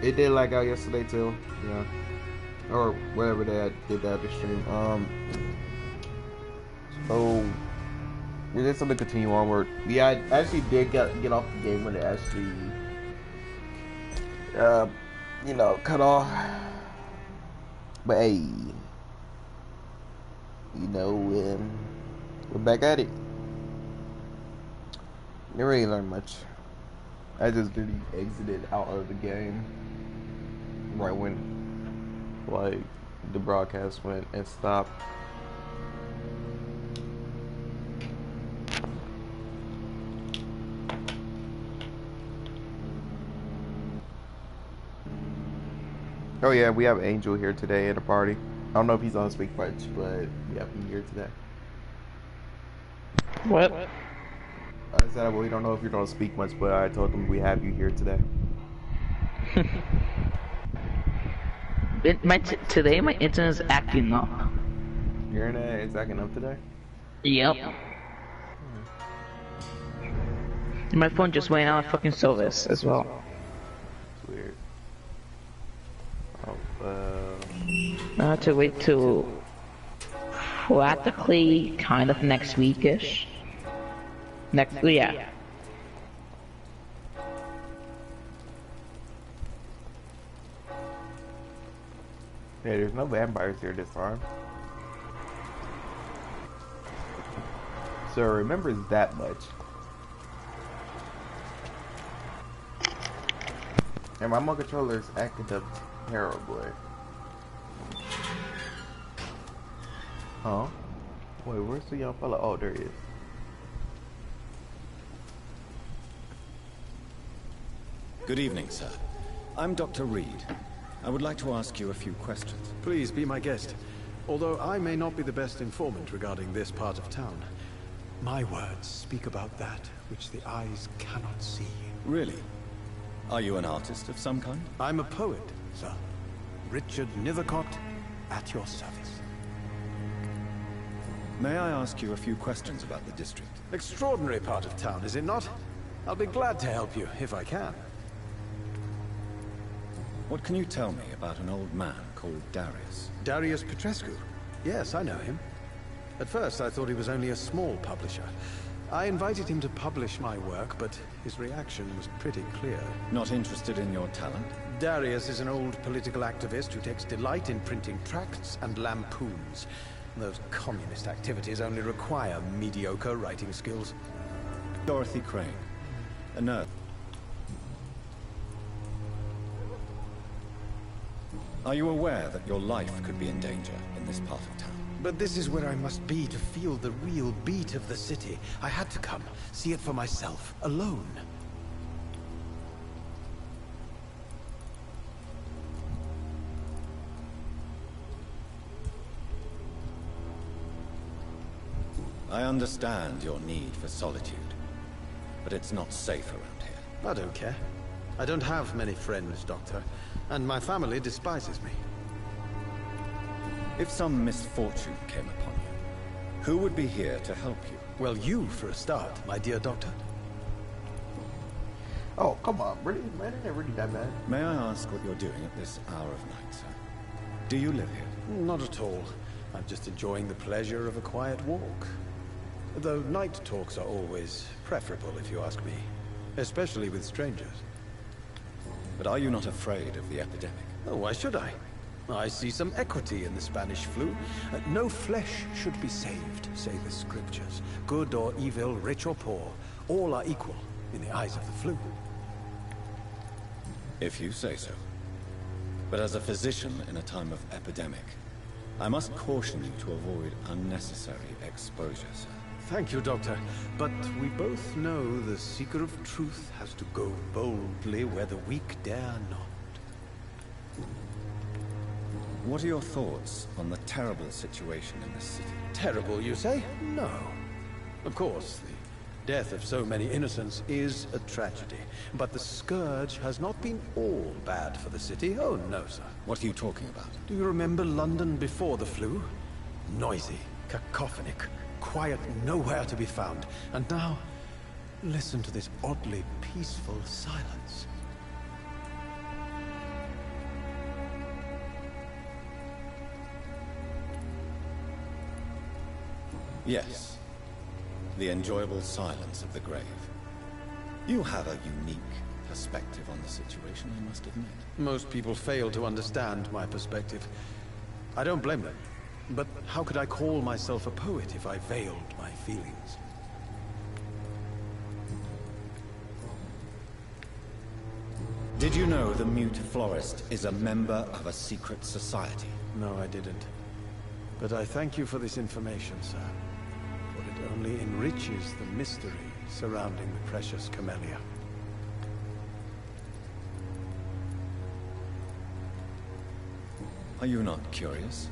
It did lag out yesterday too. Yeah, or whatever they did that other stream. So we're just gonna continue onward. Yeah, I actually did get off the game when it actually, uh, cut off. But hey, we're back at it. Didn't really learn much. I just really exited out of the game right when like the broadcast went and stopped. Oh yeah, we have Angel here today at a party. I don't know if he's on speak much, but we have him here today. What? I said, well, we don't know if you're gonna speak much, but I told him we have you here today. Today my internet's acting up. Your internet is acting up today? Yep. My phone just went out of fucking service as well. It's weird. I have to wait till practically kind of next weekish. Yeah. Hey, there's no vampires here this time. So it remembers that much. And my remote controller is acting up terribly. Huh? Wait, where's the young fella? Oh, there he is. Good evening, sir. I'm Dr. Reed. I would like to ask you a few questions. Please be my guest. Although I may not be the best informant regarding this part of town, my words speak about that which the eyes cannot see. Really? Are you an artist of some kind? I'm a poet, sir. Richard Nethercott, at your service. May I ask you a few questions about the district? Extraordinary part of town, is it not? I'll be glad to help you, if I can. What can you tell me about an old man called Darius? Darius Petrescu? Yes, I know him. At first, I thought he was only a small publisher. I invited him to publish my work, but his reaction was pretty clear. Not interested in your talent? Darius is an old political activist who takes delight in printing tracts and lampoons. Those communist activities only require mediocre writing skills. Dorothy Crane, a nurse. Are you aware that your life could be in danger in this part of town? But this is where I must be to feel the real beat of the city. I had to come, see it for myself, alone. I understand your need for solitude, but it's not safe around here. I don't care. I don't have many friends, Doctor, and my family despises me. If some misfortune came upon you, who would be here to help you? Well, you for a start, my dear Doctor. Oh, come on, really? Man, it ain't really that bad. May I ask what you're doing at this hour of night, sir? Do you live here? Not at all. I'm just enjoying the pleasure of a quiet walk. Though night talks are always preferable, if you ask me. Especially with strangers. But are you not afraid of the epidemic? Oh, why should I? I see some equity in the Spanish flu. No flesh should be saved, say the scriptures. Good or evil, rich or poor, all are equal in the eyes of the flu. If you say so. But as a physician in a time of epidemic, I must caution you to avoid unnecessary exposure, sir. Thank you, Doctor. But we both know the seeker of truth has to go boldly where the weak dare not. What are your thoughts on the terrible situation in this city? Terrible, you say? No. Of course, the death of so many innocents is a tragedy. But the scourge has not been all bad for the city. Oh, no, sir. What are you talking about? Do you remember London before the flu? Noisy, cacophonic, quiet nowhere to be found. And now, listen to this oddly peaceful silence. Yes. The enjoyable silence of the grave. You have a unique perspective on the situation, I must admit. Most people fail to understand my perspective. I don't blame them. But how could I call myself a poet if I veiled my feelings? Did you know the Mute Florist is a member of a secret society? No, I didn't. But I thank you for this information, sir. For it only enriches the mystery surrounding the precious camellia. Are you not curious?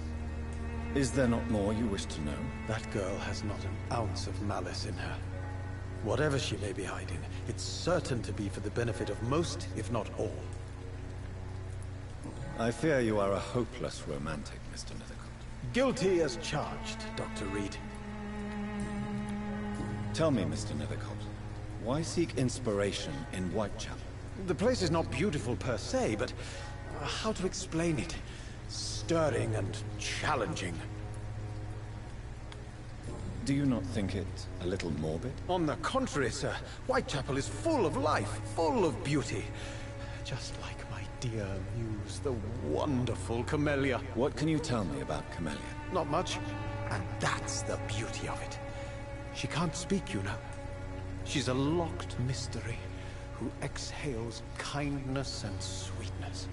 Is there not more you wish to know? That girl has not an ounce of malice in her. Whatever she may be hiding, it's certain to be for the benefit of most, if not all. I fear you are a hopeless romantic, Mr. Nethercourt. Guilty as charged, Dr. Reed. Tell me, Mr. Nethercourt, why seek inspiration in Whitechapel? The place is not beautiful per se, but how to explain it? Stirring and challenging. Do you not think it a little morbid? On the contrary, sir. Whitechapel is full of life, full of beauty. Just like my dear muse, the wonderful Camellia. What can you tell me about Camellia? Not much. And that's the beauty of it. She can't speak, you know. She's a locked mystery who exhales kindness and sweetness.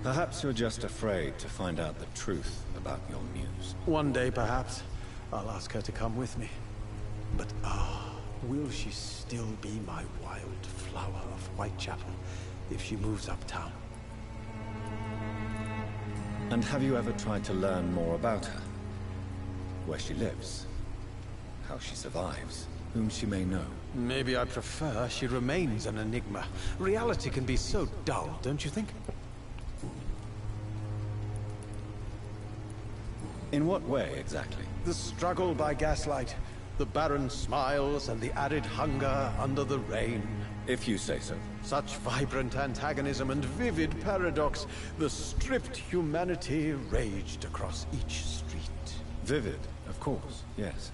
Perhaps you're just afraid to find out the truth about your muse. One day, perhaps, I'll ask her to come with me. But will she still be my wild flower of Whitechapel if she moves uptown? And have you ever tried to learn more about her? Where she lives? How she survives? Whom she may know? Maybe I prefer she remains an enigma. Reality can be so dull, don't you think? In what way, exactly? The struggle by gaslight, the barren smiles and the added hunger under the rain. If you say so. Such vibrant antagonism and vivid paradox, the stripped humanity raged across each street. Vivid, of course, yes.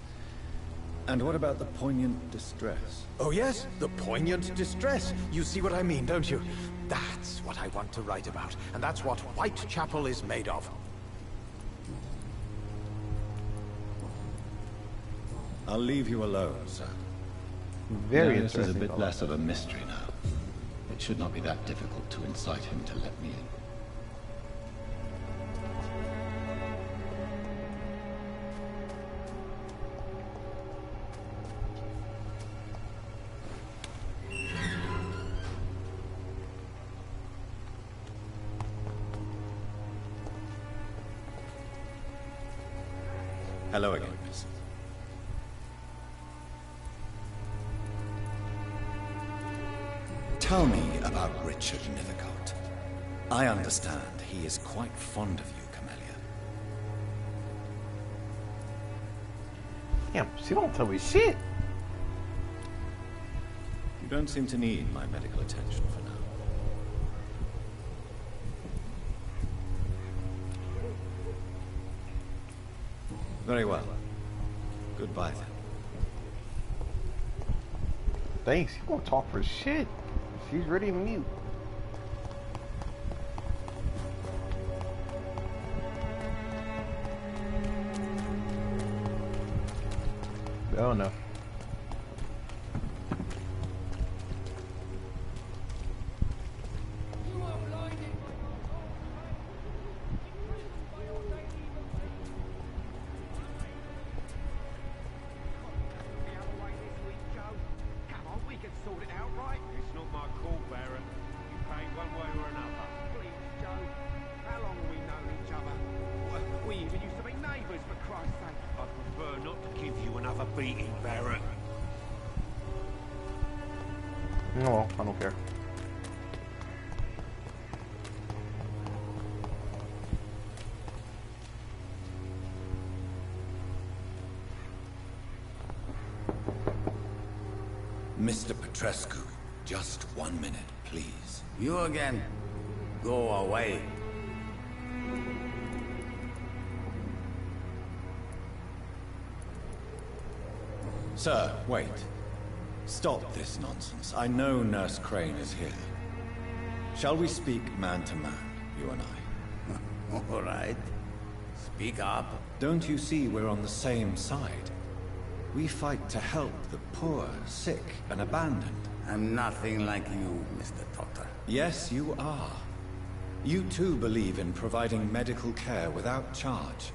And what about the poignant distress? Oh yes, the poignant distress. You see what I mean, don't you? That's what I want to write about, and that's what Whitechapel is made of. I'll leave you alone, sir. Very This is a interesting. bit less of a mystery now. It should not be that difficult to incite him to let me in. Hello again, miss. Tell me about Richard Nethercourt. I understand he is quite fond of you, Camellia. Damn, she don't tell me shit. You don't seem to need my medical attention for now. Very well. Goodbye then. Thanks, you won't talk for shit. She's ready to mute. Oh no. No, I don't care. Mr. Petrescu, just 1 minute, please. You again. Go away. Sir, wait. Stop this nonsense. I know Nurse Crane is here. Shall we speak man to man, you and I? All right. Speak up. Don't you see we're on the same side? We fight to help the poor, sick, and abandoned. I'm nothing like you, Mr. Doctor. Yes, you are. You too believe in providing medical care without charge.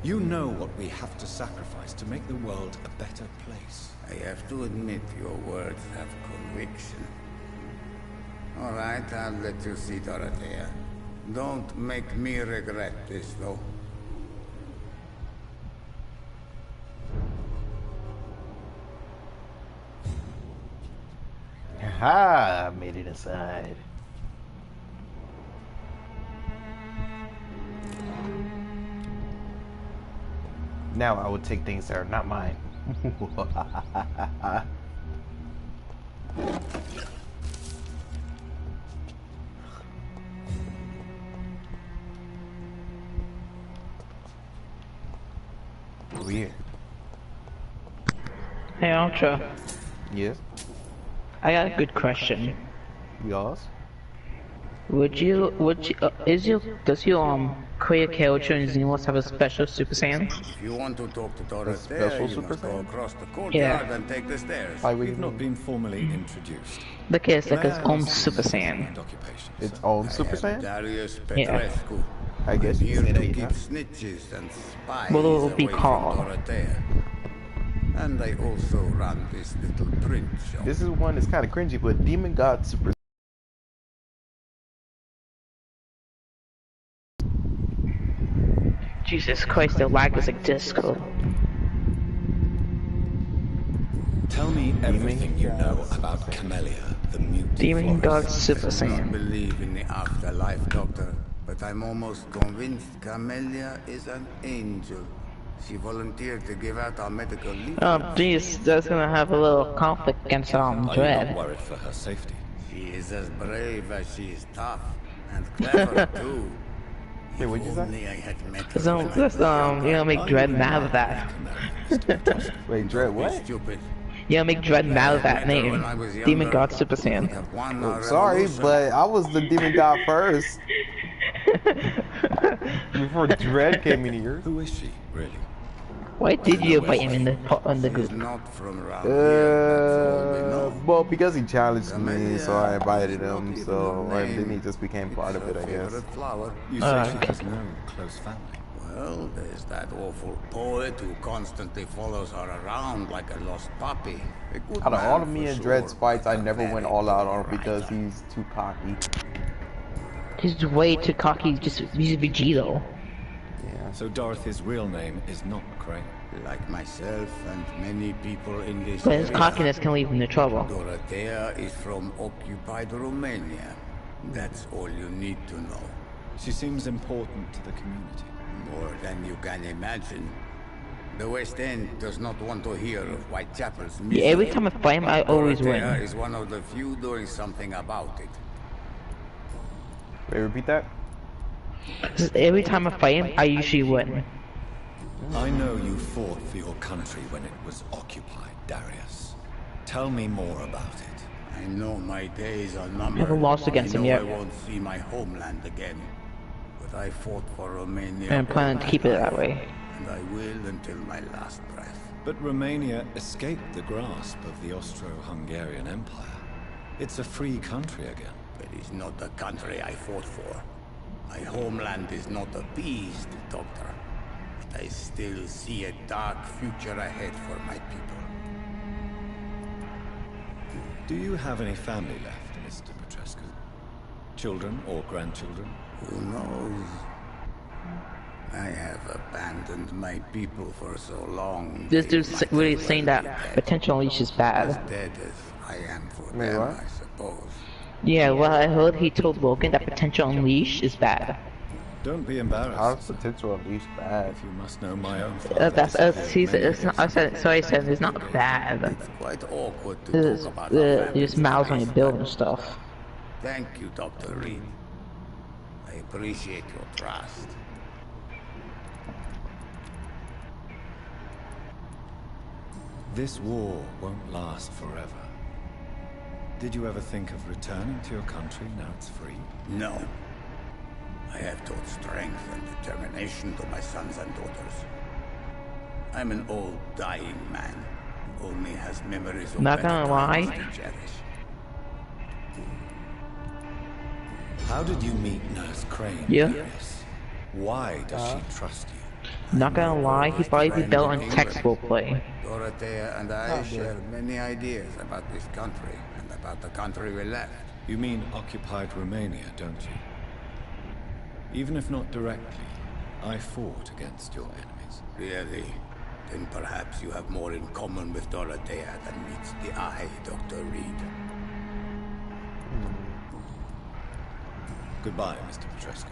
You know what we have to sacrifice to make the world a better place. I have to admit your words have conviction. All right, I'll let you see Dorothea. Don't make me regret this, though. Ha! I made it inside. Now I will take things that are not mine. Weird. Hey, Ultra. Yes. I got a good question. Yours? Does your create character in Xenos have a special Super Saiyan? If you want to talk to Dorothea, special you Super must go Saiyan? across the courtyard Yeah. and take the stairs. Why We've not been formally introduced. Look, it's like May its I own ask Super your name Saiyan. and occupation, Its sir? own I Super am Saiyan? Darius Yeah. Petrescu. I guess I'm you here can say to that, keep yeah. snitches and spies What will it be away from called? Dorothea. And I also run this little print shop. This is one that's kind of cringy, but Demon God Super. Jesus Christ, the lag is like disco. Tell me everything you know about Camellia, the mute Demon God florist. Super I do not Saiyan. believe in the afterlife, Doctor, but I'm almost convinced Camellia is an angel. She volunteered to give out our medical leave. Geez, that's gonna have a little conflict against Are you not Dread. worried for her safety? She is as brave as she is tough, and clever too. Wait, what'd you say? Only I had met her So when I just was younger. you know, make Dread mad with that. Wait, Dread, what? Stupid. You know, make Dread mad with that Met her when name. I was Demon younger. God Super We Saiyan. have won our Sorry, revolution. but I was the Demon God first. Before Dread came in here. Who is she, really? Why did you invite him in the She's group? not from around here, that's all we know. Well, because he challenged me, Camellia so I invited is not him, even so her and then he name. just became part It's of it, her I guess. favorite flower. You say she okay. has no close family. Well, there's that awful poet who constantly follows her around like a lost puppy. A good Out of all man of me for and Dread's sure, fights, but I a never went very all out good on him because writer. he's too cocky. He's way too cocky. He's Vegito. Yeah. So Dorothy's real name is not Crane. Like myself and many people in this But his area, cockiness can lead him to trouble. Dorothea is from occupied Romania. That's all you need to know. She seems important to the community. More than you can imagine. The West End does not want to hear of Whitechapel's Yeah, misery. every time I fight him, I always Dorothea win. is one of the few doing something about it. Wait, repeat that? Every time I fight him, I usually win. I know you fought for your country when it was occupied, Darius. Tell me more about it. I know my days are numbered. Never lost against him I know yet. I won't see my homeland again. But I fought for Romania. And I'm planning to all keep my it that life, way. And I will until my last breath. But Romania escaped the grasp of the Austro-Hungarian Empire. It's a free country again. It is not the country I fought for. My homeland is not appeased, Doctor. But I still see a dark future ahead for my people. Do you have any family left, Mr. Petrescu? Children or grandchildren? Who knows? I have abandoned my people for so long. This they dude's might really as well saying be that dead. potential unleash is As bad. dead as I am for Wait, them, what? I suppose. Yeah, well, I heard he told Logan that potential unleash is bad. Don't be How's embarrassed. potential at least bad? If you must know my own father. That's he said. It's not, I said. So I said it's not bad. It's quite awkward to It's talk about our just families mouths when you like build and this. stuff. Thank you, Dr. Reed. I appreciate your trust. This war won't last forever. Did you ever think of returning to your country now it's free? No. I have taught strength and determination to my sons and daughters. I'm an old, dying man who only has memories of Not better gonna times lie. to cherish. How did you meet Nurse Crane? Yeah. Paris? Why does she trust you? Not gonna lie, he probably be built on textbook play. Dorothea and I share many ideas about this country and about the country we left. You mean occupied Romania, don't you? Even if not directly, I fought against your enemies. Really? Then perhaps you have more in common with Dorothea than meets the eye, Dr. Reed. Goodbye, Mr. Petrescu.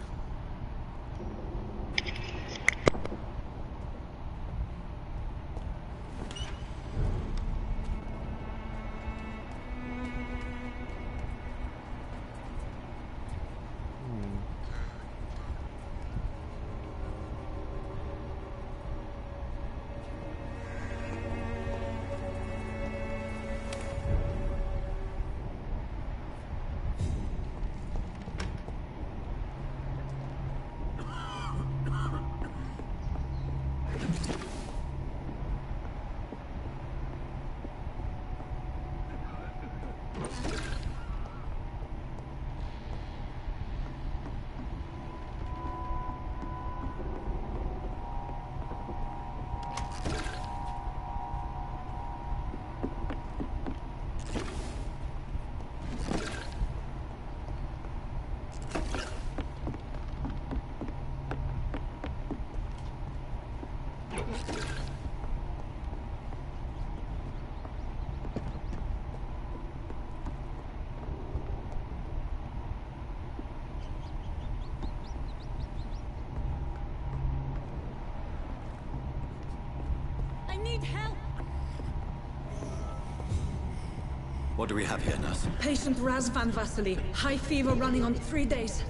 I need help! What do we have here, nurse? Patient Raz van Vasily. High fever running on 3 days.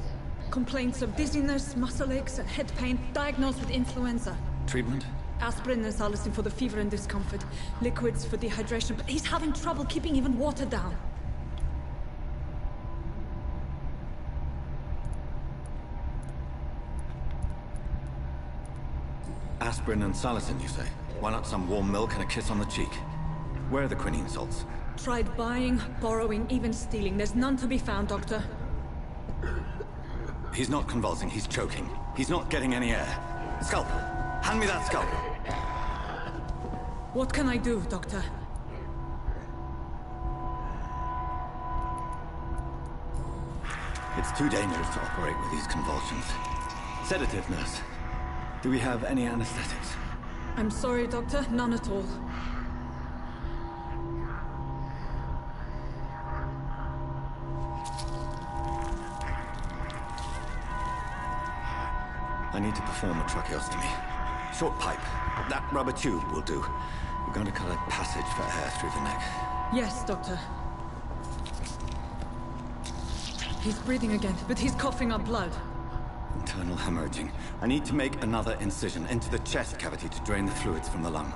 Complaints of dizziness, muscle aches, and head pain. Diagnosed with influenza. Treatment? Aspirin and salicin for the fever and discomfort. Liquids for dehydration, but he's having trouble keeping even water down. Aspirin and salicin, you say? Why not some warm milk and a kiss on the cheek? Where are the quinine salts? Tried buying, borrowing, even stealing. There's none to be found, Doctor. He's not convulsing, he's choking. He's not getting any air. Scalp! Hand me that scalp! What can I do, Doctor? It's too dangerous to operate with these convulsions. Sedative, nurse. Do we have any anesthetics? I'm sorry, Doctor. None at all. I need to perform a tracheostomy. Short pipe. That rubber tube will do. We're going to cut a passage for air through the neck. Yes, Doctor. He's breathing again, but he's coughing up blood. Internal hemorrhaging. I need to make another incision into the chest cavity to drain the fluids from the lung.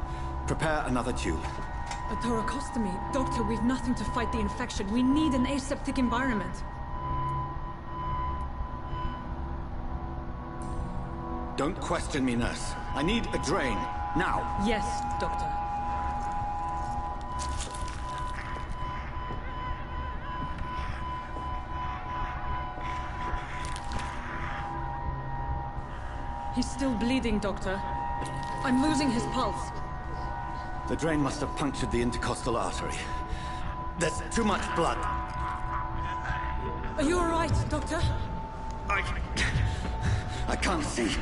Prepare another tube. A thoracostomy? Doctor, we've nothing to fight the infection. We need an aseptic environment. Don't question me, nurse. I need a drain. Now. Yes, Doctor. He's still bleeding, Doctor. I'm losing his pulse. The drain must have punctured the intercostal artery. There's too much blood. Are you all right, Doctor? I can't see.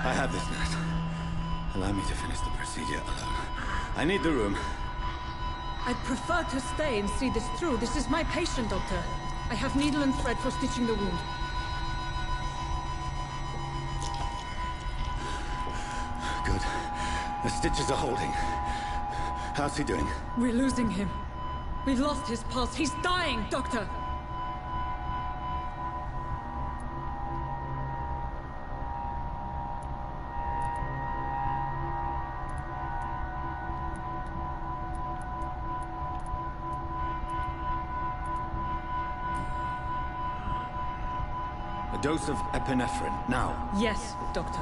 I have this, nurse. Allow me to finish the procedure alone. I need the room. I'd prefer to stay and see this through. This is my patient, Doctor. I have needle and thread for stitching the wound. Good. The stitches are holding. How's he doing? We're losing him. We've lost his pulse. He's dying, Doctor! A dose of epinephrine, now. Yes, Doctor.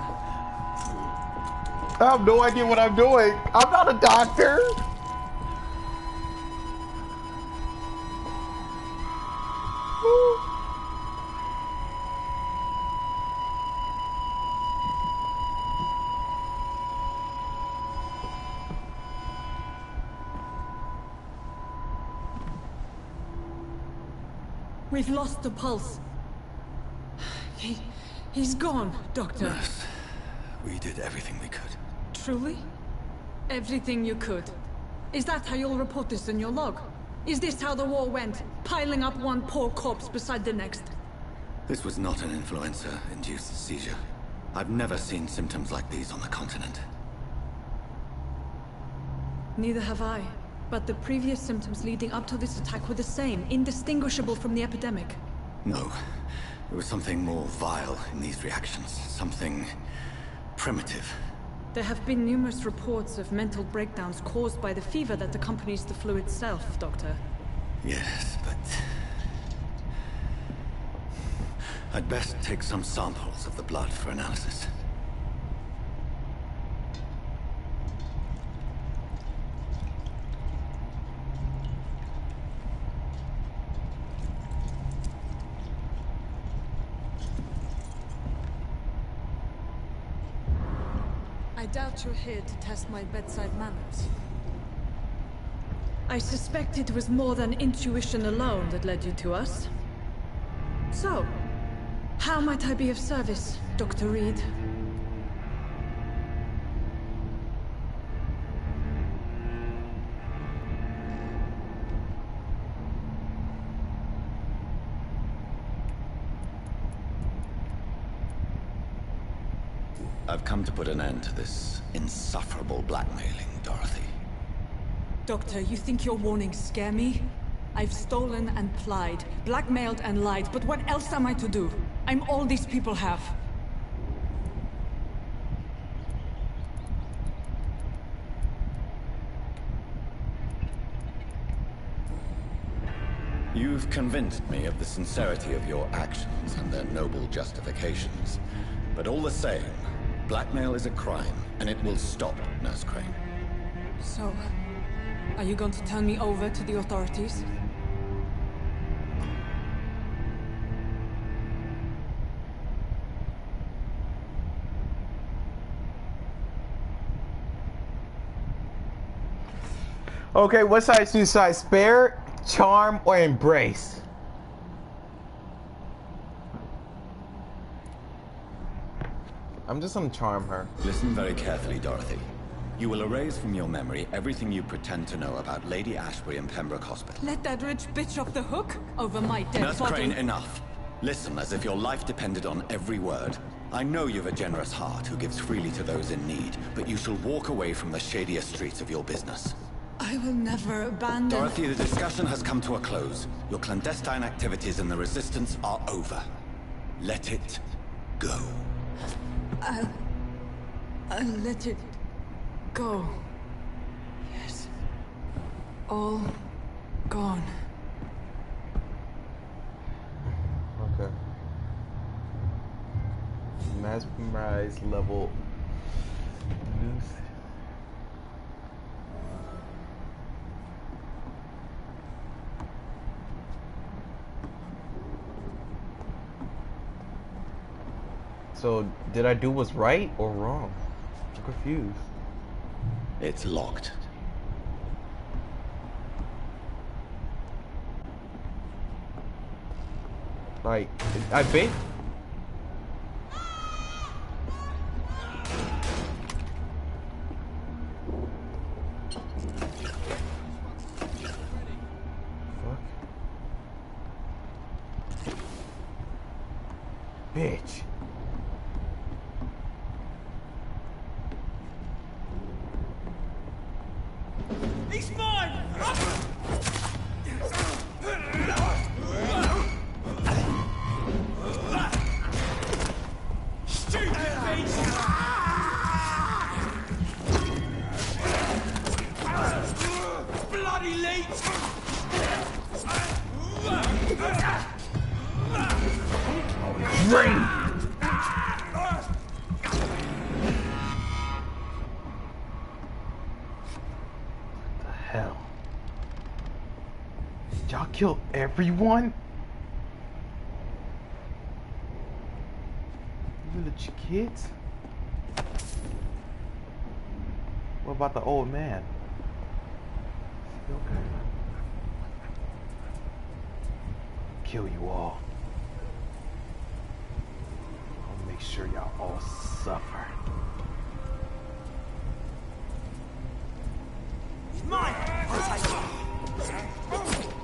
I have no idea what I'm doing. I'm not a doctor. We've lost the pulse. He's gone, Doctor. Nurse, we did everything we could. Truly? Everything you could. Is that how you'll report this in your log? Is this how the war went? Piling up one poor corpse beside the next? This was not an influenza-induced seizure. I've never seen symptoms like these on the continent. Neither have I. But the previous symptoms leading up to this attack were the same, indistinguishable from the epidemic. No. There was something more vile in these reactions. Something primitive. There have been numerous reports of mental breakdowns caused by the fever that accompanies the flu itself, Doctor. Yes, but... I'd best take some samples of the blood for analysis. I doubt you're here to test my bedside manners. I suspect it was more than intuition alone that led you to us. So, how might I be of service, Dr. Reed? I've come to put an end to this insufferable blackmailing, Dorothy. Doctor, you think your warnings scare me? I've stolen and plied, blackmailed and lied, but what else am I to do? I'm all these people have. You've convinced me of the sincerity of your actions and their noble justifications. But all the same, blackmail is a crime, and it will stop, Nurse Crane. So, are you going to turn me over to the authorities? Okay, what side should I spare, charm, or embrace? I'm just gonna charm her. Listen very carefully, Dorothy. You will erase from your memory everything you pretend to know about Lady Ashbury and Pembroke Hospital. Let that rich bitch off the hook over my dead Nurse body. Crane, enough. Listen as if your life depended on every word. I know you've a generous heart who gives freely to those in need, but you shall walk away from the shadier streets of your business. I will never abandon... Dorothy, the discussion has come to a close. Your clandestine activities in the Resistance are over. Let it go. I'll let it go. Yes. All gone. Okay. Mesmerize level. So, did I do what's right or wrong? I'm confused. It's locked. Like, I bet. Fuck. Bitch. Hell. Did y'all kill everyone? Even the kids? What about the old man? Is he okay? Kill you all. I'll make sure y'all all suffer. Mine! I'll take it.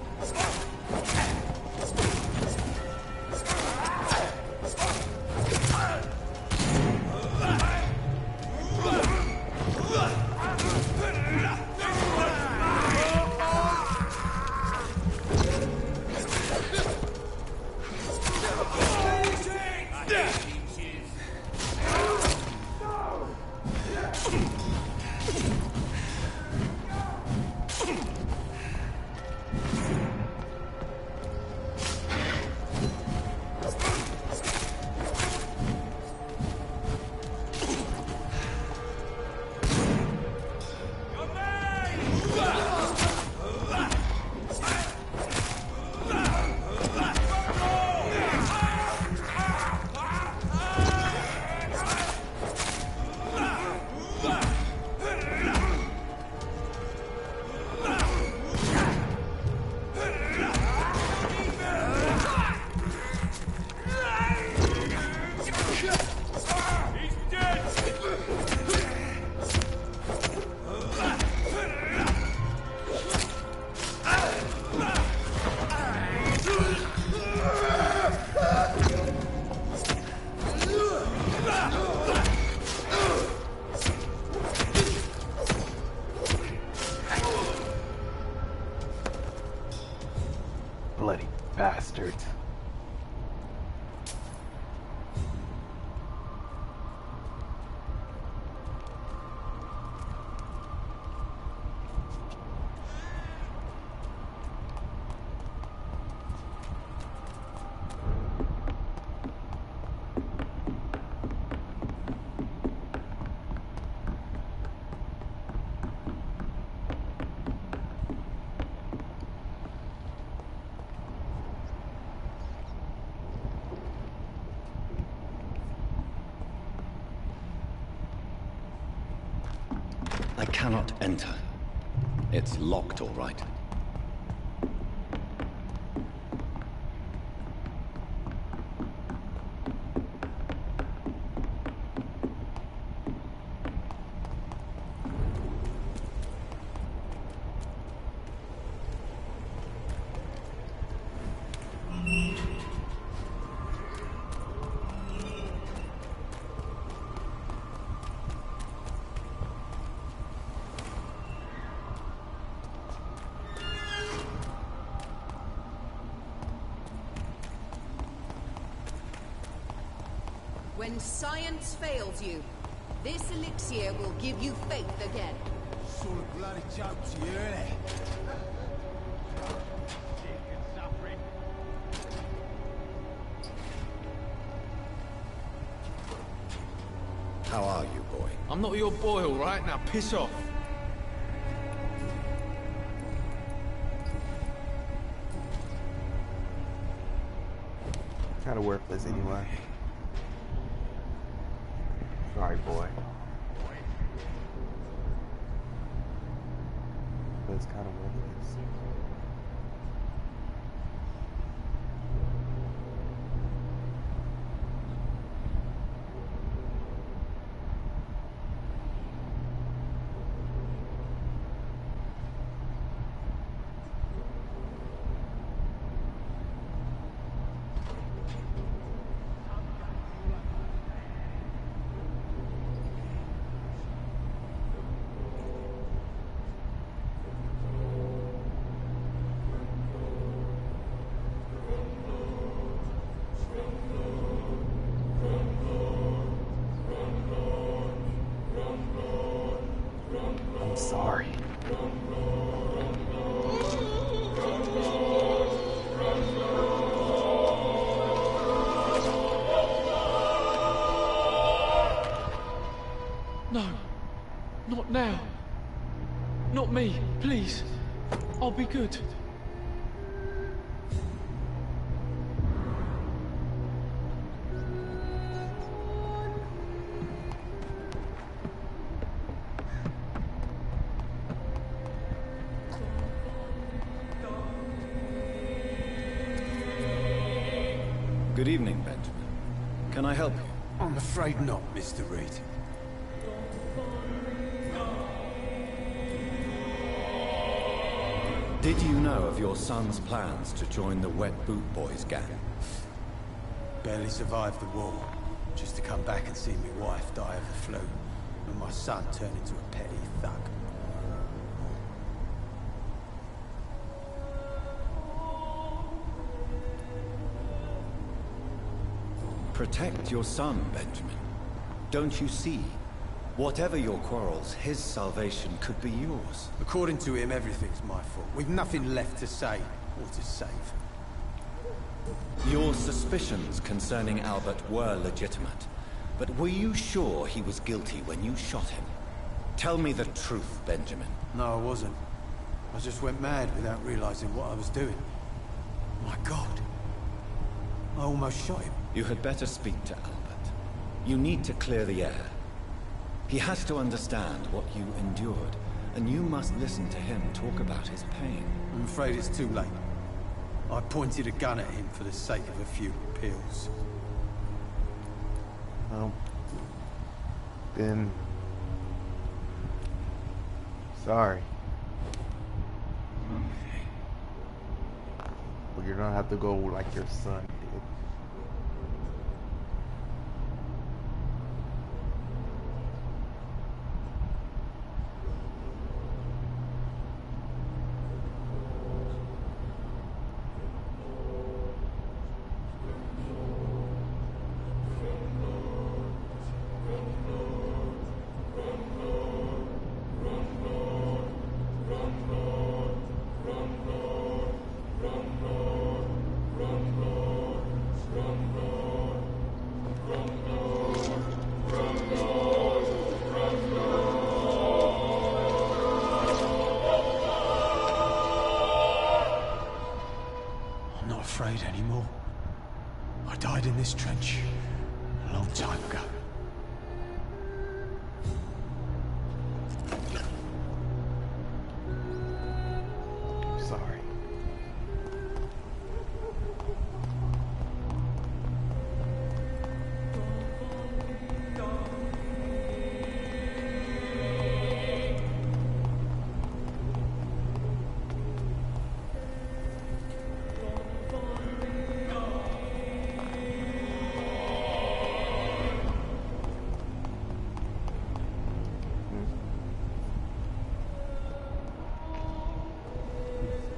Bloody bastards. I cannot enter. It's locked, all right. When science fails you, this elixir will give you faith again. Sort of bloody joke to you, innit? How are you, boy? I'm not your boy, all right? Now piss off. Kind of worthless anyway. Sorry, boy. But it's kind of worthless. I'll be good. Good evening, Benjamin. Can I help you? I'm afraid not, Mr. Reed. Did you know of your son's plans to join the Wet Boot Boys gang? Barely survived the war, just to come back and see my wife die of the flu, and my son turn into a petty thug. Protect your son, Benjamin. Don't you see? Whatever your quarrels, his salvation could be yours. According to him, everything's my fault. We've nothing left to say or to save. Your suspicions concerning Albert were legitimate, but were you sure he was guilty when you shot him? Tell me the truth, Benjamin. No, I wasn't. I just went mad without realizing what I was doing. My God. I almost shot him. You had better speak to Albert. You need to clear the air. He has to understand what you endured, and you must listen to him talk about his pain. I'm afraid it's too late. I pointed a gun at him for the sake of a few pills. Well, then... sorry. But you're gonna have to go like your son did. Afraid anymore. I died in this trench a long time ago. I'm sorry.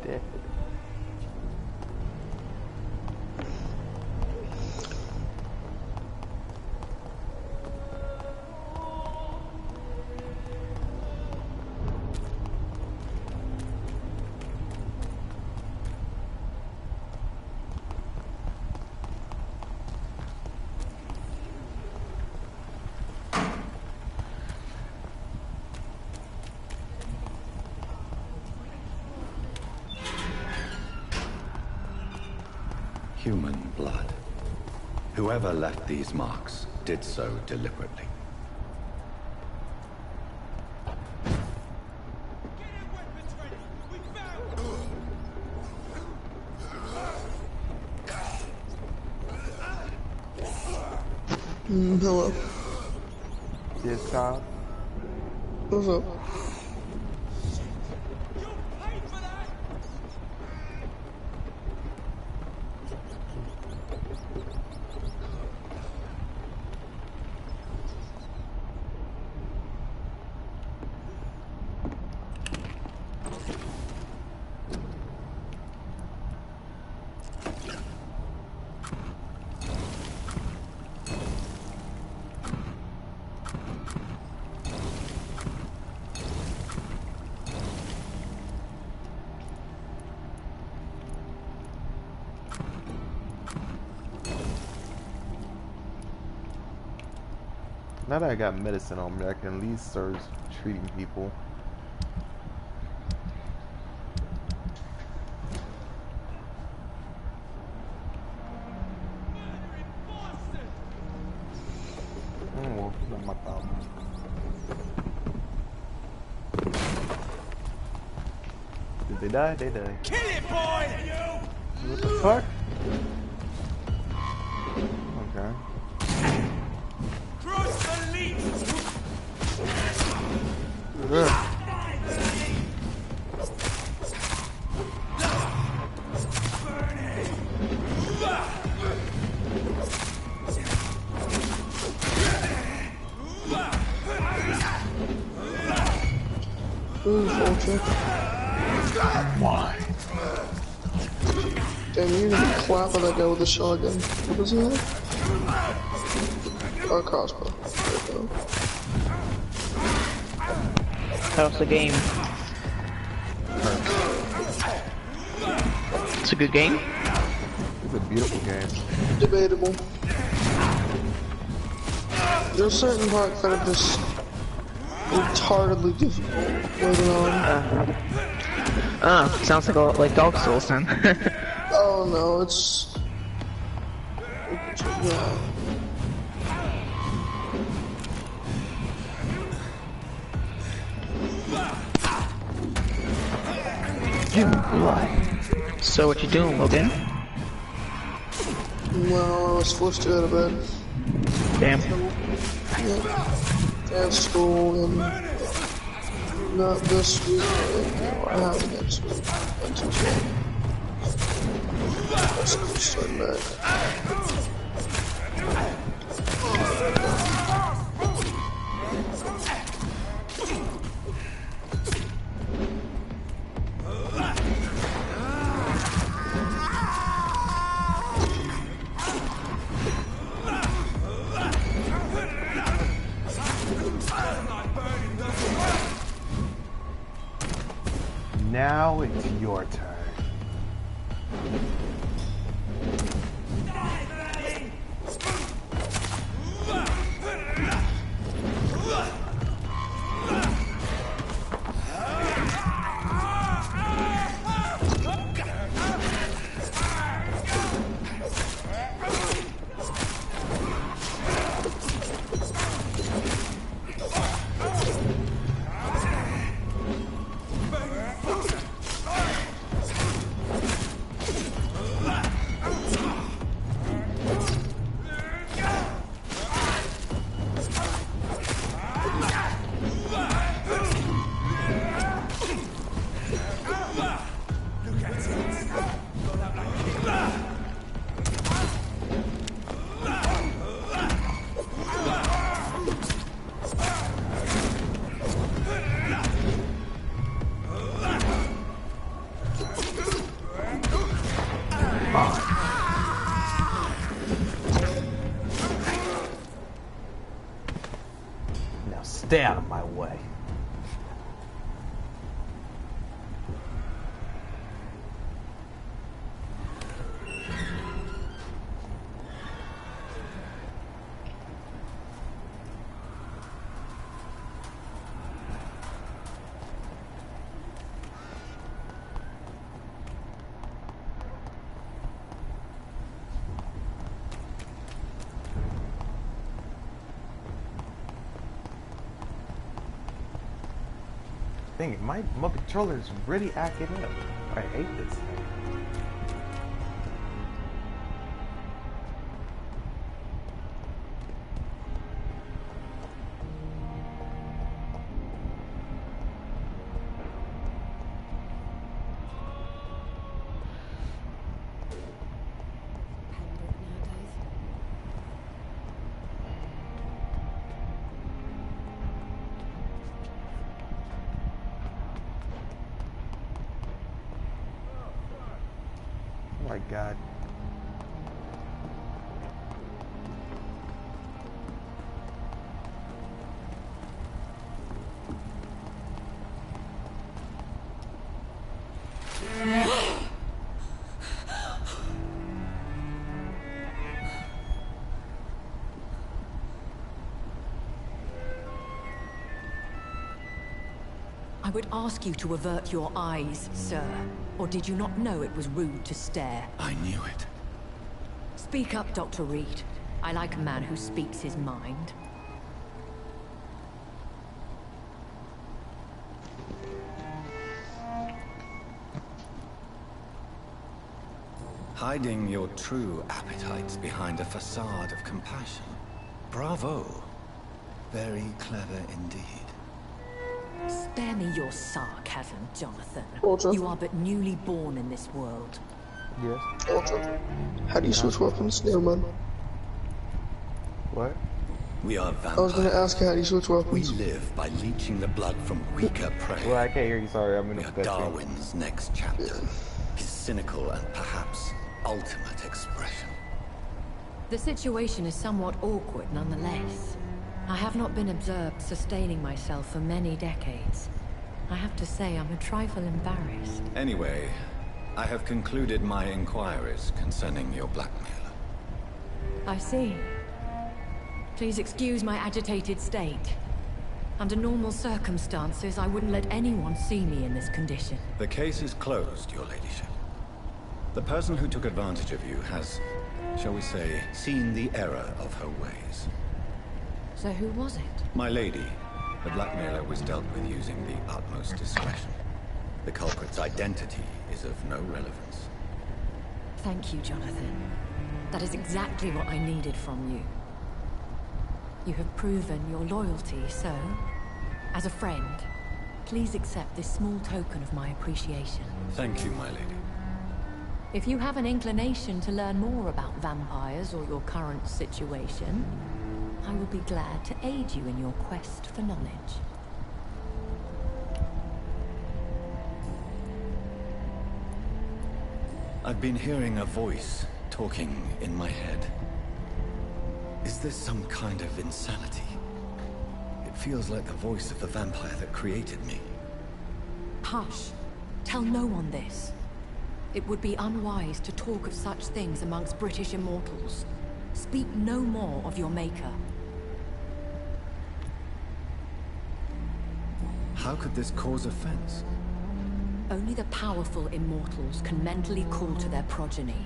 Dead. Human blood. Whoever left these marks did so deliberately. Hello. Yes, Tom? What's up? Now that I got medicine on me, I can at least start treating people. They died, they died. Kill it, boy! What the fuck? Okay. Cross the leech! Ugh. Ooh, vulture. Why? Damn, you need to clap at that guy with a shotgun. What does he have? Or a crossbow. There we go. How's the game? It's a good game. It's a beautiful game. Debatable. There's certain parts that are just retardedly difficult later on. Sounds like Dark Souls then. Oh no, it's... Yeah. So what you doing, Logan? Well, I was forced to go to bed. Damn. Yeah. And school and not this week. I have it next week. Not too sure. Let's go start back. Now it's your turn. Now stay out of my way. Dang it, my controller is really acting up. I hate this thing. Oh my god. I would ask you to avert your eyes, sir. Or did you not know it was rude to stare? I knew it. Speak up, Dr. Reed. I like a man who speaks his mind. Hiding your true appetites behind a facade of compassion. Bravo. Very clever indeed. Spare me your sarcasm, Jonathan. Roger. You are but newly born in this world. Yes. Roger. How do you switch weapons? Never mind. What? We are vampires. I was gonna ask how do you switch We weapons? live by leeching the blood from weaker prey. Well, I can't hear you. Sorry, I'm in We a are bad scene. Darwin's next chapter. His cynical and perhaps ultimate expression. The situation is somewhat awkward nonetheless. I have not been observed sustaining myself for many decades. I have to say I'm a trifle embarrassed. Anyway, I have concluded my inquiries concerning your blackmailer. I see. Please excuse my agitated state. Under normal circumstances, I wouldn't let anyone see me in this condition. The case is closed, your ladyship. The person who took advantage of you has, shall we say, seen the error of her ways. So who was it? My lady, the blackmailer was dealt with using the utmost discretion. The culprit's identity is of no relevance. Thank you, Jonathan. That is exactly what I needed from you. You have proven your loyalty, so, as a friend, please accept this small token of my appreciation. Thank you, my lady. If you have an inclination to learn more about vampires or your current situation, I will be glad to aid you in your quest for knowledge. I've been hearing a voice talking in my head. Is this some kind of insanity? It feels like the voice of the vampire that created me. Hush. Tell no one this. It would be unwise to talk of such things amongst British immortals. Speak no more of your maker. How could this cause offense? Only the powerful immortals can mentally call to their progeny.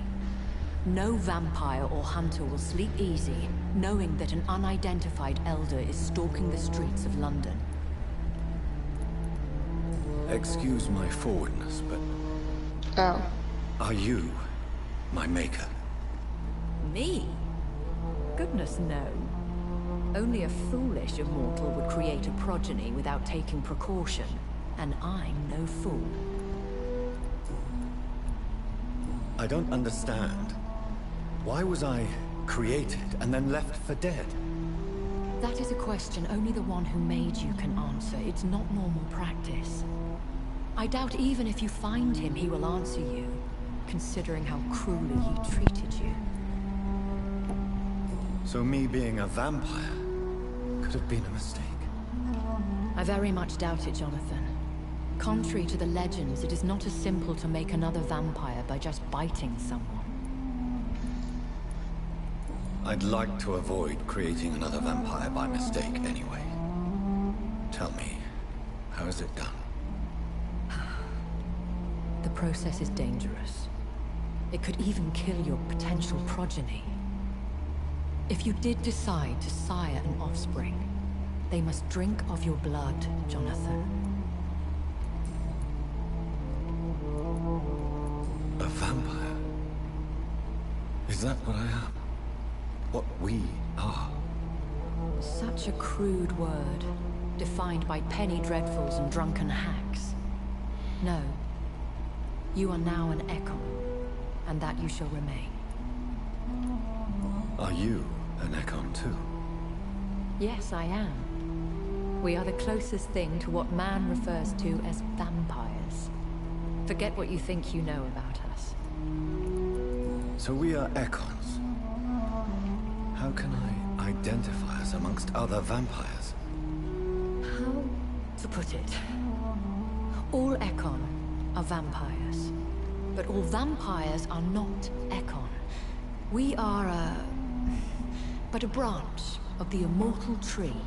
No vampire or hunter will sleep easy, knowing that an unidentified elder is stalking the streets of London. Excuse my forwardness, but Ow. are you my maker? Me? Goodness no. Only a foolish immortal would create a progeny without taking precaution, and I'm no fool. I don't understand. Why was I created and then left for dead? That is a question only the one who made you can answer. It's not normal practice. I doubt even if you find him, he will answer you, considering how cruelly he treated you. So me being a vampire could have been a mistake. I very much doubt it, Jonathan. Contrary to the legends, it is not as simple to make another vampire by just biting someone. I'd like to avoid creating another vampire by mistake anyway. Tell me, how is it done? The process is dangerous. It could even kill your potential progeny. If you did decide to sire an offspring, they must drink of your blood, Jonathan. A vampire? Is that what I am? What we are? Such a crude word, defined by penny dreadfuls and drunken hacks. No. You are now an Ekon, and that you shall remain. Are you an Ekon too? Yes, I am. We are the closest thing to what man refers to as vampires. Forget what you think you know about us. So we are Ekons. How can I identify us amongst other vampires? How to put it? All Ekon are vampires. But all vampires are not Ekon. We are but a branch of the immortal tree.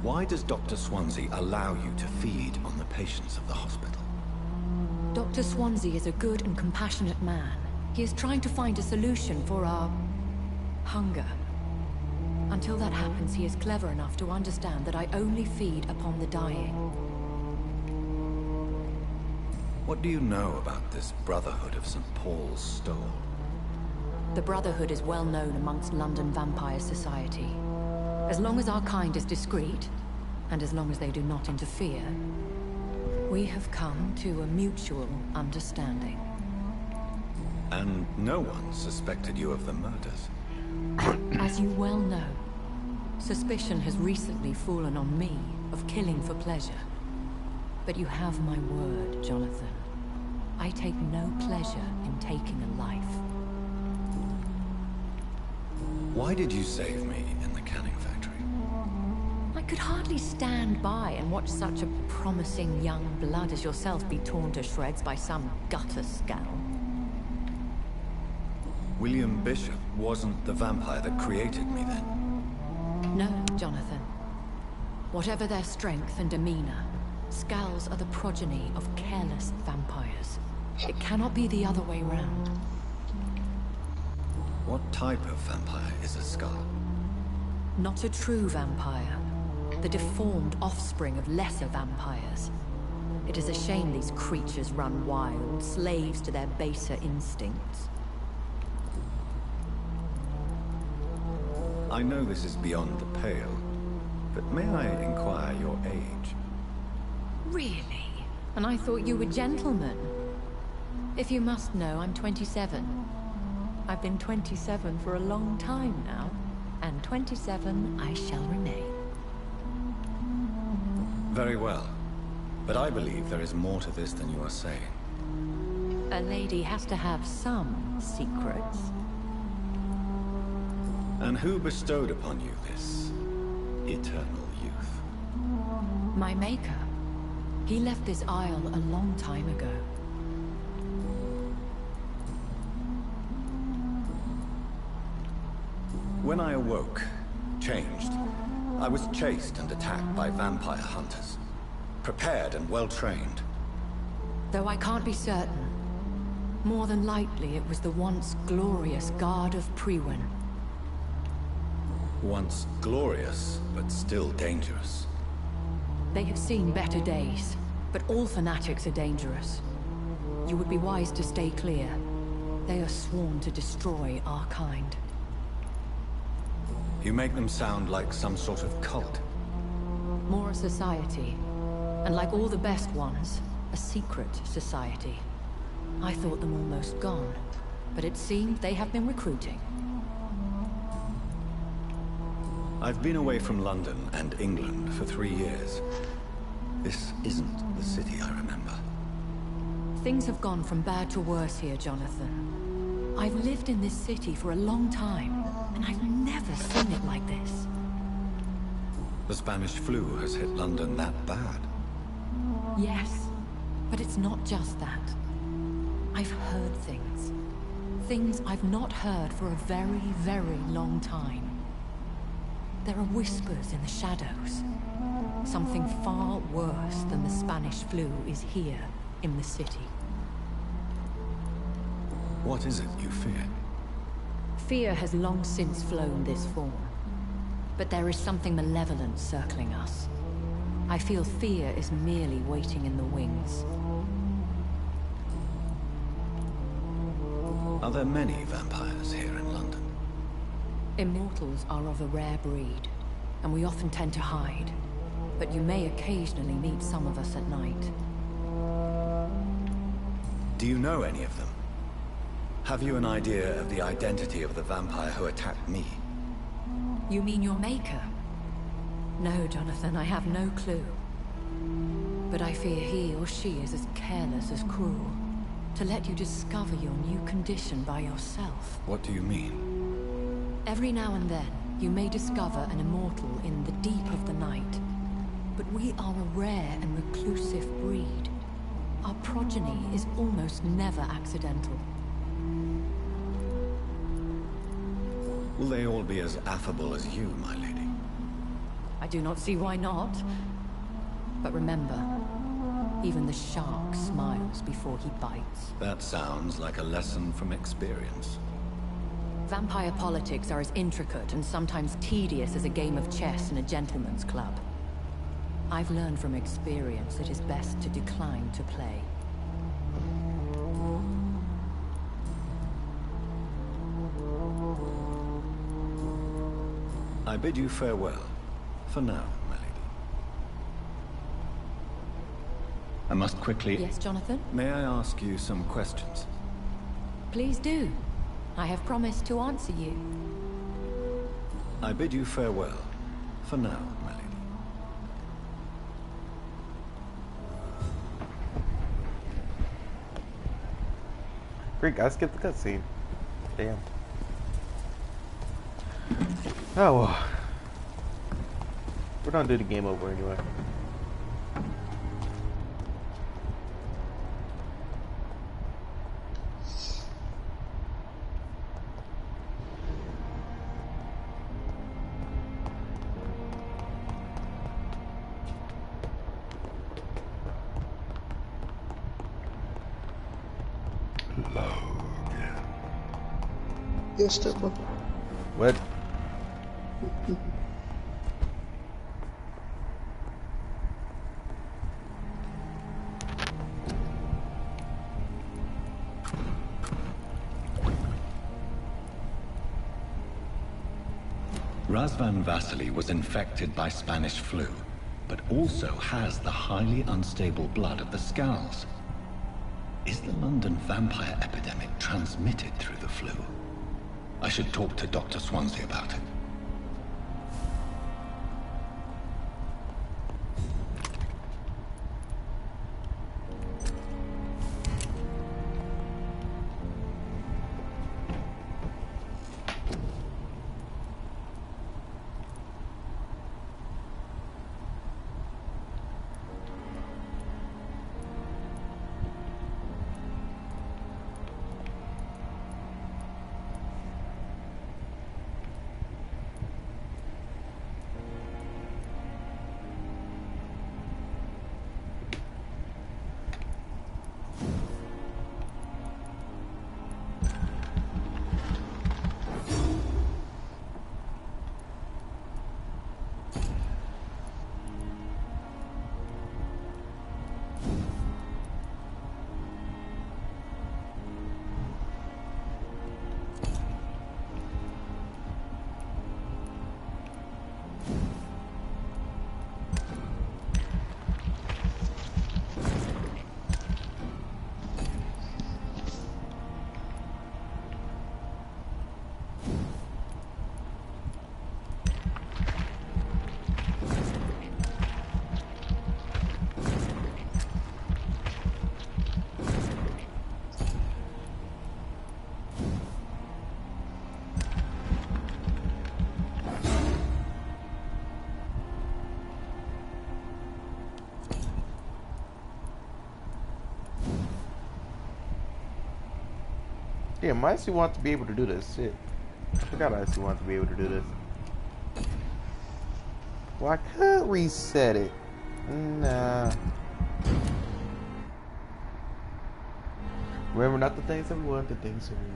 Why does Dr. Swansea allow you to feed on the patients of the hospital? Dr. Swansea is a good and compassionate man. He is trying to find a solution for our hunger. Until that happens, he is clever enough to understand that I only feed upon the dying. What do you know about this Brotherhood of St. Paul's Stole? The Brotherhood is well known amongst London vampire society. As long as our kind is discreet, and as long as they do not interfere, we have come to a mutual understanding. And no one suspected you of the murders? As you well know, suspicion has recently fallen on me of killing for pleasure. But you have my word, Jonathan. I take no pleasure in taking a life. Why did you save me in the canning factory? I could hardly stand by and watch such a promising young blood as yourself be torn to shreds by some gutter scowl. William Bishop wasn't the vampire that created me then? No, Jonathan. Whatever their strength and demeanor, Scowls are the progeny of careless vampires. It cannot be the other way round. What type of vampire is a Scowl? Not a true vampire. The deformed offspring of lesser vampires. It is a shame these creatures run wild, slaves to their baser instincts. I know this is beyond the pale, but may I inquire your age? Really? And I thought you were gentlemen. If you must know, I'm 27. I've been 27 for a long time now, and 27 I shall remain. Very well. But I believe there is more to this than you are saying. A lady has to have some secrets. And who bestowed upon you this eternal youth? My maker. He left this isle a long time ago. When I awoke, changed, I was chased and attacked by vampire hunters. Prepared and well-trained. Though I can't be certain. More than likely it was the once glorious Guard of Priwen. Once glorious, but still dangerous. They have seen better days, but all fanatics are dangerous. You would be wise to stay clear. They are sworn to destroy our kind. You make them sound like some sort of cult. More a society. And like all the best ones, a secret society. I thought them almost gone, but it seemed they have been recruiting. I've been away from London and England for 3 years. This isn't the city I remember. Things have gone from bad to worse here, Jonathan. I've lived in this city for a long time, and I've never seen it like this. The Spanish flu has hit London that bad? Yes, but it's not just that. I've heard things. Things I've not heard for a very, very long time. There are whispers in the shadows. Something far worse than the Spanish flu is here in the city. What is it you fear? Fear has long since flown this form. But there is something malevolent circling us. I feel fear is merely waiting in the wings. Are there many vampires here in London? Immortals are of a rare breed, and we often tend to hide. But you may occasionally meet some of us at night. Do you know any of them? Have you an idea of the identity of the vampire who attacked me? You mean your maker? No, Jonathan, I have no clue. But I fear he or she is as careless as cruel. To let you discover your new condition by yourself. What do you mean? Every now and then, you may discover an immortal in the deep of the night. But we are a rare and reclusive breed. Our progeny is almost never accidental. Will they all be as affable as you, my lady? I do not see why not. But remember, even the shark smiles before he bites. That sounds like a lesson from experience. Vampire politics are as intricate and sometimes tedious as a game of chess in a gentleman's club. I've learned from experience it is best to decline to play. bid you farewell. For now, my lady. I must quickly... Yes, Jonathan? May I ask you some questions? Please do. I have promised to answer you. I bid you farewell. For now, my lady. Great, I skipped the cutscene. Damn. Oh well. We're gonna do the game over anyway. Yes, Stepper. What? Razvan Vasily was infected by Spanish flu, but also has the highly unstable blood of the Scowls. Is the London vampire epidemic transmitted through the flu? I should talk to Dr. Swansea about it. Damn, I actually want to be able to do this. Shit. I forgot I actually want to be able to do this. Well, I could reset it. Nah. Remember, not the things that we want, the things that we need.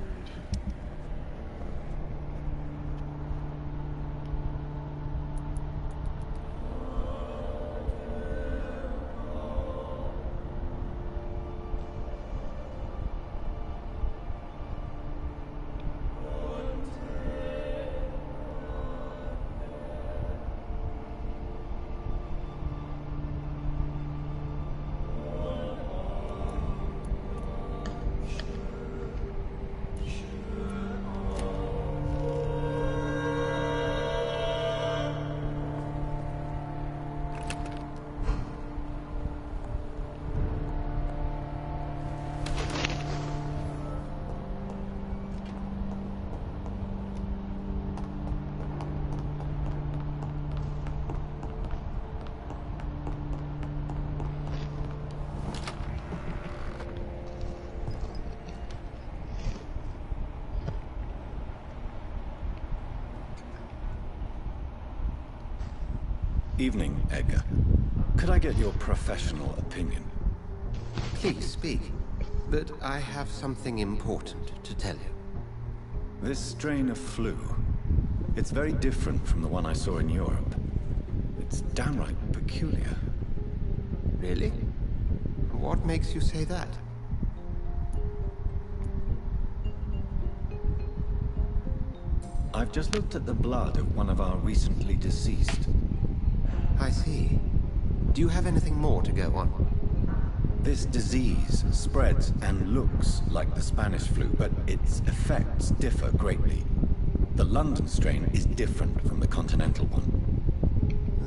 Evening, Edgar. Could I get your professional opinion? Please speak, but I have something important to tell you. This strain of flu, it's very different from the one I saw in Europe. It's downright peculiar. Really? What makes you say that? I've just looked at the blood of one of our recently deceased. I see. Do you have anything more to go on? This disease spreads and looks like the Spanish flu, but its effects differ greatly. The London strain is different from the continental one.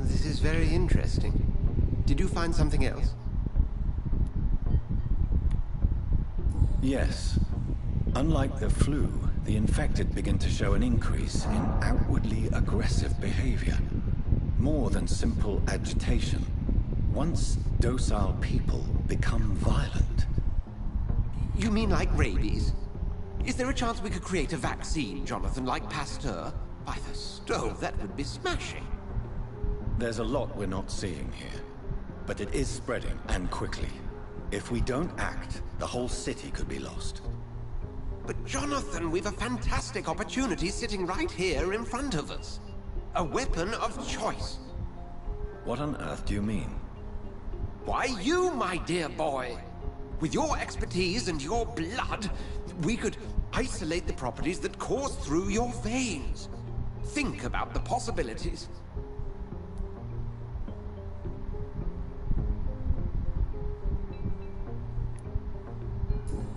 This is very interesting. Did you find something else? Yes. Unlike the flu, the infected begin to show an increase in outwardly aggressive behavior. More than simple agitation. Once docile people become violent. You mean like rabies? Is there a chance we could create a vaccine, Jonathan, like Pasteur? By the stove, that would be smashing. There's a lot we're not seeing here. But it is spreading, and quickly. If we don't act, the whole city could be lost. But Jonathan, we've a fantastic opportunity sitting right here in front of us. A weapon of choice. What on earth do you mean? Why, you, my dear boy. With your expertise and your blood, we could isolate the properties that course through your veins. Think about the possibilities.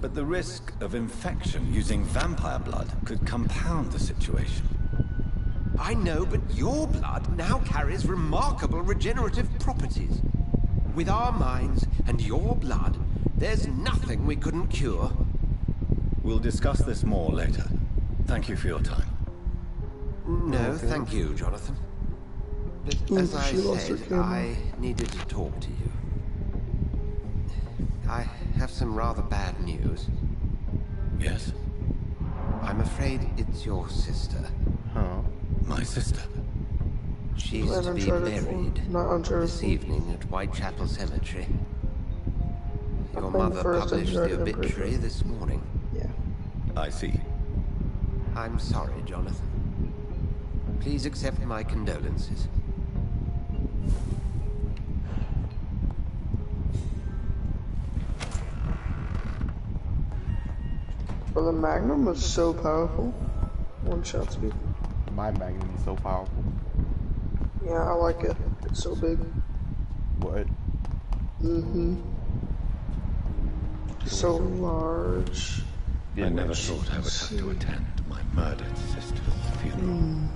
But the risk of infection using vampire blood could compound the situation. I know, but your blood now carries remarkable regenerative properties. With our minds and your blood, there's nothing we couldn't cure. We'll discuss this more later. Thank you for your time. No, thank you, Jonathan. But as I said, I needed to talk to you. I have some rather bad news. Yes? I'm afraid it's your sister. Huh? My sister? She's to be buried this evening at Whitechapel Cemetery. Your mother published the obituary this morning. Yeah. I see. I'm sorry, Jonathan. Please accept my condolences. Well, the Magnum was so powerful. One shot speed. My Magnum is so powerful. Yeah, I like it. It's so big. What? Mm-hmm. So large. I never thought I would have to attend my murdered sister's funeral.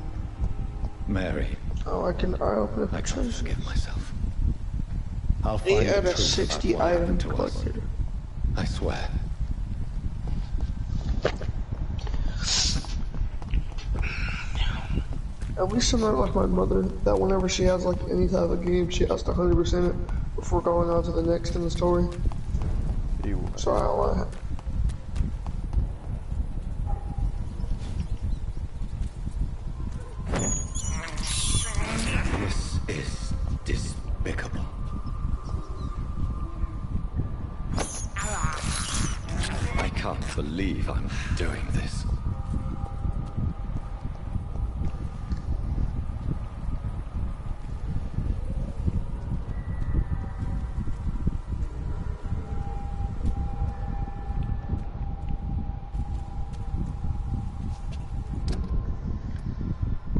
Mary. Oh, I open up. I can't forgive myself. I'll find 8 out the of truth 60 about what happened items to us. collected. I swear. At least I'm not like my mother, that whenever she has like any type of game, she has to 100% it before going on to the next in the story. So I don't want to. This is despicable. I can't believe I'm doing this.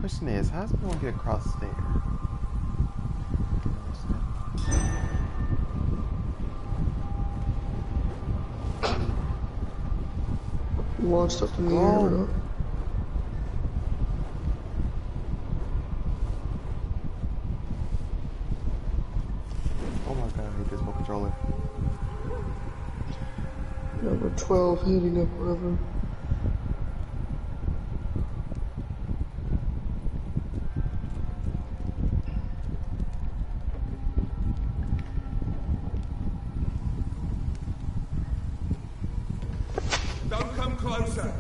Question is, how does someone get across there? Launched up in the air, bro. Oh my god, I hate this controller. Number 12 hitting up wherever. Don't come closer.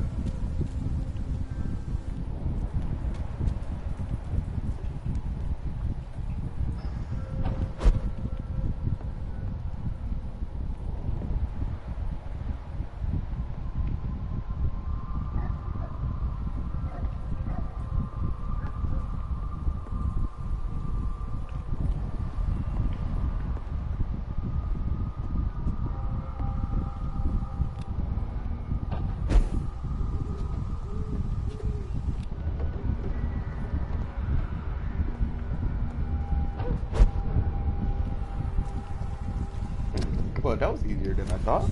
that was easier than I thought.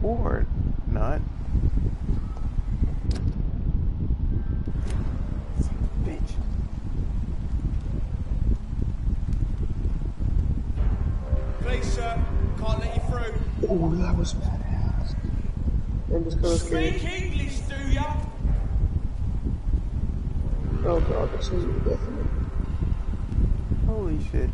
Or not. Bitch. Please, sir. Can't let you through. Oh, that was badass. I'm just kind of scared. Speak English, do ya? Oh god, this is definitely. Holy shit.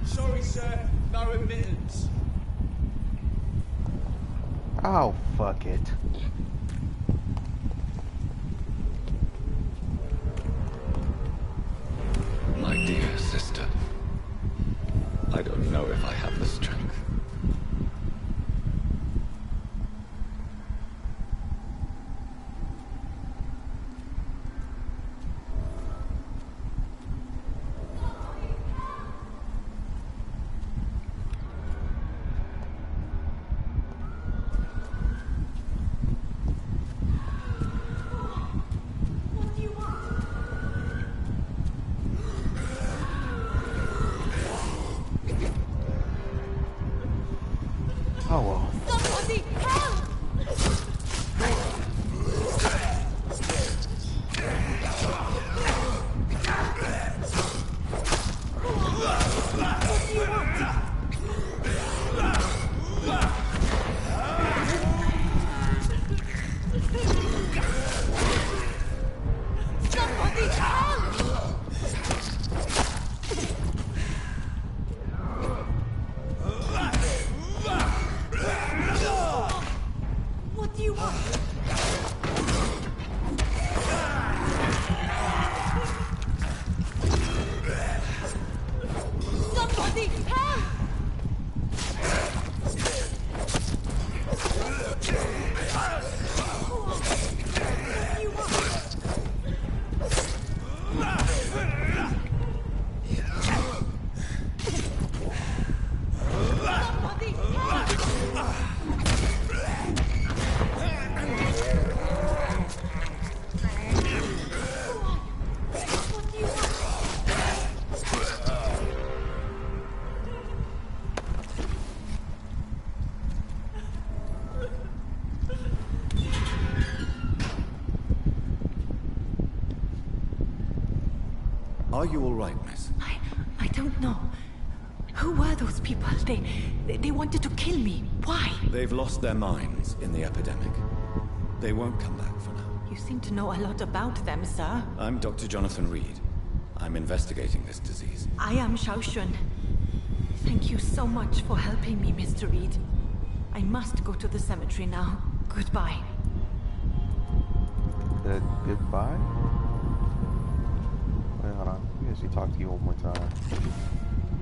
Sorry, sir. No admittance. Oh, fuck it. My dear sister, I don't know if I have the strength. Oh well. Somebody help! Somebody help! What do you want? Somebody help! What do you want? Somebody help! What do you want? Are you all right, miss? I don't know. Who were those people? They wanted to kill me. Why? They've lost their minds in the epidemic. They won't come back for now. You seem to know a lot about them, sir. I'm Dr. Jonathan Reed. I'm investigating this disease. I am Shaoshun. Thank you so much for helping me, Mr. Reed. I must go to the cemetery now. Goodbye. Goodbye? Wait, hold on. Let me actually talk to you one more time.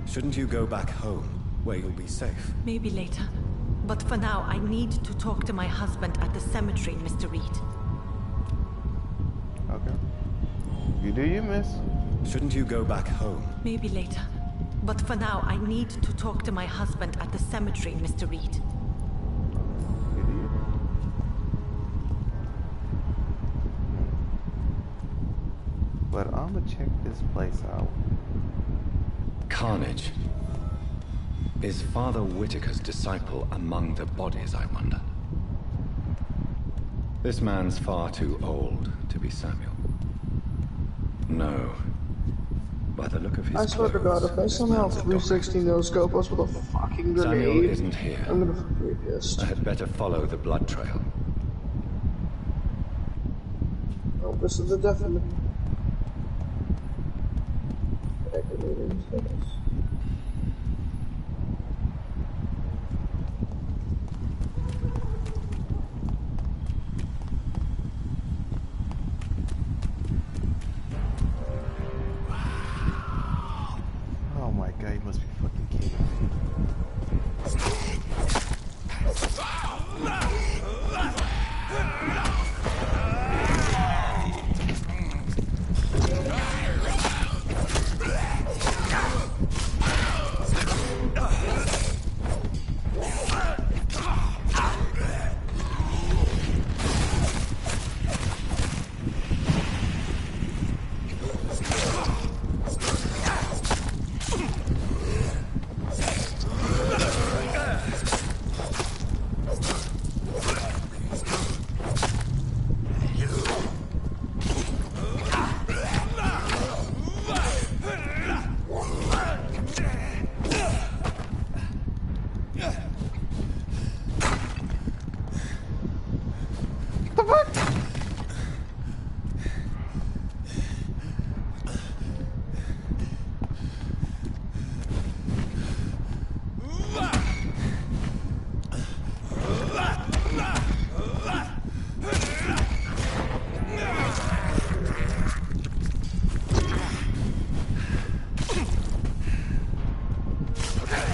Shouldn't you go back home, where you'll be safe? Maybe later. But for now, I need to talk to my husband at the cemetery, Mr. Reed. Okay. You do you, miss? Shouldn't you go back home? Maybe later. But for now, I need to talk to my husband at the cemetery, Mr. Reed. You do you? But I'ma check this place out. Carnage. Is Father Whitaker's disciple among the bodies, I wonder? This man's far too old to be Samuel. No. By the look of his I swear to God, if I somehow 360 no scope us with a fucking grenade, Samuel isn't here. I'm gonna be pissed. I had better follow the blood trail. Oh, this is the definite. Oh my god, he must be fucking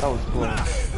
That was close.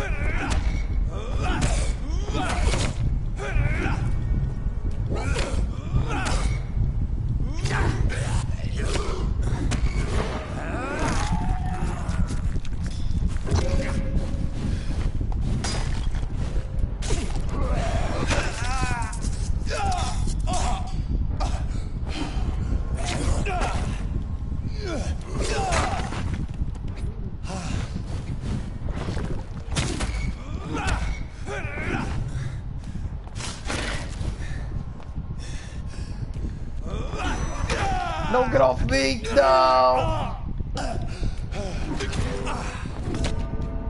No, get off me! No!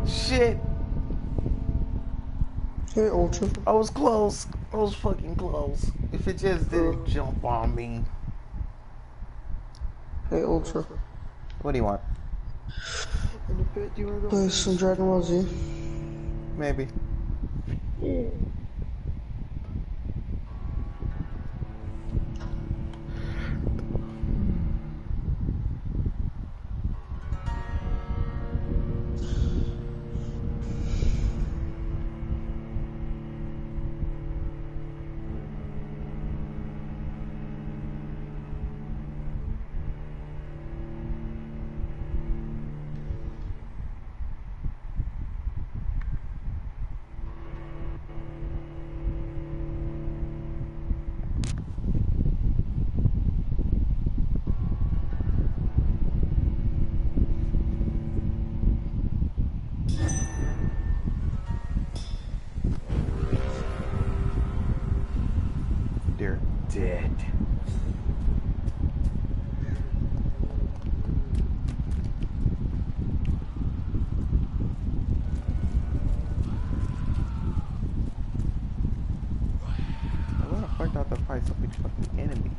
Shit! Hey, Ultra. I was close. I was fucking close. If it just didn't jump on me. Hey, Ultra. What do you want? In a bit, do you want to go play some Dragon Ball Z? Maybe. They're dead. I wanna fight out to fight some big fucking enemy.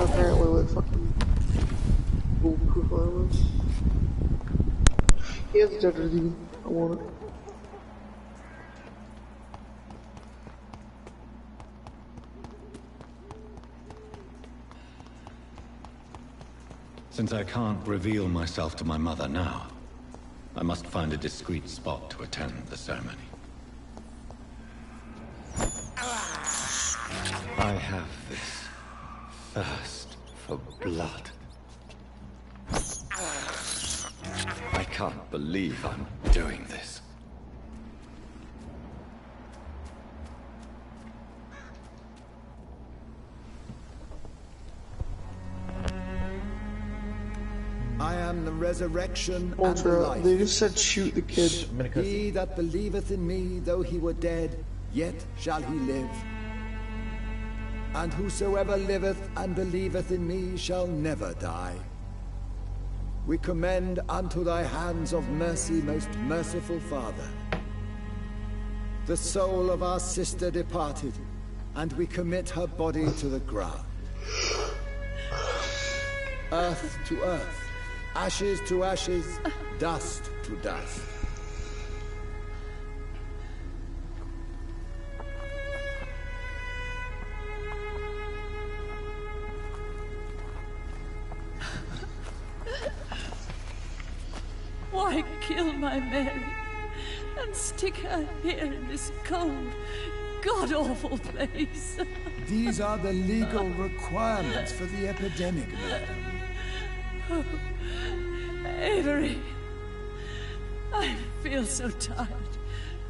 Apparently, like fucking bulletproof armor. He has Dead Redeem. I want it. Since I can't reveal myself to my mother now, I must find a discreet spot to attend the ceremony. I have this thirst for blood. I can't believe I'm doing this. I am the resurrection and the Ultra, life. they just said shoot the kid. He that believeth in me, though he were dead, yet shall he live. And whosoever liveth and believeth in me shall never die. We commend unto thy hands of mercy, most merciful Father, the soul of our sister departed, and we commit her body to the ground. Earth to earth, ashes to ashes, dust to dust. Why kill my Mary and stick her here in this cold, god-awful place? These are the legal requirements for the epidemic, madam. Oh, Avery, I feel so tired.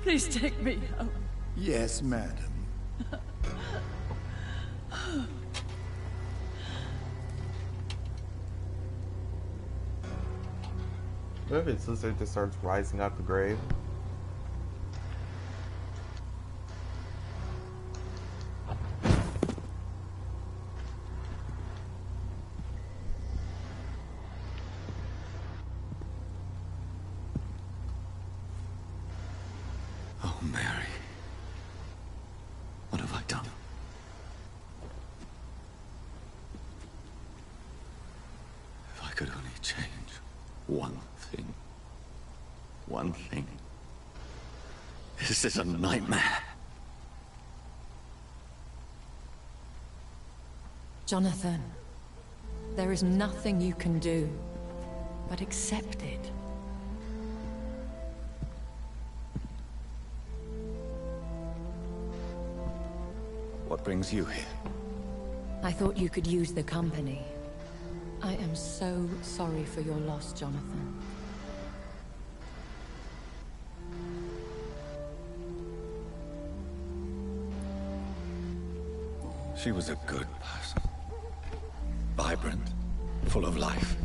Please take me home. Yes, madam. What if his sister just starts rising out the grave? Oh, Mary. What have I done? If I could only change one thing. One thing. This is a nightmare. Jonathan, there is nothing you can do but accept it. What brings you here? I thought you could use the company. I am so sorry for your loss, Jonathan. She was a good person. Vibrant, full of life.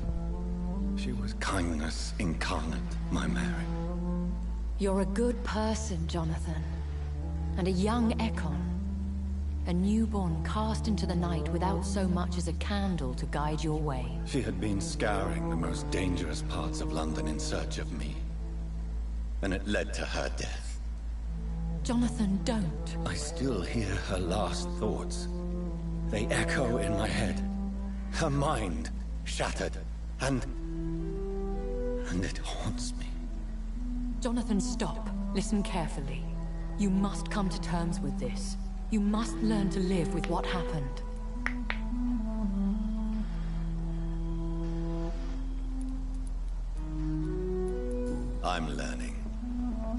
She was kindness incarnate, my Mary. You're a good person, Jonathan. And a young Ekon. A newborn cast into the night without so much as a candle to guide your way. She had been scouring the most dangerous parts of London in search of me. And it led to her death. Jonathan, don't. I still hear her last thoughts. They echo in my head. Her mind shattered, and it haunts me. Jonathan, stop. Listen carefully. You must come to terms with this. You must learn to live with what happened. I'm learning.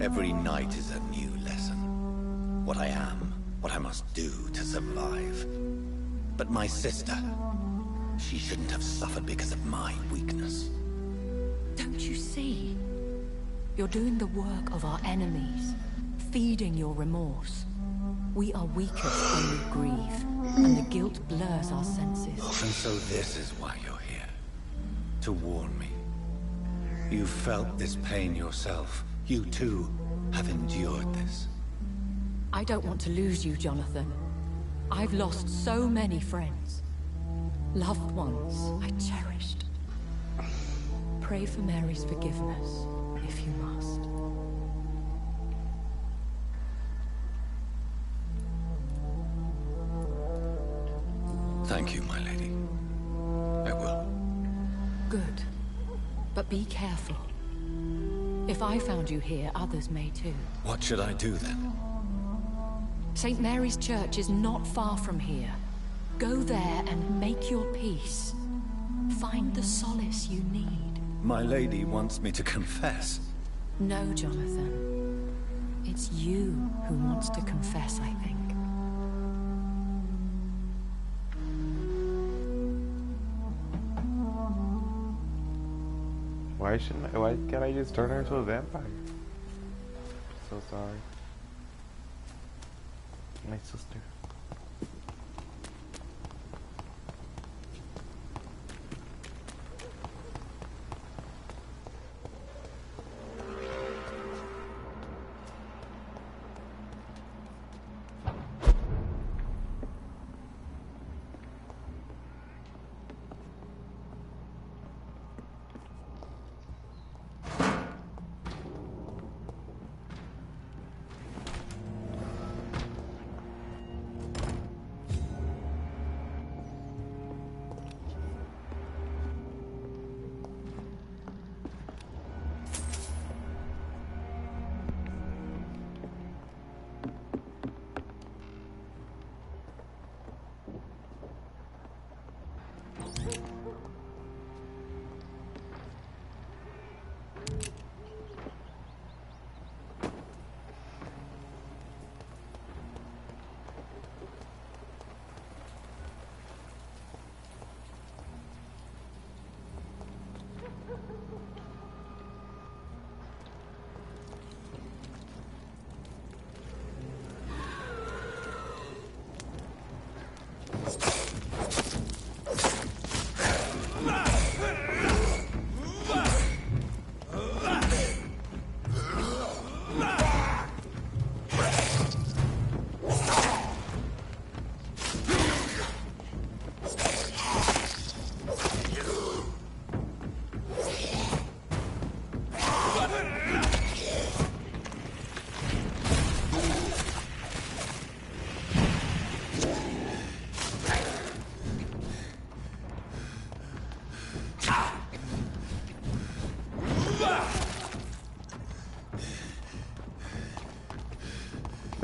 Every night is a new lesson. What I am, what I must do to survive. But my sister, she shouldn't have suffered because of my weakness. Don't you see? You're doing the work of our enemies, feeding your remorse. We are weakest when we grieve, and the guilt blurs our senses. And so this is why you're here. To warn me. You felt this pain yourself. You too have endured this. I don't want to lose you, Jonathan. I've lost so many friends. Loved ones I cherished. Pray for Mary's forgiveness, if you must. Thank you, my lady. I will. Good. But be careful. If I found you here, others may too. What should I do then? St. Mary's Church is not far from here. Go there and make your peace. Find the solace you need. My lady wants me to confess. No, Jonathan. It's you who wants to confess, I think. Why can't I just turn her into a vampire? So sorry. My sister.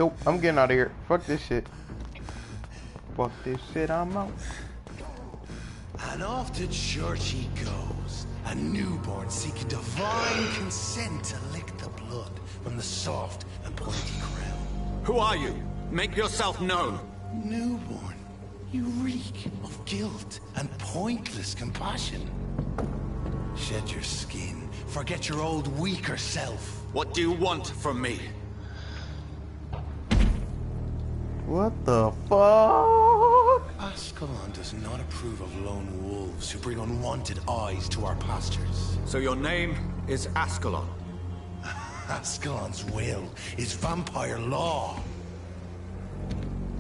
Nope, I'm getting out of here. Fuck this shit. Fuck this shit, I'm out. And off to church he goes, a newborn seeking divine consent to lick the blood from the soft and pointy crown. Who are you? Make yourself known. Newborn, you reek of guilt and pointless compassion. Shed your skin, forget your old weaker self. What do you want from me? What the fuck? Ascalon does not approve of lone wolves who bring unwanted eyes to our pastures. So your name is Ascalon? Ascalon's will is vampire law.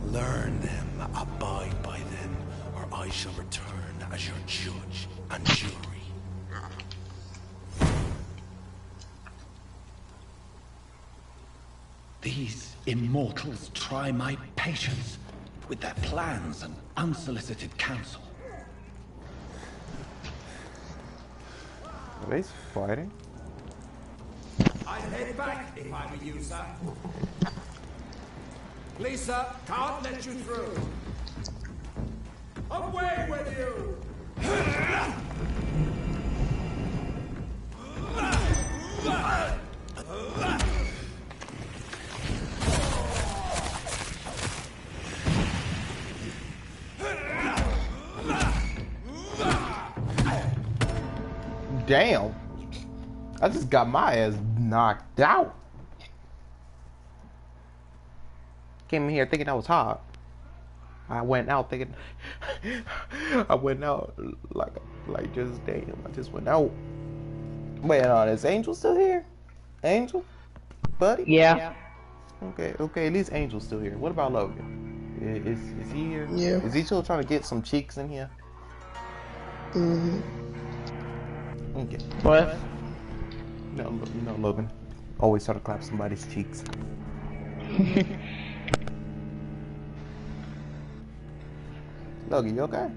Learn them, abide by them, or I shall return as your judge and jury. These immortals try my patience with their plans and unsolicited counsel. Are they fighting? I'd head back if I were you, sir. Lisa, can't let you through. Away with you! Damn. I just got my ass knocked out. Came in here thinking I was hot. I went out thinking I went out like just damn. I just went out. Wait, is Angel still here? Angel? Buddy? Yeah. Okay, at least Angel's still here. What about Logan? Is he here? Yeah. Is he still trying to get some cheeks in here? Mm-hmm. Okay. What? You know, Logan always try to clap somebody's cheeks. Logan, you okay?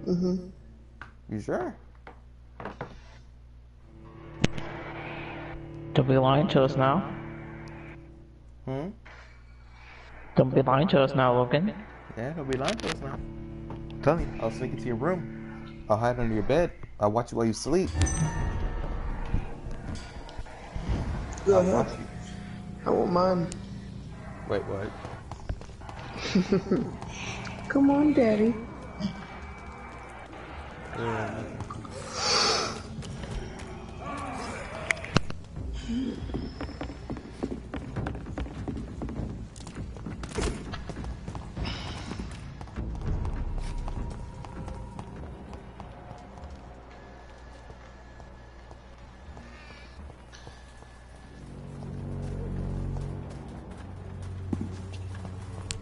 Mm-hmm. You sure? Don't be lying to us now. Don't be lying to us now, Logan. Yeah, don't be lying to us now. I'm telling you, I'll sneak into your room. I'll hide under your bed. I'll watch you while you sleep. Go I'll ahead. watch you. I won't mind. Wait, what? Come on, Daddy.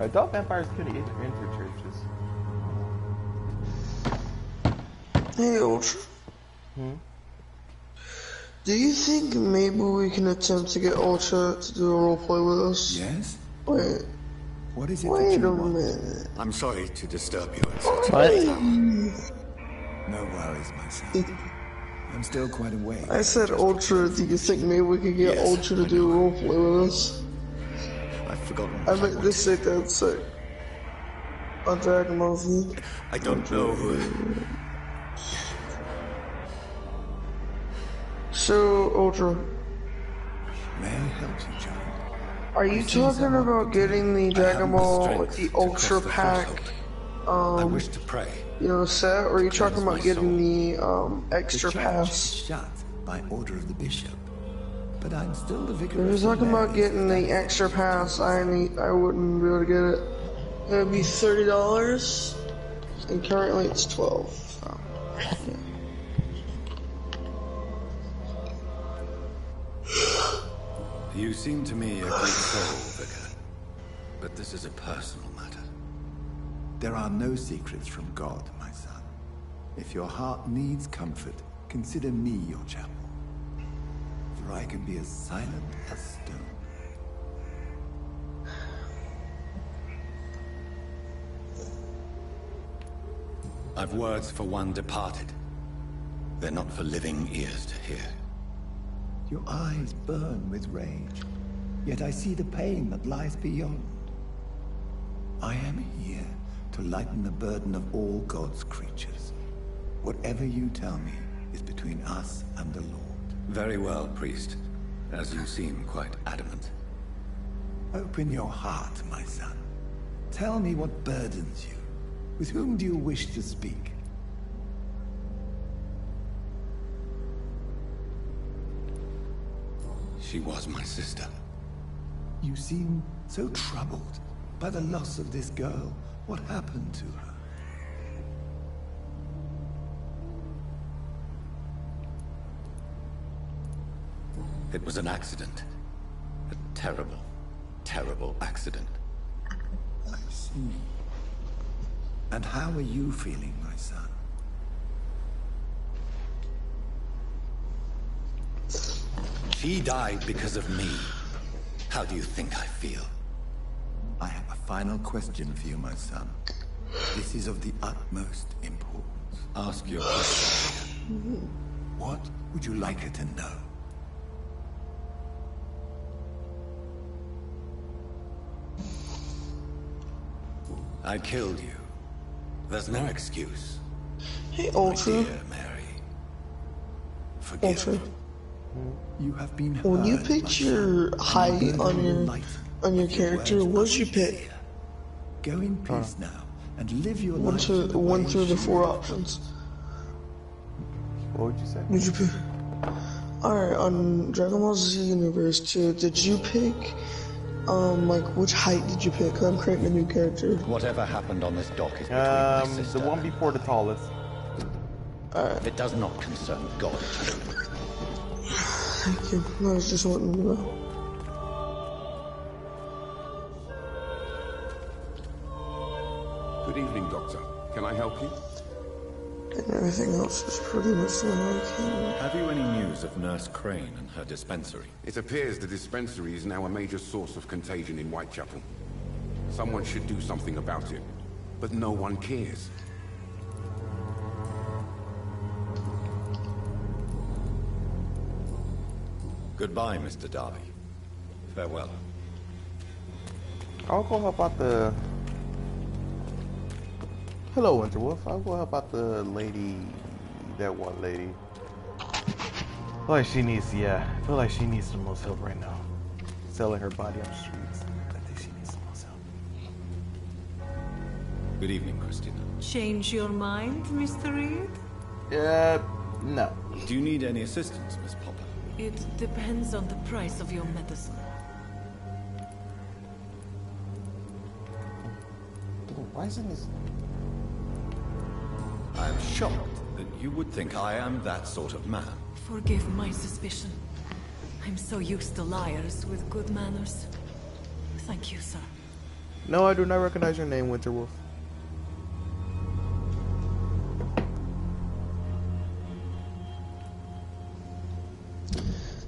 I thought vampires couldn't enter churches. Hey, Ultra. Do you think maybe we can attempt to get Ultra to do a roleplay with us? Yes? Wait. What is it Wait that you a want? minute. I'm sorry to disturb you at such What? a time. No worries, my son. I'm still quite awake. I said Ultra, do you think maybe we could get Yes, Ultra to do a roleplay with us? I've forgotten. I meant this sick, that's sick. A Dragon Ball Z. I don't know who. So, Ultra, May I help you, child? are you talking about getting the Dragon Ball, like the Ultra Pack, I wish to pray. you know, set, or are you talking about getting the extra The church pass? is shut by order of the bishop, but I'm still the vicar. If you're talking about getting the extra pass, I wouldn't be able to get it. It would be $30, and currently it's 12. So, yeah. You seem to me a good soul, Vicar. But this is a personal matter. There are no secrets from God, my son. If your heart needs comfort, consider me your chapel. For I can be as silent as stone. I've words for one departed. They're not for living ears to hear. Your eyes burn with rage. Yet I see the pain that lies beyond. I am here to lighten the burden of all God's creatures. Whatever you tell me is between us and the Lord. Very well, priest. As you seem quite adamant. Open your heart, my son. Tell me what burdens you. With whom do you wish to speak? She was my sister. You seem so troubled by the loss of this girl. What happened to her? It was an accident. A terrible, terrible accident. I see. And how are you feeling, my son? She died because of me. How do you think I feel? I have a final question for you, my son. This is of the utmost importance. Ask your question. What would you like her to know? I killed you. There's no excuse. Hey, Ultra. My dear Mary. Forgive Ultra. me. You have been heard, When you picked your height on your character, what'd you pick? Go in peace now and live your One life. through the 4 options. What would you say? Did you pick? Alright, on Dragon Ball Z Universe 2, did you pick, like, which height did you pick? 'Cause I'm creating a new character. Whatever happened on this dock is between my sister the one before the tallest. Alright. It does not concern God. Thank you. I was just wanting to know. Good evening, Doctor. Can I help you? And everything else is pretty much the way I can. Have you any news of Nurse Crane and her dispensary? It appears the dispensary is now a major source of contagion in Whitechapel. Someone should do something about it, but no one cares. Goodbye, Mr. Darby. Farewell. I'll go help out the... Hello, Winterwolf. I'll go help out the lady... That one lady. I feel like she needs... Yeah, I feel like she needs the most help right now. Selling her body on the streets. I think she needs the most help. Good evening, Christina. Change your mind, Mr. Reed? No. Do you need any assistance, Miss Popper? It depends on the price of your medicine. Why isn't this... I am shocked that you would think I am that sort of man. Forgive my suspicion. I'm so used to liars with good manners. Thank you, sir. No, I do not recognize your name, Winterwolf.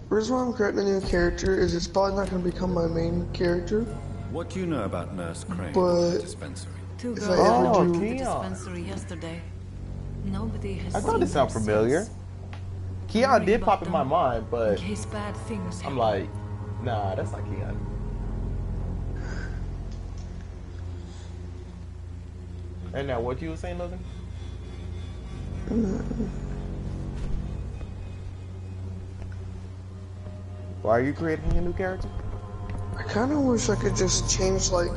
The reason why I'm creating a new character is it's probably not going to become my main character. What do you know about Nurse Crane But and the dispensary? Two if girls I ever went do... to the dispensary yesterday. Nobody has I thought seen it sounded them familiar. since. Keon did pop in my mind, In but case bad things I'm happen. like, nah, that's not Keon. And now, what you were saying, Logan? Why are you creating a new character? I kind of wish I could just change, like,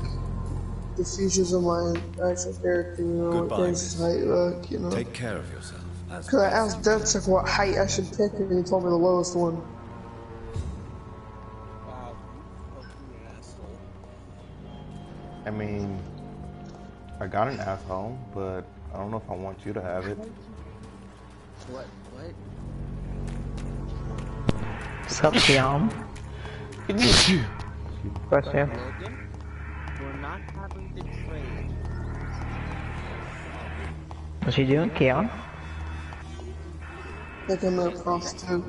the features of my actual character, you know, Goodbye, like his height, like, you know. Take care of yourself. Because I asked Deathcheck what height I should pick, and he told me the lowest one. I mean, I got an asshole, but I don't know if I want you to have it. What? Sup, Keon? Question. Logan? We're not having the trade. What's he doing, Keon? Like I'm a prostitute.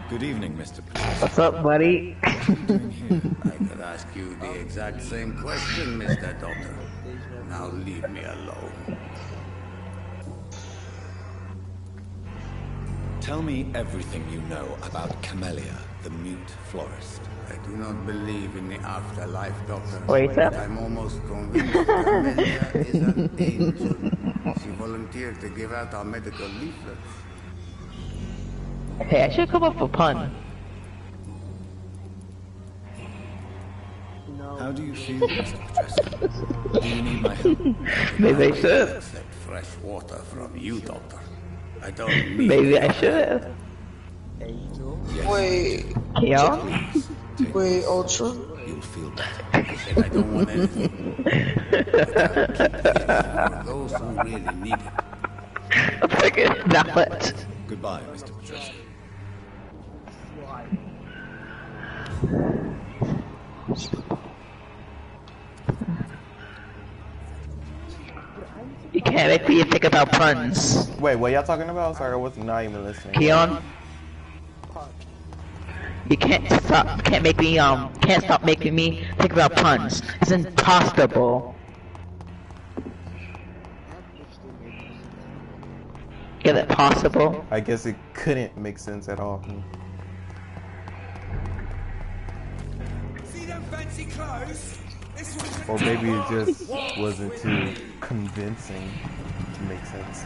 Good evening, Mr. Patricia. What's up, buddy? I could ask you the exact same question, Mr. Doctor. Now leave me alone. Tell me everything you know about Camellia, the mute florist. I do not believe in the afterlife, Doctor. Wait up. I'm almost convinced Camellia is an angel. She volunteered to give out our medical leaflets. Hey, I should come up with a pun. How do you feel, Mr. Petrescu? Do you need my help? Maybe I should. Accept fresh water from you, Doctor. I don't need Maybe I should. Wait. Yeah? Wait, Ultra? You'll feel better. I said I don't want anything. For those who really need it. I'm thinking that. Goodbye, Mr. Petrescu. You can't make me think about puns. Wait, what y'all talking about? Sorry, I was not even listening. Keon? You can't stop making me think about puns. It's impossible. Is it possible? I guess it couldn't make sense at all. See them fancy clothes? This one's Or maybe it just wasn't too convincing to make sense.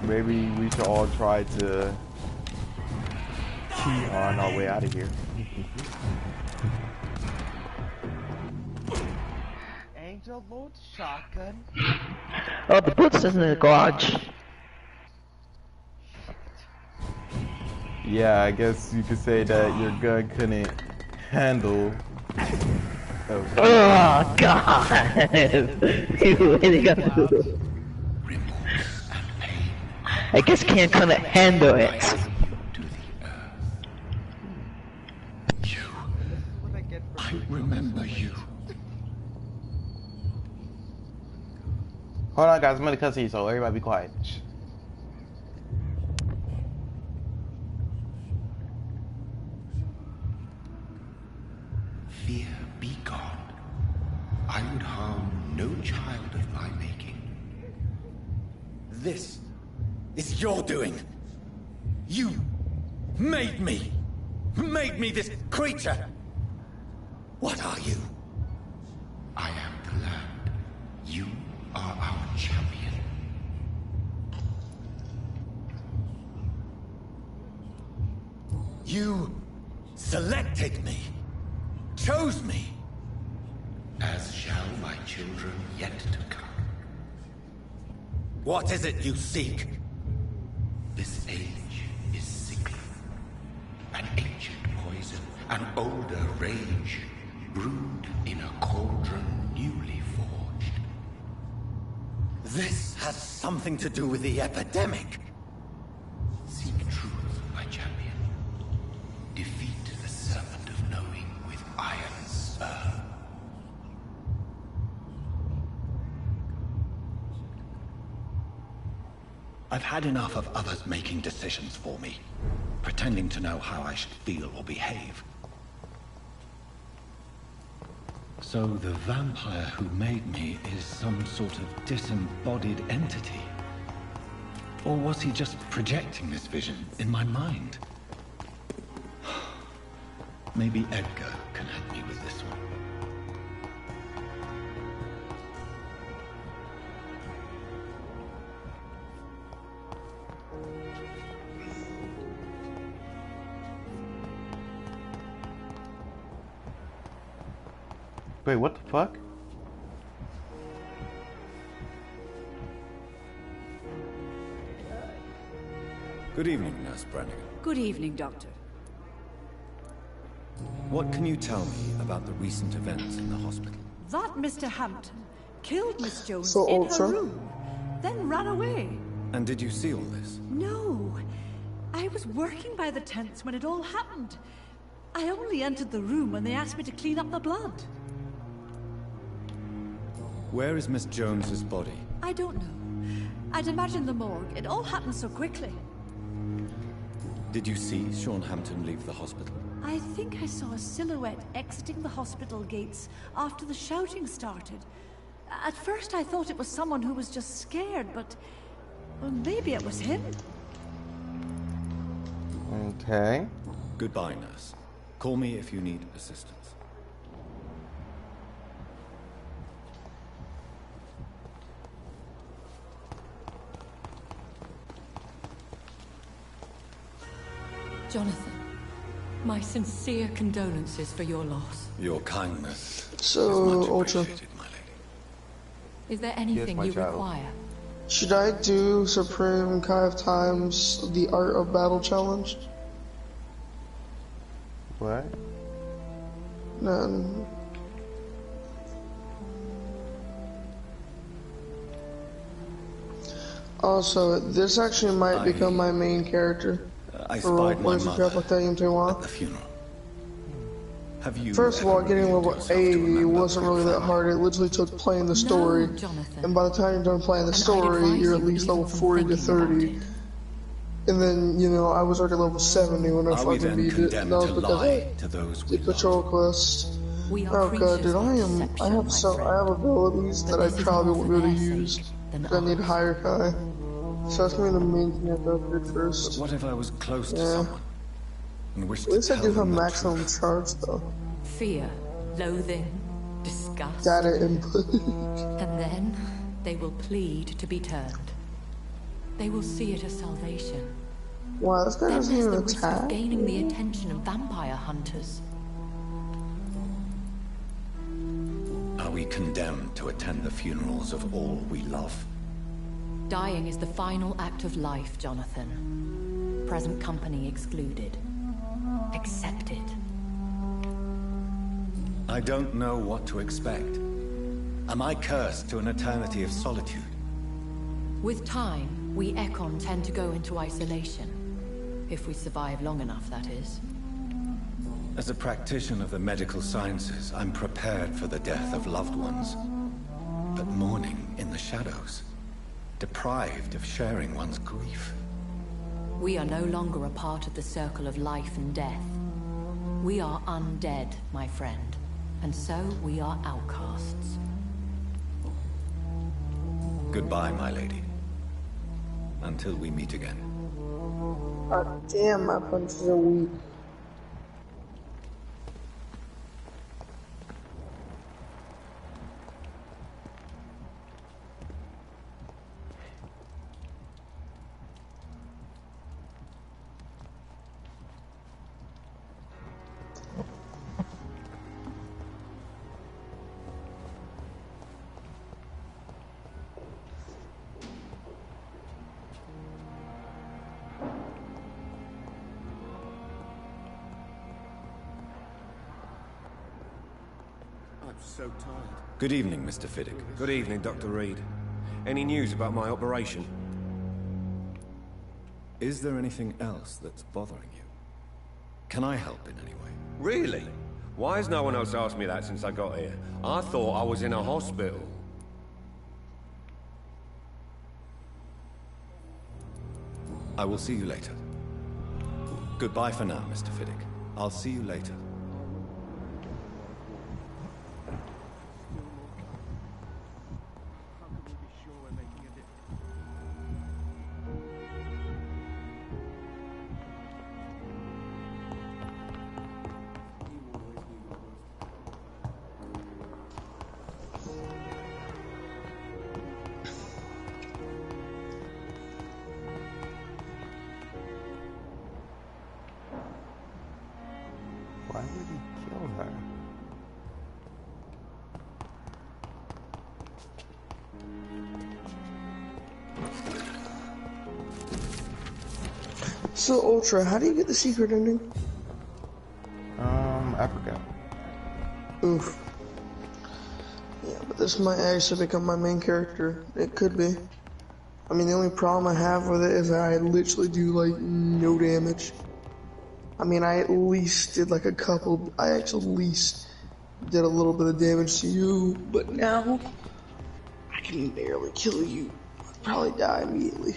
Maybe we should all try to key on our way out of here. Angel load shotgun. Oh, the boots is in the garage. Yeah, I guess you could say that your gun couldn't handle. Oh God! I guess Ken couldn't handle it. I remember you. Hold on, guys. I'm gonna cuss you, so everybody be quiet. Fear be gone. I would harm no child of my making. This is your doing. You made me this creature. What are you? I am the land. You are our champion. You selected me, chose me. As shall my children yet to come. What is it you seek? This age is sickly. An ancient poison, an older rage, brewed in a cauldron newly forged. This has something to do with the epidemic. Seek truth, my champion. Defeat the serpent of knowing with iron spur. I've had enough of others making decisions for me, pretending to know how I should feel or behave. So the vampire who made me is some sort of disembodied entity? Or was he just projecting this vision in my mind? Maybe Edgar can help me with this one. Wait, what the fuck? Good evening, Nurse Brannigan. Good evening, Doctor. What can you tell me about the recent events in the hospital? That Mr. Hampton killed Miss Jones So, in Ultra? her room, then ran away. And did you see all this? No. I was working by the tents when it all happened. I only entered the room when they asked me to clean up the blood. Where is Miss Jones's body? I don't know. I'd imagine the morgue. It all happened so quickly. Did you see Sean Hampton leave the hospital? I I think I saw a silhouette exiting the hospital gates after the shouting started. At first I thought it was someone who was just scared, but... well, maybe it was him? Okay. Goodbye, nurse. Call me if you need assistance. Jonathan, my sincere condolences for your loss. Your kindness So, is much Ultra. appreciated, my lady. Is there anything my you child. require? Should I do Supreme Kai of Times the Art of Battle challenge? What? None. Also, this actually might become my main character. I For role spied my plays and crap like that, at the funeral. Have you First of all, ever getting revealed level yourself to 80 remember wasn't really that hard. It literally took playing the story. Jonathan. And by the time you're done playing the story, you're at least level 40 to 30. And then, you know, I was already level 70 when I Are we fucking then beat it. condemned And that was to because lie I to those we did love? patrol quest. We are Oh god, dude, creatures of I have abilities that I this is probably more won't for be able to their use. sake than Because I need higher Kai. So that's gonna be the main thing I have to upgrade first. What if I was close to Yeah. someone and wished At least to I tell do have them the maximum truth? charge though. Fear, loathing, disgust. Data input. And then they will plead to be turned. They will see it as salvation. Wow, this guy Then doesn't there's even the risk of attack. gaining the attention of vampire hunters. Are we condemned to attend the funerals of all we love? Dying is the final act of life, Jonathan. Present company excluded. Accept it. I don't know what to expect. Am I cursed to an eternity of solitude? With time, we Ekon tend to go into isolation. If we survive long enough, that is. As a practitioner of the medical sciences, I'm prepared for the death of loved ones. But mourning in the shadows, deprived of sharing one's grief. We are no longer a part of the circle of life and death. We are undead, my friend. And so we are outcasts. Goodbye, my lady. Until we meet again. God damn, my punches are weak. So tired. Good evening, Mr. Fiddick. Good evening, Dr. Reed. Any news about my operation? Is there anything else that's bothering you? Can I help in any way? Really? Why has no one else asked me that since I got here? I thought I was in a hospital. I will see you later. Goodbye for now, Mr. Fiddick. I'll see you later. Why would he kill her? So, Ultra, how do you get the secret ending? I forgot. Oof. Yeah, but this might actually become my main character. It could be. I mean, the only problem I have with it is that I literally do, like, no damage. I mean, I at least did, like, I actually at least did a little bit of damage to you, but now I can barely kill you. I'd probably die immediately.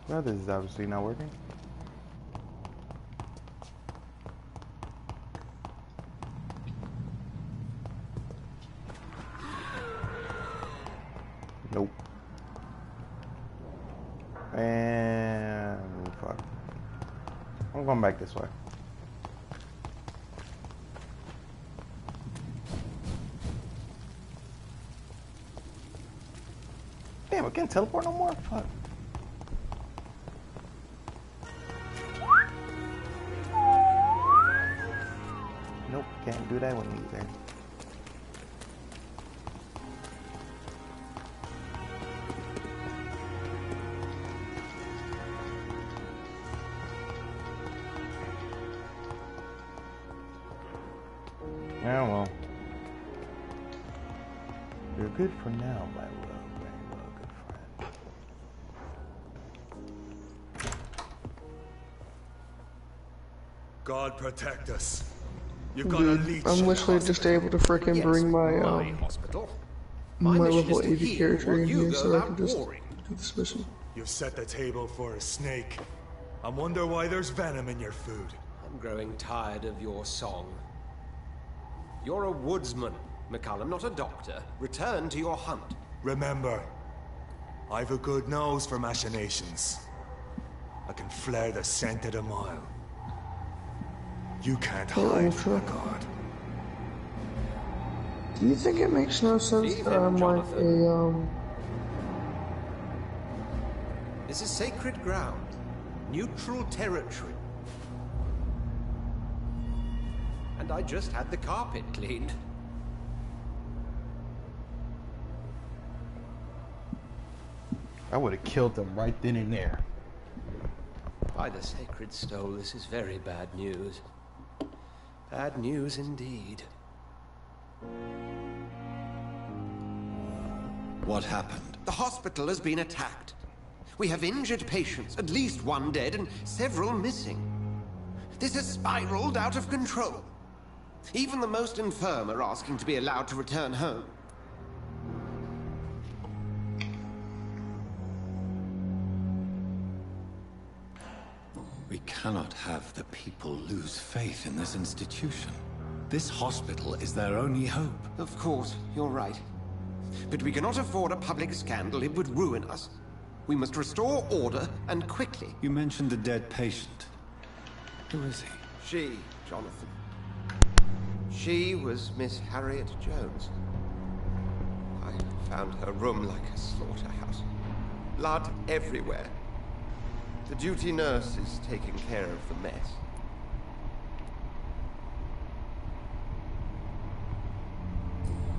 Well, this is obviously not working. Nope. And fuck. I'm going back this way. Damn, I can't teleport no more? Fuck. Nope, can't do that one either. Yeah, well. You're good for now, my very well good friend. God protect us. You've got a leech. I'm literally just able to frickin' bring my hospital. My mission level is to 80 heal character while in you here go so I out can just warring. do this mission. You've set the table for a snake. I wonder why there's venom in your food. I'm growing tired of your song. You're a woodsman, McCullum, not a doctor. Return to your hunt. Remember, I've a good nose for machinations. I can flare the scent at a mile. You can't hide from the guard. Do you think it makes no sense that I'm like a, This is sacred ground. Neutral territory. And I just had the carpet cleaned. I would have killed them right then and there. By the sacred stone, this is very bad news. Bad news indeed. What happened? The hospital has been attacked. We have injured patients, at least one dead and several missing. This has spiraled out of control. Even the most infirm are asking to be allowed to return home. We cannot have the people lose faith in this institution. This hospital is their only hope. Of course, you're right. But we cannot afford a public scandal. It would ruin us. We must restore order, and quickly. You mentioned the dead patient. Who is he? She, Jonathan. She was Miss Harriet Jones. I found her room like a slaughterhouse. Blood everywhere. The duty nurse is taking care of the mess.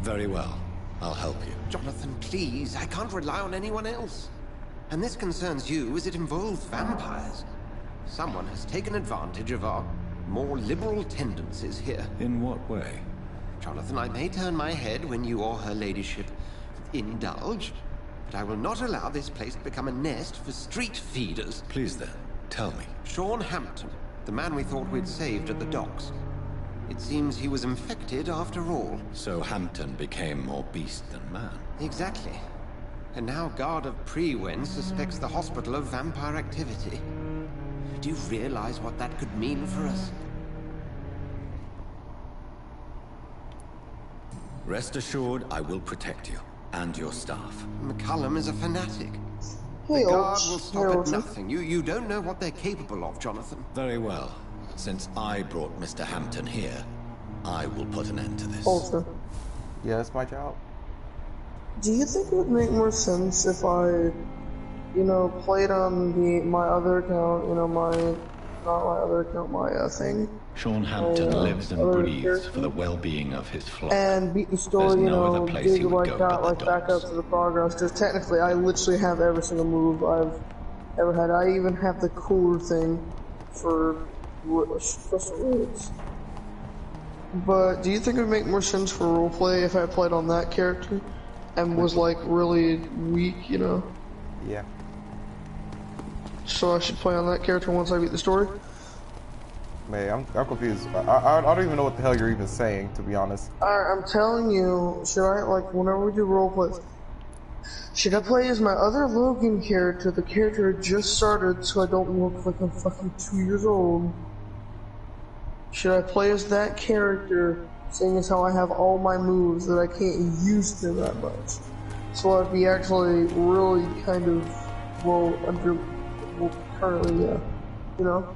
Very well. I'll help you. Jonathan, please. I can't rely on anyone else. And this concerns you as it involves vampires. Someone has taken advantage of our more liberal tendencies here. In what way? Jonathan, I may turn my head when you or her ladyship indulge, but I will not allow this place to become a nest for street feeders. Please then, tell me. Sean Hampton, the man we thought we'd saved at the docks. It seems he was infected after all. So Hampton became more beast than man. Exactly. And now Guard of Prewen suspects the hospital of vampire activity. Do you realize what that could mean for us? Rest assured, I will protect you. And your staff. McCullum is a fanatic. Hey, The Guard will hey, stop at Olsen. nothing. You don't know what they're capable of, Jonathan. Very well. Since I brought Mr. Hampton here, I will put an end to this. Olsen. Yeah, that's my job. Do you think it would make more sense if I, played on my other account, not my other account, my thing? Sean Hampton lives and other breathes character? for the well-being of his flock. And beat the story, There's no other place he dig would like go that, but like the back up to the progress, because technically I literally have every single move I've ever had. I even have the cooler thing for Crystal Roots. But do you think it would make more sense for roleplay if I played on that character and was like really weak, Yeah. So I should play on that character once I beat the story? Man, I'm confused. I don't even know what the hell you're even saying, to be honest. I'm telling you, should I, whenever we do roleplays, Should I play as my other Logan character, the character I just started, so I don't look like I'm fucking 2 years old? Should I play as that character, seeing as how I have all my moves that I can't use them that much? So I'd be actually really kind of, currently, you know?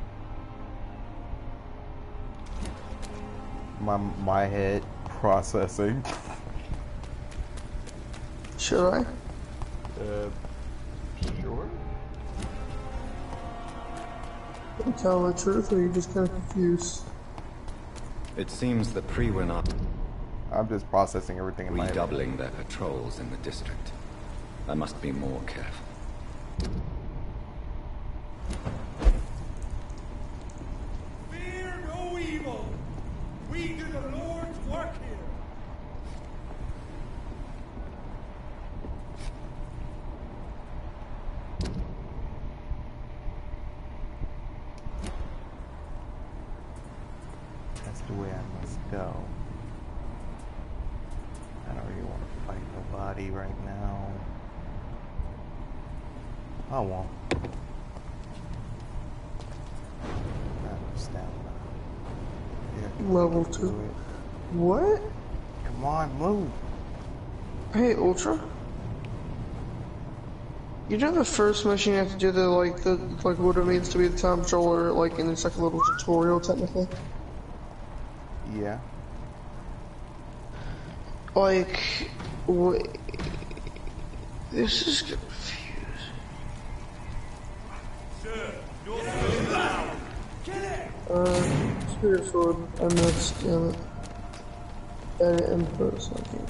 My head processing. Should I? Sure. Tell the truth, or are you just kind of confused? It seems the Pre were not. I'm just processing everything in my head. Redoubling their patrols in the district. I must be more careful. Fear no evil. We do the Lord's work here. That's the way I must go. I don't really want to fight nobody right now. I won't. I understand. Level 2. What? Come on, move. Hey, Ultra. You know the first mission you have to do like what it means to be the time patroller, like, and it's like a little tutorial technically? Yeah. Like, wait, this is confusing. Spirit Sword, I missed, damn it. Edit input, something.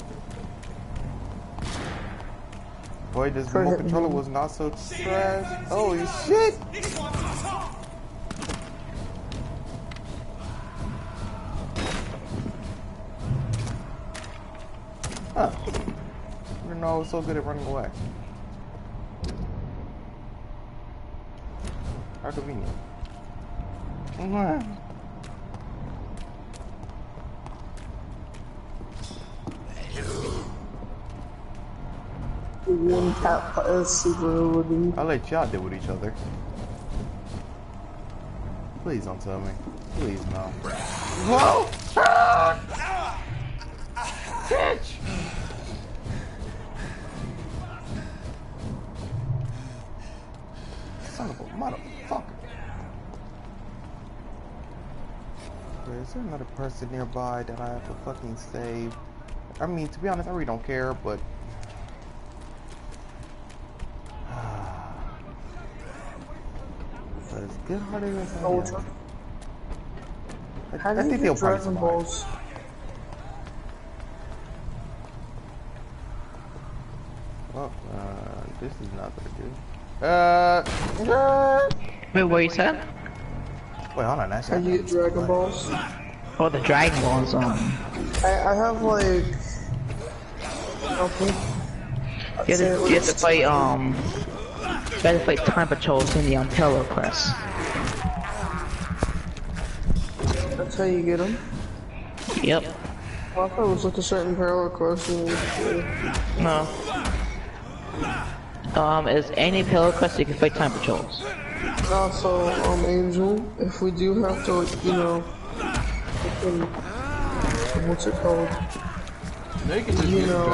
Boy, this remote controller was not so trash. Holy shit! Huh. I didn't know I was so good at running away. How convenient. One tap is super overdue. I'll let y'all deal with each other. Please don't tell me. Please no. Whoa! Bitch! Son of a motherfucker. Wait, is there another person nearby that I have to fucking save? I mean, to be honest, I really don't care, but... But as good-hearted as I am... How do you get Dragon Balls? Well, this is not gonna do. Wait, what you said? Wait, hold on, How do you get Dragon Balls? Oh, the Dragon Balls, I have like... Okay. You have to fight, you have to fight time patrols in the Pillar Quest. That's how you get them? Yep. Well, I thought it was like a certain parallel quest. No. Is any Pillar Quest you can fight time patrols. Also, Angel, if we do have to, you know, what's it called? You know,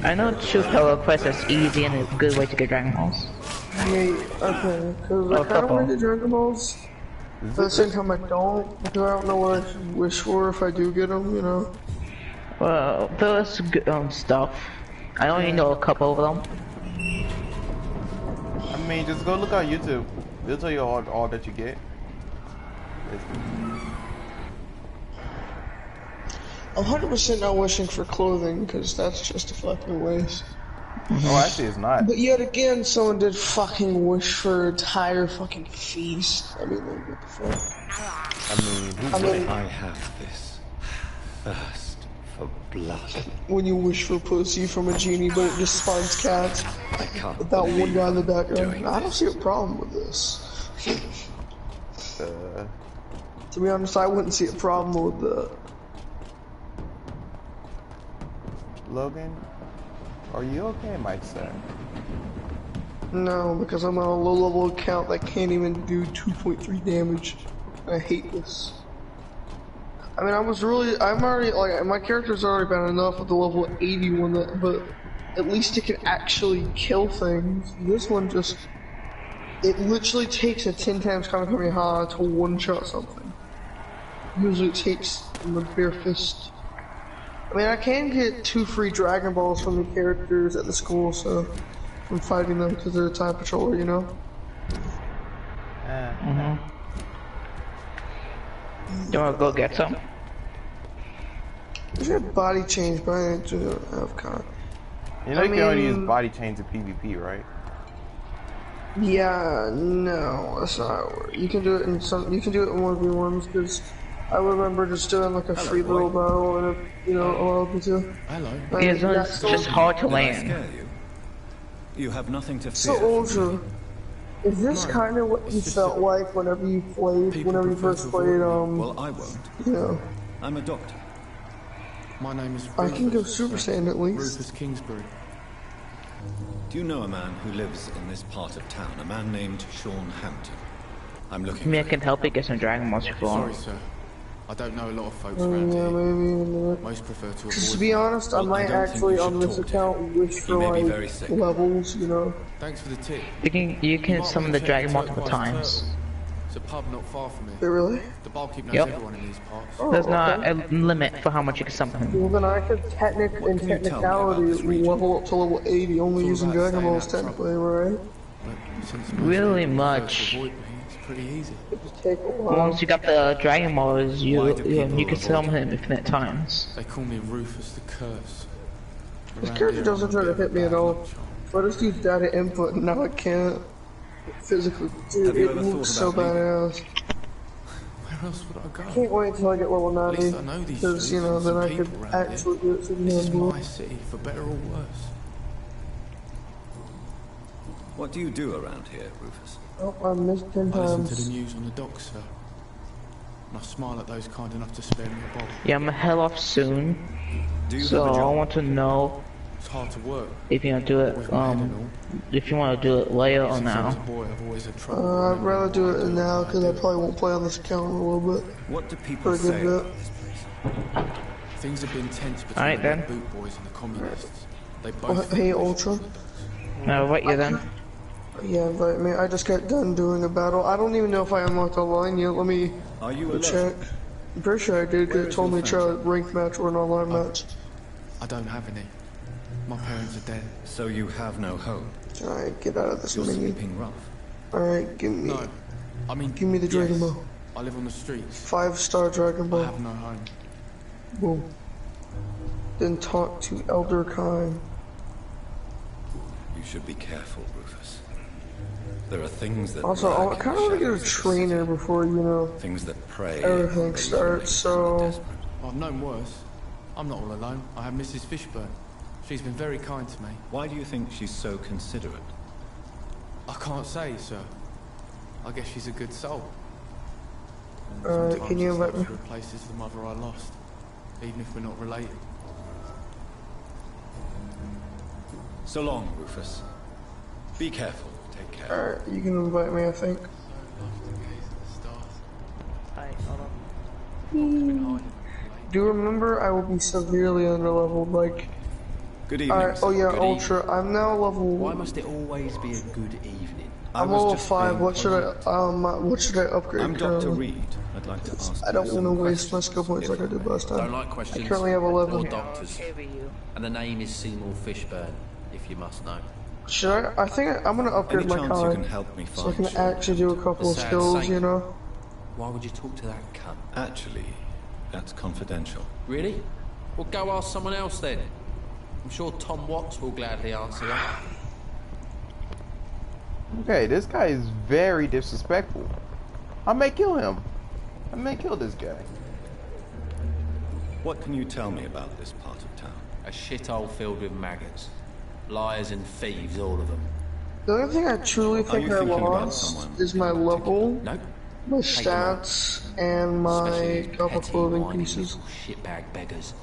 I know two Pillar Quests is easy and a good way to get Dragon Balls. Yeah, okay, because I kind of want to get Dragon Balls, but at the same time I don't, because I don't know what I should wish for if I do get them, you know? Well, there's stuff. I only know a couple of them. I mean, just go look on YouTube. They'll tell you all that you get. I'm 100% not wishing for clothing, because that's just a fucking waste. Oh, actually, it's not. But yet again, someone did fucking wish for an entire fucking feast. I mean, like, what the fuck? I have this thirst for blood. When you wish for pussy from a genie, but it just spawns cats. I can't. With that one guy in the background. I don't see a problem with this. To be honest, I wouldn't see a problem with that. Logan, are you okay, Mike said? No, because I'm on a low-level account that can't even do 2.3 damage. I hate this. I mean, I'm already, like, my character's already bad enough with the level 81, but at least it can actually kill things. This one just, it literally takes a 10 times Kamehameha to one-shot something. Usually it takes the bare fist. I mean, I can get 2 free Dragon Balls from the characters at the school, so I'm fighting them because they're a time patroller, you know? You wanna go get some? Is your body change, but I didn't have con. You know you can only use body chains in PvP, right? Yeah, no, that's not how it works. You can do it in some. You can do it in 1v1s because I remember just doing like a free little battle and it, you know, allowed me to. Hello. It's just hard to land. You have nothing to fear. So, Ultra, is this kind of what you felt like whenever you played, whenever you first played, Well, I won't. you know? I'm a doctor. My name is I can go Super Saiyan at least. Rufus Kingsbury. Do you know a man who lives in this part of town? A man named Sean Hampton. I'm looking. Maybe I can help you get some Dragon Balls for. Sorry, sir. I don't know a lot of folks around here. Maybe. Most prefer to avoid. To be honest, I might actually on this account wish for like levels, you know. Thanks for the tip. You can summon the dragon multiple times. It's a pub not far from here. Really? The barkeep knows everyone in these parts. There's not a limit for how much you can summon. Well, then I could technicality level up to level 80, only using Dragon Balls technically, right? Really much. It's pretty easy. Once you got the Dragon Balls, you can summon him infinite times. They call me Rufus the Curse. This character doesn't try to hit me at all. But I just use data input and now I can't physically. Dude, it looks so badass. Where else would I go? I can't wait until I get level 90, because, you know, then I could actually do it for the This is my city, for better or worse. What do you do around here, Rufus? Oh, I missed 10 I listen times. to the news on the docks, sir. And I smile at those kind enough to spare me a bowl. Yeah, I'm gonna head off soon. So I want to know It's hard to work. if you're gonna do it, if you want to do it later or now. I'd rather do it now, because I probably won't play on this account in a little bit. What do people say? Things have been tense between Alright, the then. boot boys and the communists. They Oh, both hey, Ultra. I'll invite you then. Yeah, invite me. I just got done doing a battle. I don't even know if I unlocked the line yet. Let me check. I'm pretty sure I did, because it told me to try a ranked match or an online match. I don't have any. My parents are dead. So you have no home. Alright, get out of this You're menu. sleeping rough. Alright, give me. No. I mean, give me the Dragon Ball. I live on the streets. 5-star Dragon Ball. I have no home. Boom. Then talk to Elder Khan. You should be careful, Rufus. There are things that Also, I kind of want to get a trainer before, you know, things that prey. everything starts, so... I've known worse. I'm not all alone. I have Mrs. Fishburne. She's been very kind to me. Why do you think she's so considerate? I can't say, sir. I guess she's a good soul. Can you invite me? She replaces the mother I lost, even if we're not related. So long, Rufus. Be careful. Take care. Alright, you can invite me, I think. Do you remember I will be severely underleveled, like... Good evening. Oh yeah, Ultra, I'm now level... Why must it always be a good evening? I'm level 5, what should I upgrade I'm Dr. Reed. I'd like to ask I don't want to waste my skill points like I did last time. Don't like questions. I currently have 11. Or doctors. And the name is Seymour Fishburne, if you must know. Should I think I'm gonna upgrade my chance you car can help me so I find can actually do a couple of The sad skills, saint. you know? Why would you talk to that cunt? Actually, that's confidential. Really? Well, go ask someone else then. I'm sure Tom Watts will gladly answer that. Okay, this guy is very disrespectful. I may kill him. I may kill this guy. What can you tell me about this part of town? A shithole filled with maggots. Liars and thieves, all of them. The only thing I truly think I lost is my level, my stats, and my couple clothing pieces. Shitbag beggars.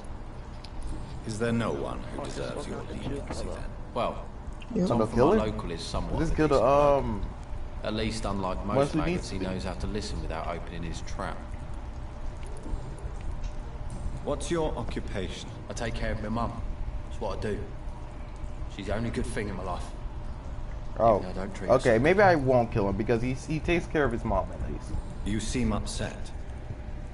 Is there no one who deserves your leniency then? Well, Yeah. Tom No from killer? my local is somewhat. This of a kill the decent bloke. At least, unlike most Once we need maggots, to he be. knows how to listen without opening his trap. What's your occupation? I take care of my mum. That's what I do. She's the only good thing in my life. Oh, No, don't treat us okay. so Maybe I won't kill him because he takes care of his mom at least. You seem upset.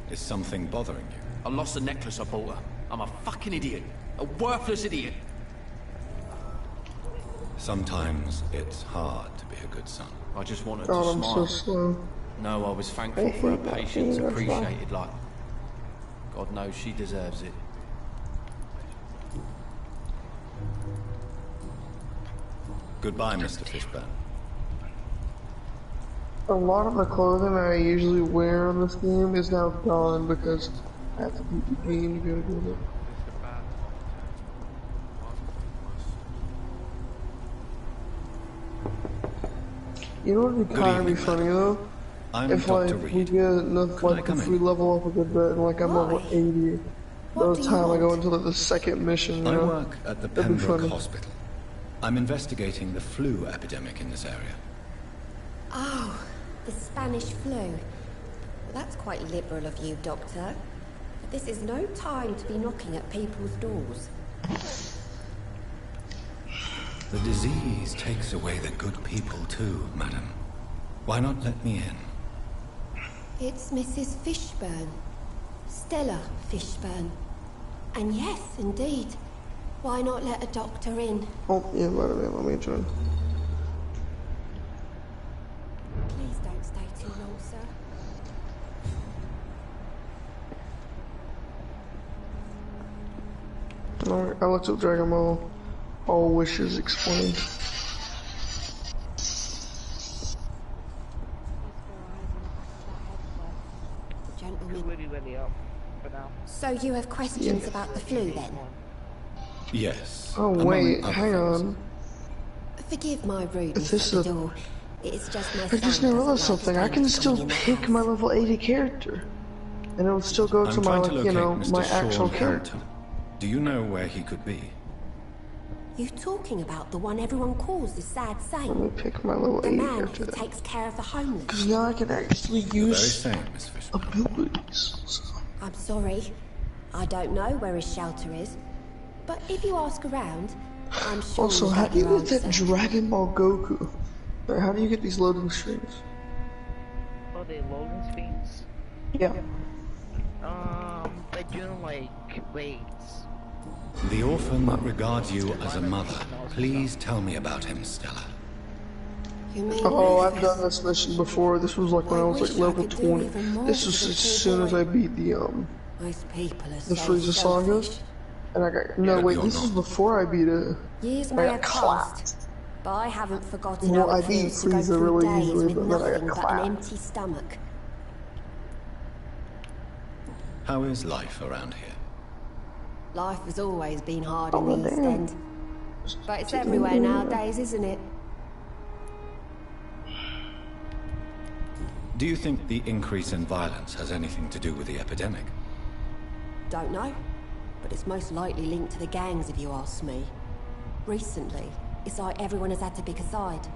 Is something bothering you? I lost the necklace I bought her. I'm a fucking idiot. A worthless idiot. Sometimes it's hard to be a good son. I just wanted God, to I'm smile. so slow. No, I was thankful I for her hate that patience, thing, that's why. appreciated like... God knows she deserves it. Goodbye, Mr. Fishburne. A lot of the clothing I usually wear in this game is now gone because I have to beat the game to go do it. You know what would kind of be funny though? I'm if Dr. like we Reed. get enough, Could I like come if in? we level up a good bit and like I'm level 80, by the time I go into like the second mission, you I know? work at the That'd be Pembroke funny. Hospital. I'm investigating the flu epidemic in this area. Oh, the Spanish flu. Well, that's quite liberal of you, Doctor. But this is no time to be knocking at people's doors. The disease takes away the good people too, madam. Why not let me in? It's Mrs. Fishburne. Stella Fishburne. And yes, indeed. Why not let a doctor in? Oh, yeah, let me join. Please don't stay too long, sir. Alright, I looked up Dragon Ball. All wishes explained. Gentlemen. So you have questions Yeah. about the flu then? Yes. Oh among wait, other hang things. on. Forgive my rudeness This at is the a- door. It's just my I just son now doesn't realized like something. I can strangers still coming in the pick house. my level 80 character. And it'll still go I'm to my, trying to like, locate you know, Mr. my Sean actual character. Hampton. Do you know where he could be? You talking about the one everyone calls the sad saint? Let me pick my level The 80 man character who then. takes care of the homeless. Because now I can actually The very use same, Miss Fishburne. abilities. So, I'm sorry. I don't know where his shelter is. But if you ask around, I'm sure also, you'll how get do you your get that answer. Dragon Ball Goku? Or how do you get these loading screens? Oh, they loading screens? Yeah. By doing like raids. The orphan that regards you as a mother. Please tell me about him, Stella. You mean Oh, I've Rufus? done this mission before. This was like when I was like wish I level could do 20. even more This for was the as poor soon as boy. I beat the Most people are the so Frieza saga. selfish. And I got no But wait, you're this is not. before I beat it. Years I may got have clapped. passed, but I haven't forgotten Well, how I it beat feels to go Frieza through really days easily, with but then I got nothing but an clapped. empty stomach. How is life around here? Life has always been hard Oh, in the East damn. End. But it's everywhere nowadays, isn't it? Do you think the increase in violence has anything to do with the epidemic? Don't know. But it's most likely linked to the gangs, if you ask me. Recently, it's like everyone has had to pick a side.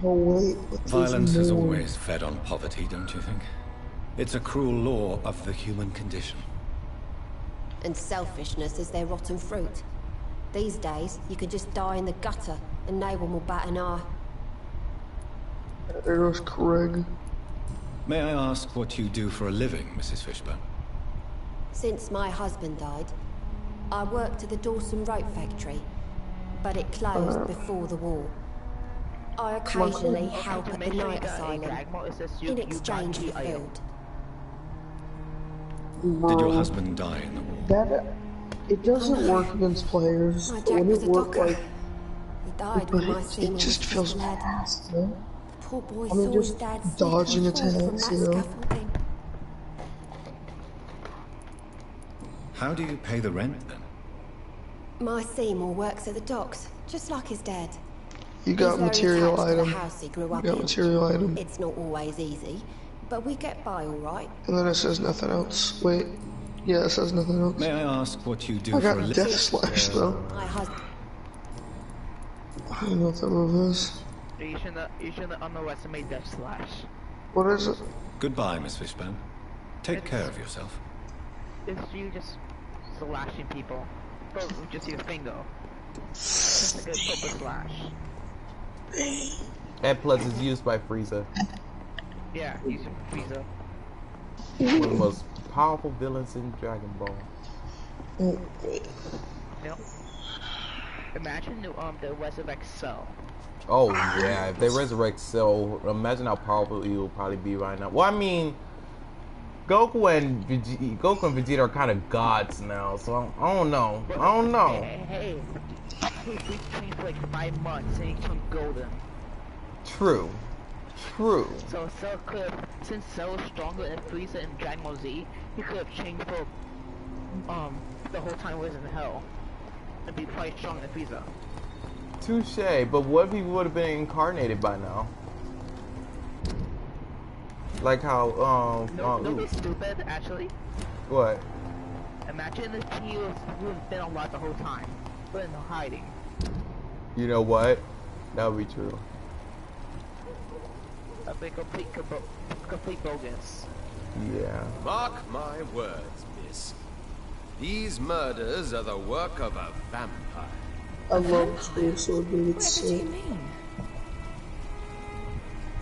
Oh wait, but there's Violence has more. always fed on poverty, don't you think? It's a cruel law of the human condition. And selfishness is their rotten fruit. These days, you can just die in the gutter, and no one will bat an eye. There goes Craig. May I ask what you do for a living, Mrs. Fishburne? Since my husband died, I worked at the Dawson Rope factory, but it closed before the war. I occasionally help at the night asylum, in exchange for food. Did your husband die in the war? That it doesn't work against players, My but Jack when was it a worked docker. like He died but when my it Seymour just was feels just a lad. fast, man. The poor boy I mean, saw his just dad slip dodging and fall from attacks, that you know. scaffolding. How do you pay the rent then? My Seymour works at the docks, just like his dad. You got He's very material attached to the item. house he grew You up got in. material item. It's not always easy, but we get by all right. And then it says nothing else. Wait. Yeah, it says nothing else. May I ask what you do I for a got living? Death Slash though. I don't know what that move is. You shouldn't underestimate Death Slash. What is it? Goodbye, Miss Fishbone. Take care of yourself. It's you just slashing people. But with just your finger. Just like a proper slash. And plus it's used by Frieza. Yeah, use Frieza. One of the most powerful villains in Dragon Ball. You know, imagine the Resurrect Cell. Oh yeah, if they resurrect Cell, imagine how powerful he will probably be right now. Well, I mean, Goku and Vegeta are kind of gods now, so I don't know. Hey, we trained for like 5 months and he turned golden. True. So Cell could have, since Cell was stronger than Frieza and Dragon Ball Z, he could have changed for the whole time he was in hell and be probably stronger than Frieza. Touche, but what if he would have been incarnated by now? Like how Don't be stupid, actually. What? Imagine if he would have been alive the whole time, but in hiding. You know what? That would be true. That'd be complete bogus. Yeah. Mark my words, miss. These murders are the work of a vampire. I love Space Sword, dude. It's sick.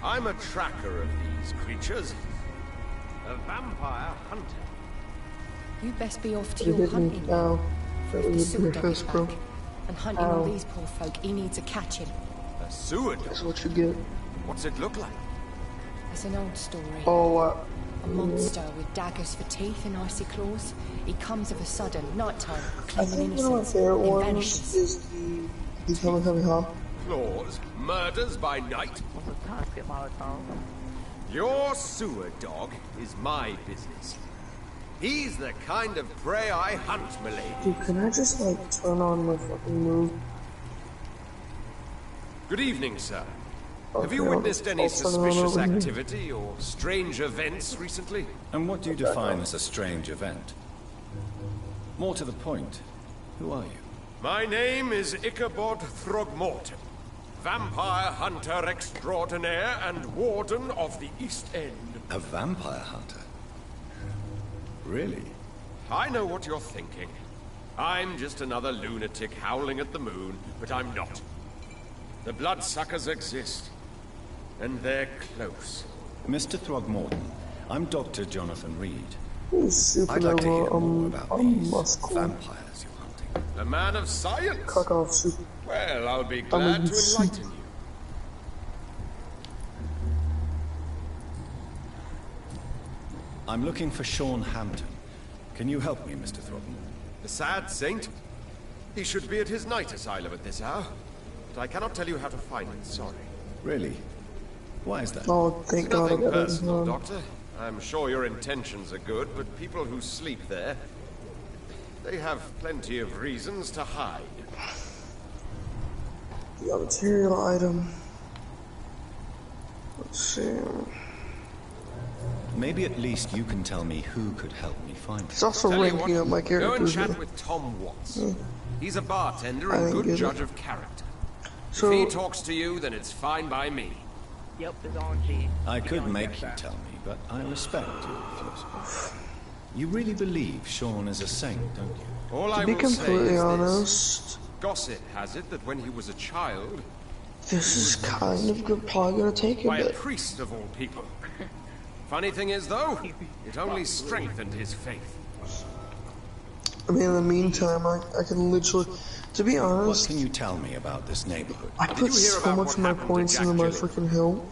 I'm a tracker of these creatures. A vampire hunter. You best be off to You your hit me hunting. now. For That if the was a sewer big dog is fist, bro. back and hunting all these poor folk, he needs a catching. A sewer dog? That's what you get. What's it look like? It's an old story. Oh, A monster with daggers for teeth and icy claws. He comes of a sudden, nighttime, I claiming think one of my innocence, favorite then ones vanishes. is the Kamehameha. Claws? Murders by night? Your sewer dog is my business. He's the kind of prey I hunt, milady. Dude, can I just like turn on my fucking move? Good evening, sir. Okay, Have you witnessed any I'll turn it on suspicious over here. activity or strange events recently? And what do you define as a strange event? More to the point, who are you? My name is Ichabod Throgmorton, vampire hunter extraordinaire and warden of the East End. A vampire hunter? Really? I know what you're thinking. I'm just another lunatic howling at the moon, but I'm not. The bloodsuckers exist, and they're close. Mr. Throgmorton, I'm Dr. Jonathan Reed. He's I'd like to hear supernova, more about these muscle. vampires you're hunting. A man of science? Cock off super. Well, I'll be glad to enlighten you. I'm looking for Sean Hampton. Can you help me, Mr. Throgmorton? The sad saint? He should be at his night asylum at this hour. But I cannot tell you how to find it, sorry. Really? Why is that? Oh, thank God I Nothing got it. personal, Doctor. I'm sure your intentions are good, but people who sleep there, they have plenty of reasons to hide. The material item. Let's see. Maybe at least you can tell me who could help me find it. It's also Tell you ranking what, up my Go and characters. chat though. with Tom Watts. Yeah. He's a bartender I and didn't good get judge it. of character. So- If he talks to you, then it's fine by me. Yep, it's on G. I could make you tell me, but I respect your refusal. You really believe Sean is a saint, don't you? All To I be will say completely is honest, this. Gossip has it that when he was a child, this is kind of good. Probably gonna take a by a bit. priest of all people. Funny thing is, though, it only strengthened his faith. I mean, in the meantime, I can literally, to be What honest, can you tell me about this neighborhood? I put so much of my points into my freaking hill.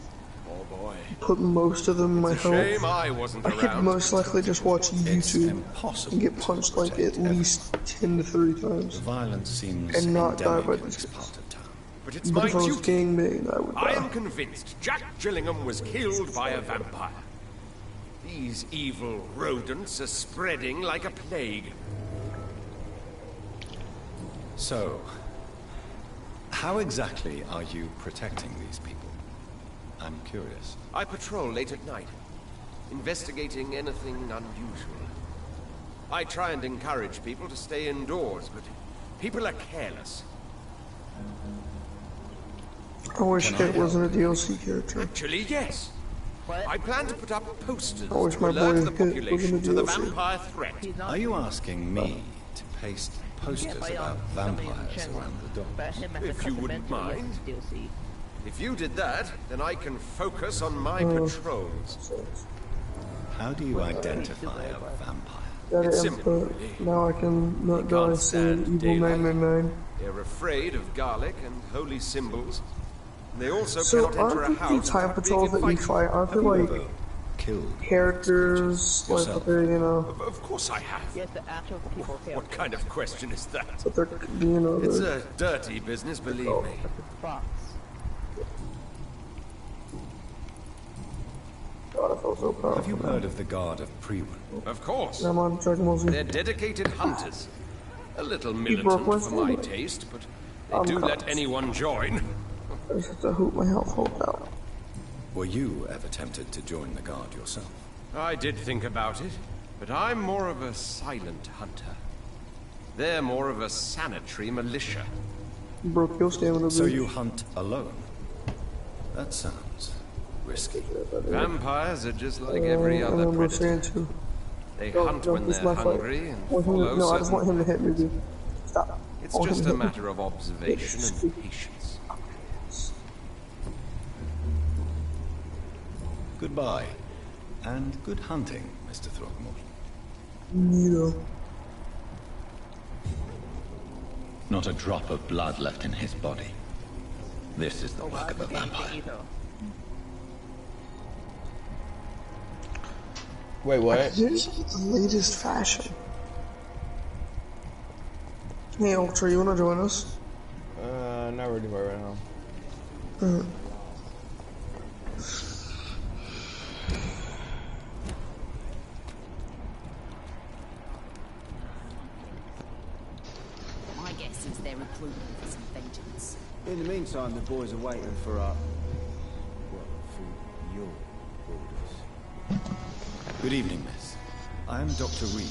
Oh boy. Put most of them in my It's a shame health. I wasn't I could around. most likely just watch YouTube impossible and get punched like at least 10 to 30 times Violence seems and not die endemic by in this this guy. part of town. But it's But my if I was duty. gangbanged, I would I am die. convinced Jack Gillingham was killed by a vampire. These evil rodents are spreading like a plague. So, how exactly are you protecting these people? I'm curious. I patrol late at night, investigating anything unusual. I try and encourage people to stay indoors, but people are careless. I wish Kit wasn't a DLC character. Actually, yes. I plan to put up posters I wish to my boy alert the Kit wasn't a population to the DLC. vampire threat. Are you asking me to paste posters about vampires around the doors? If you wouldn't mind. If you did that, then I can focus on my patrols. How do you identify a vampire? Got It's it simple, input. Now I can not die can't seeing stand evil daylight. 999. They're afraid of garlic and holy symbols. They also So cannot enter a aren't the house time without being patrols that you invited. fight, aren't they like killed characters, like yourself? but they're, you know, Of course I have. Yes, the actual people care. What kind of question is that? but they're, you know, It's they're, a dirty business, believe me. Fox. God, I felt so proud. Have you heard of the Guard of Priwen? Of course. I'm on Dragon Ball Z. They're dedicated hunters. A little broke militant my for my foot. taste, but I'm they do let cut. anyone join. I just have to hoop my health hold out. Were you ever tempted to join the Guard yourself? I did think about it, but I'm more of a silent hunter. They're more of a sanitary militia. Broke your stamina. So dude. you hunt alone? That sounds risky. Vampires are just like every I other remember predator. saying too. They Don't- hunt don't when push they're my fight. hungry and I want him to- follow no, I just certain... want him to hit me, dude. Stop. It's I want him just to a hit me. matter of observation and patience. Goodbye. And good hunting, Mr. Throckmorton. Yeah. Not a drop of blood left in his body. This is the work of a vampire. Wait, what? Here's the latest fashion. Hey, Ultra, you wanna join us? Not really right now. My guess is they're recruiting for some vengeance. In the meantime, the boys are waiting for our... well, for your orders. Good evening, miss. I am Dr. Reed.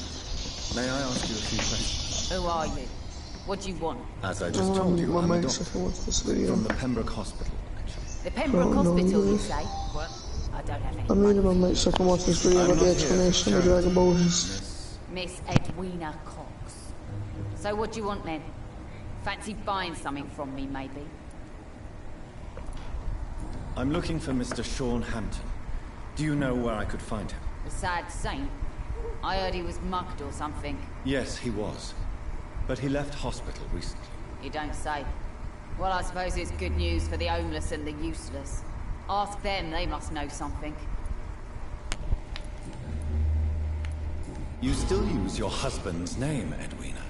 May I ask you a few questions? Who are you? What do you want? As I just told you, my I'm a mic doctor. second watch this video. From the Pembroke Hospital, actually. The Pembroke Oh, no, Hospital, you yes. say? What? I don't have any I made my mic second watch this video I'm about the not here for explanation of charity, Dragon Ball Z. Miss Edwina Cox. So what do you want then? Fancy buying something from me, maybe? I'm looking for Mr. Sean Hampton. Do you know where I could find him? The sad saint? I heard he was mugged or something. Yes, he was. But he left hospital recently. You don't say. Well, I suppose it's good news for the homeless and the useless. Ask them, they must know something. You still use your husband's name, Edwina.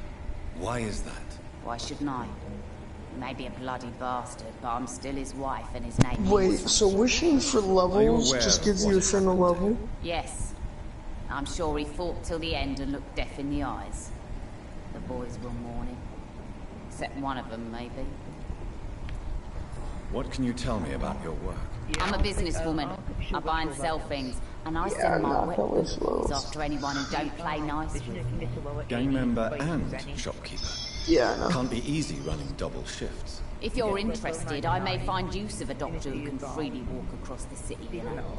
Why is that? Why shouldn't I? He may be a bloody bastard, but I'm still his wife and his name Wait, is... so wishing for levels aware just of gives what you a has single level? Yes. I'm sure he fought till the end and looked death in the eyes. The boys will mourn him. Except one of them, maybe. What can you tell me about your work? I'm a businesswoman. I buy and sell things, and I Yeah, send my nah, that was weapons slow. after anyone who don't play nice. Gang member and shopkeeper. Yeah, no. Can't be easy running double shifts. If you're interested, I may find use of a doctor who can freely walk across the city, you know.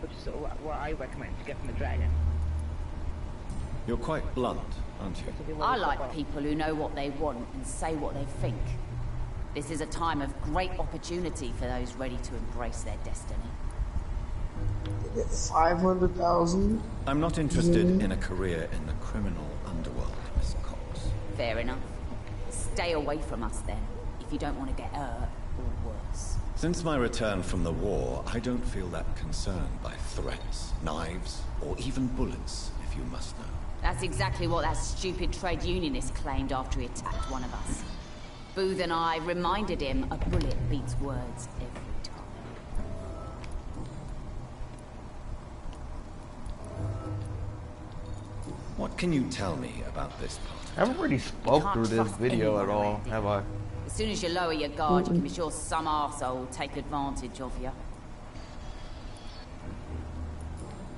Which is what I recommend to get from the dragon. You're quite blunt, aren't you? I like people who know what they want and say what they think. This is a time of great opportunity for those ready to embrace their destiny. 500,000? I'm not interested in a career in the criminal underworld, Miss Cox. Fair enough. Stay away from us then, if you don't want to get hurt or worse. Since my return from the war, I don't feel that concerned by threats, knives, or even bullets, if you must know. That's exactly what that stupid trade unionist claimed after he attacked one of us. Booth and I reminded him a bullet beats words every time. What can you tell me about this part? I haven't really spoke through this video at all, have I? As soon as you lower your guard, you can be sure some arsehole will take advantage of you.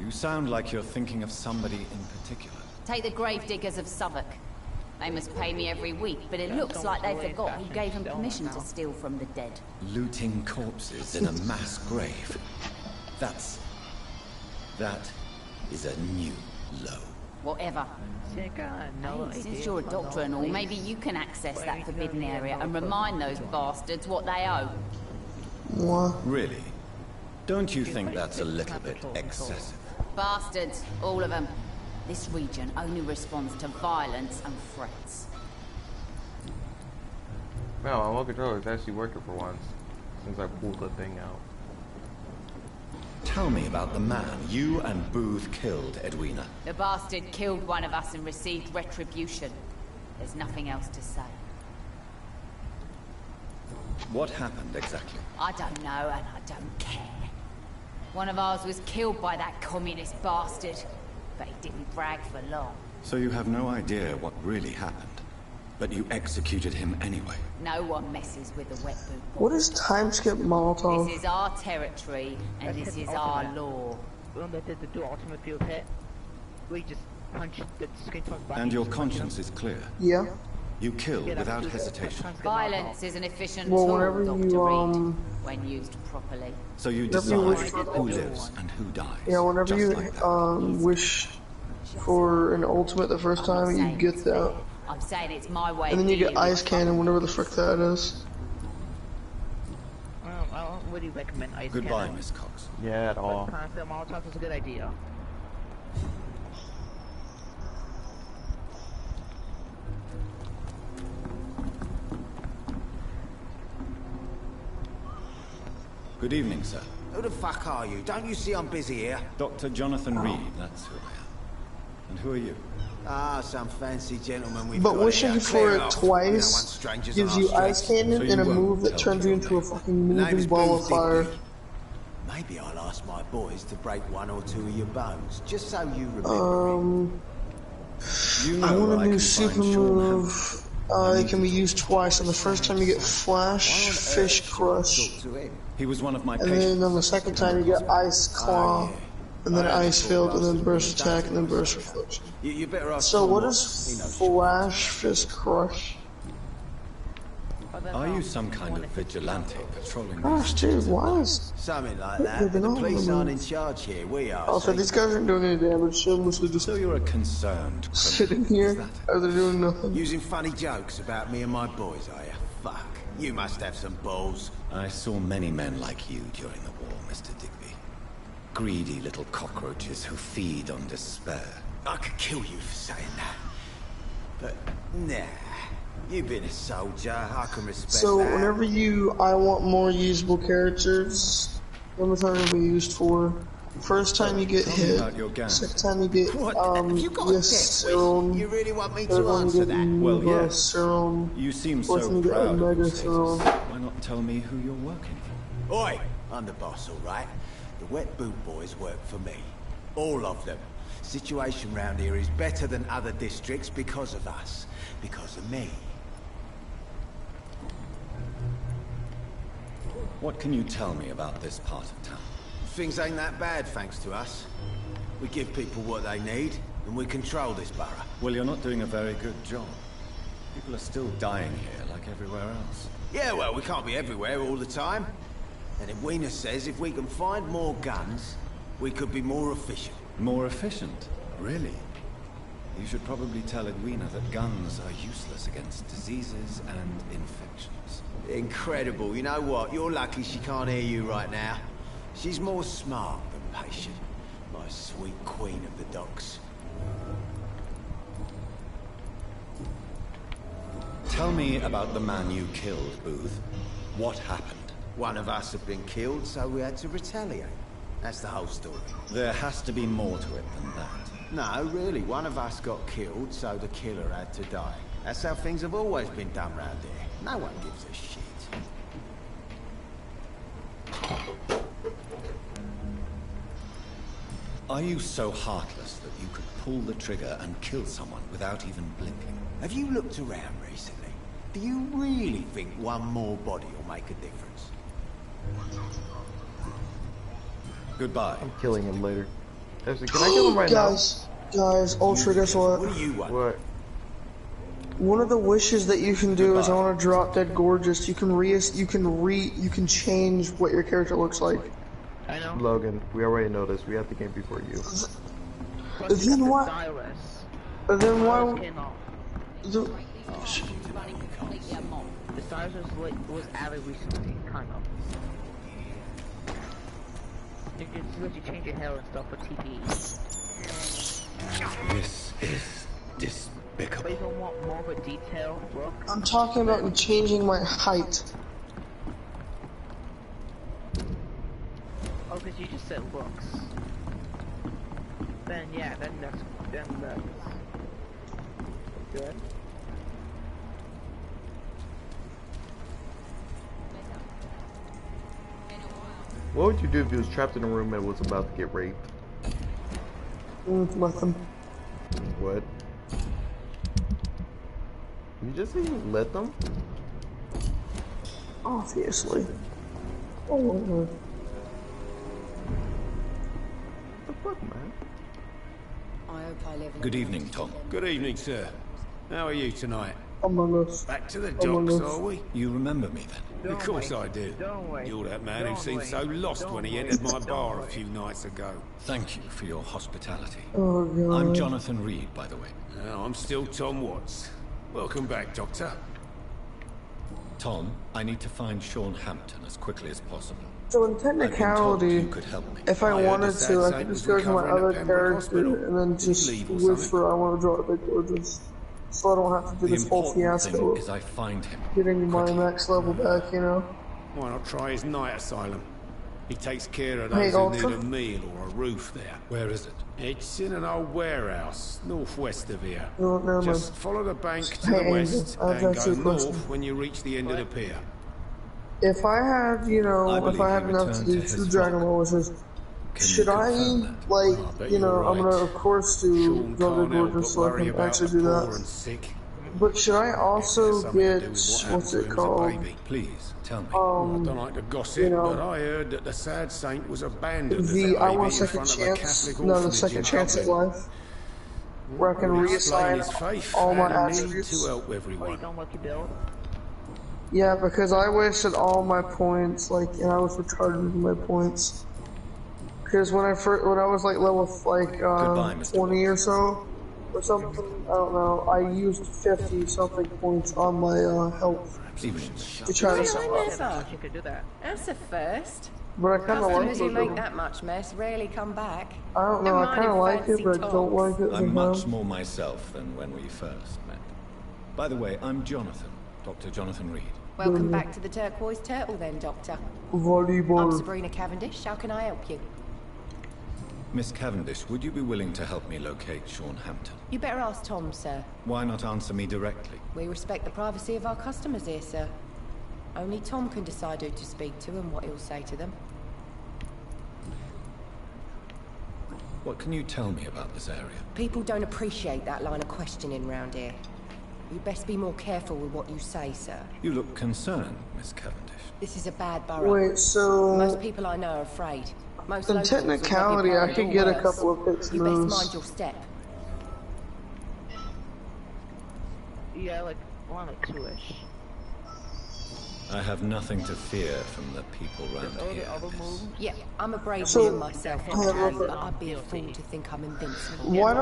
You sound like you're thinking of somebody in particular. Take the gravediggers of Southwark. They must pay me every week, but it looks like they forgot who gave them permission to steal from the dead. Looting corpses in a mass grave. That is a new low. Whatever. Hey, since you're a doctor and all, maybe you can access that forbidden area and remind those bastards what they owe. What? Really? Don't you think that's a little bit excessive? Bastards, all of them. This region only responds to violence and threats. No, my remote controller is actually working for once, since I pulled the thing out. Tell me about the man you and Booth killed, Edwina. The bastard killed one of us and received retribution. There's nothing else to say. What happened exactly? I don't know and I don't care. One of ours was killed by that communist bastard, but he didn't brag for long. So you have no idea what really happened, but you executed him anyway. No one messes with the wet boot. What is time skip Molotov? This is our territory, and this is our law. When they did the do ultimate field hit, we just punched the screen front back. And your conscience is clear. Yeah. You killed without hesitation. Violence is an efficient Well, tool, whenever Dr. you, Reed, when used properly. So you whenever you decide wish who lives and who dies. Yeah, whenever just you like that. wish for an ultimate the first time, you get that. I'm saying it's my way. And then you of get dealing ice with cannon, whenever the frick that is. I don't really recommend ice Goodbye, cannon. Miss Cox. Yeah, at all. But constant Molotov is a good idea. Good evening, sir. Who the fuck are you? Don't you see I'm busy here? Dr. Jonathan Reed, that's who I am. And who are you? Ah, some fancy gentleman we've But got wishing here. for Clear it off. twice We don't want strangers gives on you our ice streets. cannon So you and a won't move that tell turns me you your into a name. fucking Name moving is ball of Booth fire. Digby. Maybe I'll ask my boys to break one or two of your bones, just so you remember. You I know want where a new can super find Sean move. It can be used twice. On the first time you get Flash, Fish Crush, He was one of my and patients. then on the second time you get Ice Claw, and then Ice Field, and then Burst Attack, and then Burst Reflection. You better ask So Tom what Watts. He is knows. Flash, Fish Crush? Are you some kind of vigilante patrolling Gosh, these dude, streets at why night? is... Something like They've that. been But the all police over aren't me. in charge here. We are. Also, see? these guys aren't doing any damage. They're mostly just So you're a concerned sitting criminal, is here. that it? Are they doing nothing? Using funny jokes about me and my boys, are you? Fuck. You must have some balls. I saw many men like you during the war, Mr. Digby. Greedy little cockroaches who feed on despair. I could kill you for saying that. But, nah. You've been a soldier. I can respect So that. whenever I want more usable characters, what was I going to be used for? First time you get Tell me hit, about your gang. second time you get, What? Have you got a yes, death wish? serum, You really want me third to one you answer get that? Well, Nova yes. serum, You seem fourth so one you get proud of your Omega status. serum. Why not tell me who you're working for? Oi! I'm the boss, all right? The Wet Boot Boys work for me. All of them. Situation round here is better than other districts because of us. Because of me. What can you tell me about this part of town? Things ain't that bad, thanks to us. We give people what they need, and we control this borough. Well, you're not doing a very good job. People are still dying here like everywhere else. Yeah, well, we can't be everywhere all the time. And Edwina says if we can find more guns, we could be more efficient. More efficient? Really? You should probably tell Edwina that guns are useless against diseases and infections. Incredible. You know what? You're lucky she can't hear you right now. She's more smart than patient. My sweet queen of the docks. Tell me about the man you killed, Booth. What happened? One of us had been killed, so we had to retaliate. That's the whole story. There has to be more to it than that. No, really. One of us got killed, so the killer had to die. That's how things have always been done round here. No one gives a shit. Are you so heartless that you could pull the trigger and kill someone without even blinking? Have you looked around recently? Do you really think one more body will make a difference? Goodbye. I'm killing him later. Can I kill him right now? Guys, Guys, Ultra, guess what? What do you want? What? One of the wishes that you can do is I want to drop Dead Gorgeous. You can change what your character looks like. I know. Logan, we already know this. We had the game before you. Then why? Then why? The Stars was added recently, kind of. You can let you change your hair and stuff for TP. This is despicable. But you don't want more of a detailed look? I'm talking about changing my height. Oh, because you just said looks. Then yeah, then that's good. What would you do if you was trapped in a room and was about to get raped? Nothing. What? You just didn't let them? Obviously. Oh my god. What the fuck, man? I hope I live in Good evening, Tom. Good evening, sir. How are you tonight? Among Us. Back to the docks, are we? You remember me then? Of course I do. You're that man who seemed so lost when he entered my bar a few nights ago. Thank you for your hospitality. Oh god. I'm Jonathan Reed, by the way. I'm still Tom Watts. Welcome back, Doctor. Tom, I need to find Sean Hampton as quickly as possible. So in technicality, you could help me. if I wanted to, I could just go to my other character and then just wish for I want to draw Dead Gorgeous. So I don't have to do this whole fiasco is I find him getting my next level back, you know? Why not try his night asylum? He takes care of those who need a meal or a roof there. Where is it? It's in an old warehouse, northwest of here. No, never mind. Just follow the bank to the west and go north when you reach the end of the pier. If I had, you know, if I had enough to do 2 Dragon Ball wishes, should I, like, you know, I'm gonna of course do Dead Gorgeous so I can actually do that. But should I also get, what's it called? Please, tell me. I don't like to gossip, you know, but I heard that the sad saint was abandoned as a the baby I want in second front of a chance, Catholic no, the orphanage second in chance at Dublin. life, where I can reassign all my attributes. To help everyone. Yeah, because I wasted all my points, like, and I was retarded with my points. Because when I was like level 20 or so, or something, I don't know, I used 50 something points on my health to try to survive. You could do that. That's a first. But I kind of like Customers who it. make that much mess rarely come back. I don't know, I kind of like it, but I don't like it. I'm much more myself than when we first met. By the way, I'm Jonathan, Dr. Jonathan Reed. Welcome back to the Turquoise Turtle then, Doctor. Volleyball. I'm Sabrina Cavendish. How can I help you? Miss Cavendish, would you be willing to help me locate Sean Hampton? You better ask Tom, sir. Why not answer me directly? We respect the privacy of our customers here, sir. Only Tom can decide who to speak to and what he'll say to them. What can you tell me about this area? People don't appreciate that line of questioning round here. You best be more careful with what you say, sir. You look concerned, Miss Cavendish. This is a bad borough. Wait, so... Most people I know are afraid. Most in technicality, I could get a couple of hits You moves. best mind your step. Yeah, like 1 or 2-ish. I have nothing to fear from the people round here. Yeah, I'm a brave So- woman myself, but I'd be a fool to think I'm invincible. Why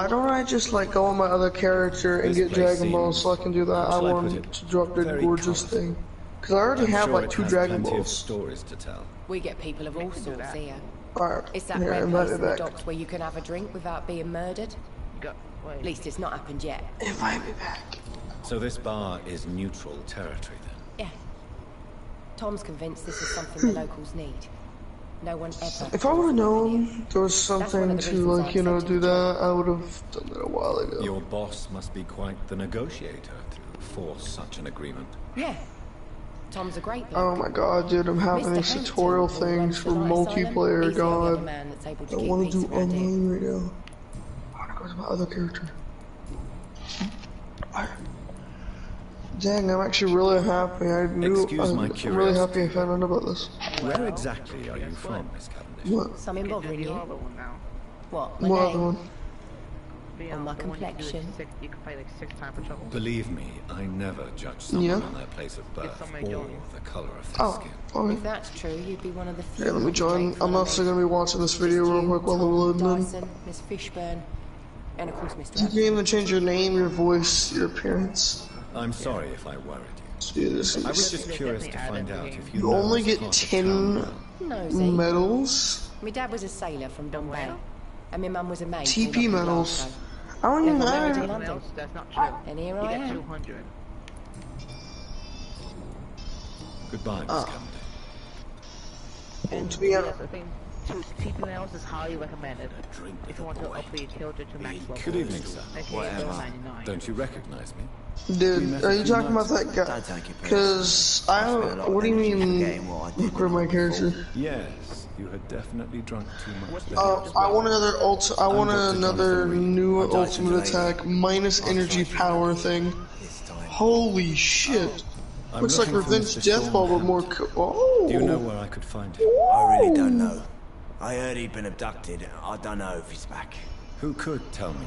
don't I just like go on my other character and get Dragon Balls so I can do that? I want to drop the gorgeous thing. Because I already have like 2 Dragon Balls. Stories to tell. We get people of all sorts here. Alright, It's that yeah, red invite place me in the back. docks where you can have a drink without being murdered. At least it's not happened yet. Invite me back. So this bar is neutral territory then? Yeah. Tom's convinced this is something the locals need. No one ever. If I would have known there was something to like, you know, do that, I would have done that a while ago. Your boss must be quite the negotiator to force such an agreement. Yeah. Tom's a great bloke. Oh my god, dude, I'm having these tutorial things for multiplayer, god. I want to do online right now. I want to go to my other character. Dang, I'm actually really happy. I'm really happy I found out about this. Where exactly are you from, Miss Cavendish? What? Something bothering you? What, my What other name? one? The, Or my the one you can do complexion? you can fight like 6 times per trouble. Believe me, I never judge someone Yeah. on their place of birth somebody or join. the color of their Oh, skin. okay. If that's true, you'd be one of the few. Yeah, let me join. great I'm for also me. gonna be watching this video Just real you, quick while they're Tom, loading in. Dyson, Miss Fishburne, and of course Mr. You can even change your name, your voice, your appearance. I'm sorry if I worried you. Let's do this. I was just curious to find out if you You know only this get part of 10 town well. Nosy. medals. My dad was a sailor from Bombay, and my mum was a maid. TP from medals. Glasgow. I don't even Then got married in know. London, That's not true. and here You I get am. 200. Goodbye, Miss Cavendish. And to be honest, I think TP nails is highly recommended if you want to upgrade your character to max level. Good evening, sir. AKA 99. Don't you recognize me? Dude, are you talking about that guy? Because I don't. What do you mean? Upgrade my character? Yes, you had definitely drunk too much. I want another I want another new ultimate attack minus energy power thing. Holy shit! I'm Looks like looking for Revenge Mr. Death Ball with more. Oh. Do you know where I could find him? I really don't know. I heard he'd been abducted. I don't know if he's back. Who could tell me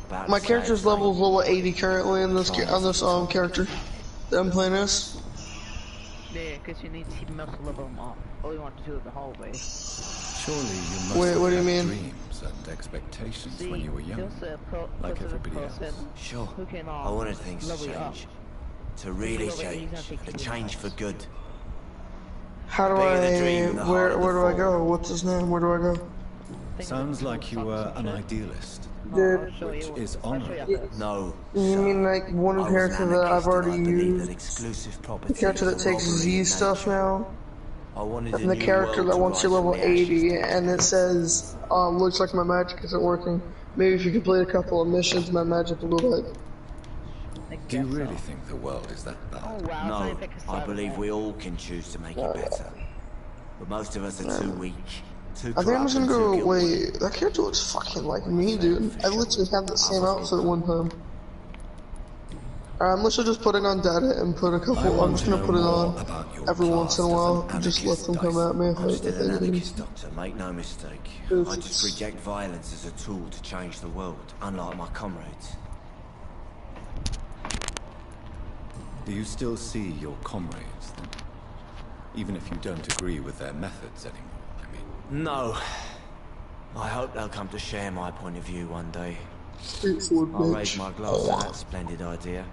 then? My character's level is level 80 currently in this on this character that I'm playing as. Yeah, because you need TP nails to level them up. All you want to do is the hallway. Surely you must Wait, have what do you had mean? dreams and expectations See, when you were young, just a like everybody person else. Sure. who can, I wanted things to level you up. change. To really change. To change for good. How do Bigger the I? dream, the harder Where the do I fall. go? What's his name? Where do I go? Sounds like you were an idealist, Dude, which is honorable. No. you mean like one I was character an that I've anarchist and already I believed that used? exclusive The property character that was a takes robbery Z in stuff nature. now. I wanted And a the new character world that to wants you rise level from the ashes 80 to and it says, looks like my magic isn't working. Maybe if you complete a couple of missions, my magic will go like. Do you really think the world is that bad? Oh wow, No, I believe we all can choose to make it better. But most of us are too weak. Too I think I'm just gonna corrupt and go, too guilty. wait, that character looks fucking like me, dude. I literally have the same outfit at one time. I'm literally just putting on data and put a couple, I'm just gonna put it on every once in a while, and just let them come at me if I'm I still think an it is. anarchist, Doctor, make no mistake. I just reject violence as a tool to change the world, unlike my comrades. Do you still see your comrades then? Even if you don't agree with their methods anymore, I mean. No. I hope they'll come to share my point of view one day. Straightforward, I'll bitch. raise my glass to that splendid idea.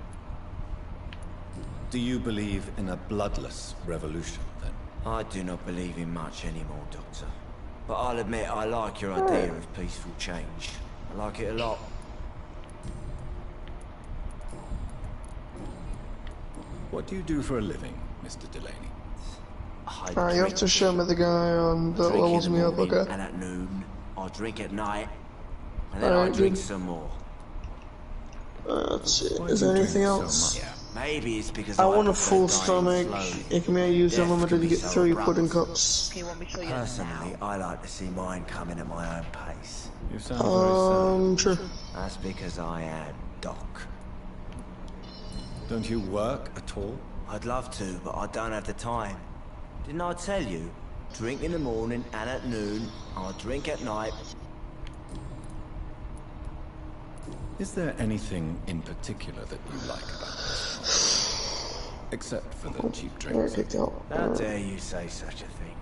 Do you believe in a bloodless revolution then? I do not believe in much anymore, Doctor. But I'll admit I like your idea of peaceful change. I like it a lot. What do you do for a living, Mr. Delaney? Alright, you have to show me the guy on that Drink levels in the me up, morning okay? and at noon. I drink at night. And then Alright, I drink good. some more. Let's see, is there anything else? Maybe it's because I I want a prefer full dying stomach. slowly. It can be used Death unlimited can to be get so 3 abrupt. pudding cups. Personally, I like to see mine coming at my own pace. You sound very sad. Sure. That's because I am Doc. Don't you work at all? I'd love to, but I don't have the time. Didn't I tell you? Drink in the morning and at noon. I'll drink at night. Is there anything in particular that you like about this? Except for the cheap drinks. How dare you say such a thing?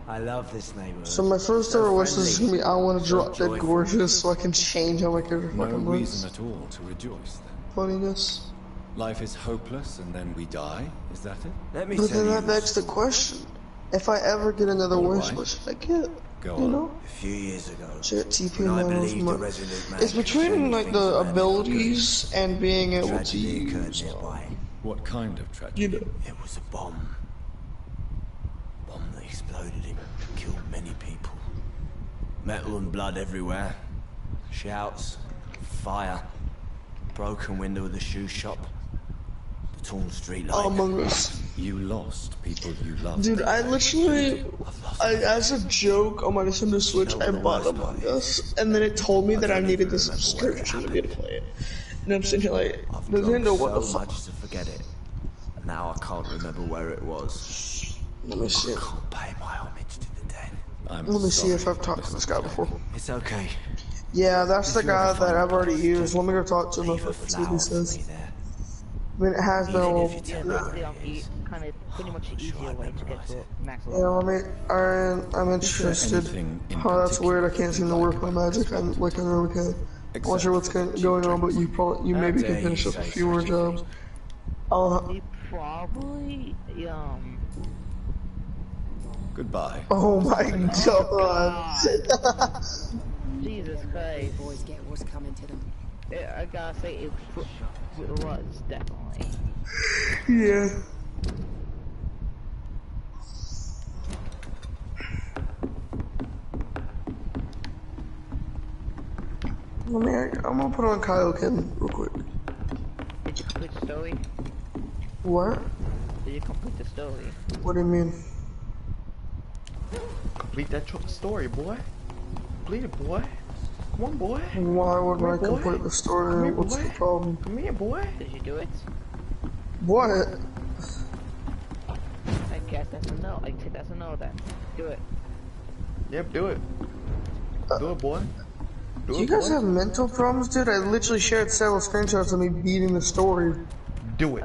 I love this neighborhood. So my first ever wish is friendly, gonna be I want to so drop dead joyful. gorgeous so I can change how my character No fucking looks. reason at all to rejoice then. Funniness. Life is hopeless and then we die, is that it? Let me But tell then you that begs the question. If I ever get another wish, what should I get? Go You on. know? A few years ago, Shit, TP when I models, believed a resolute man it's could between change like things the for any abilities and being good. able to Tragedy occurred use. nearby. What kind of tragedy? You know. It was a bomb. Bomb that exploded and killed many people. Metal and blood everywhere. Shouts, fire, broken window of the shoe shop, the torn street light. Among Us. You lost people you loved. Dude, I literally, as a joke on my Nintendo Switch, I bought Among Us, and then it told me that I needed the subscription to be able to play it. And I'm sitting here like, Nintendo, what the so fuck? much to forget it. And now I can't remember where it was. Let me see. I can't pay my homage to the dead. Let me see if I've talked to this guy before. It's okay. Yeah, that's the guy Did you ever that find I've already place used. to Let me go talk to him leave if a I see what he flower for says. me there? I mean, it has Even no. if you Yeah, tell me that's where the it is. kind of pretty much the easier way to get to max Yeah, level. let me. I'm Is there interested. anything in Oh, that's weird. particular I can't you seem to like work my about magic. this I'm like I mountain? never can. I'm not Except sure what's for the cheap going on, but drinks. you How maybe can dare you finish up a say few more such a jobs. thing? He probably Goodbye. Oh my god. Jesus Christ. Boys get what's coming to them. I gotta say it was definitely. Yeah. I'm gonna put on Kaioken real quick. Did you complete the story? What? Did you complete the story? What do you mean? Complete that story, boy. Complete it, boy. Come on, boy. Why would Come I here, boy. complete the story? Come here, What's boy. the problem? Come here, boy. Did you do it? What? I guess that's a no. I take that's a no then. Do it. Yep, do it. Do it, boy. Do you guys have mental problems, dude? I literally shared several screenshots of me beating the story. Do it,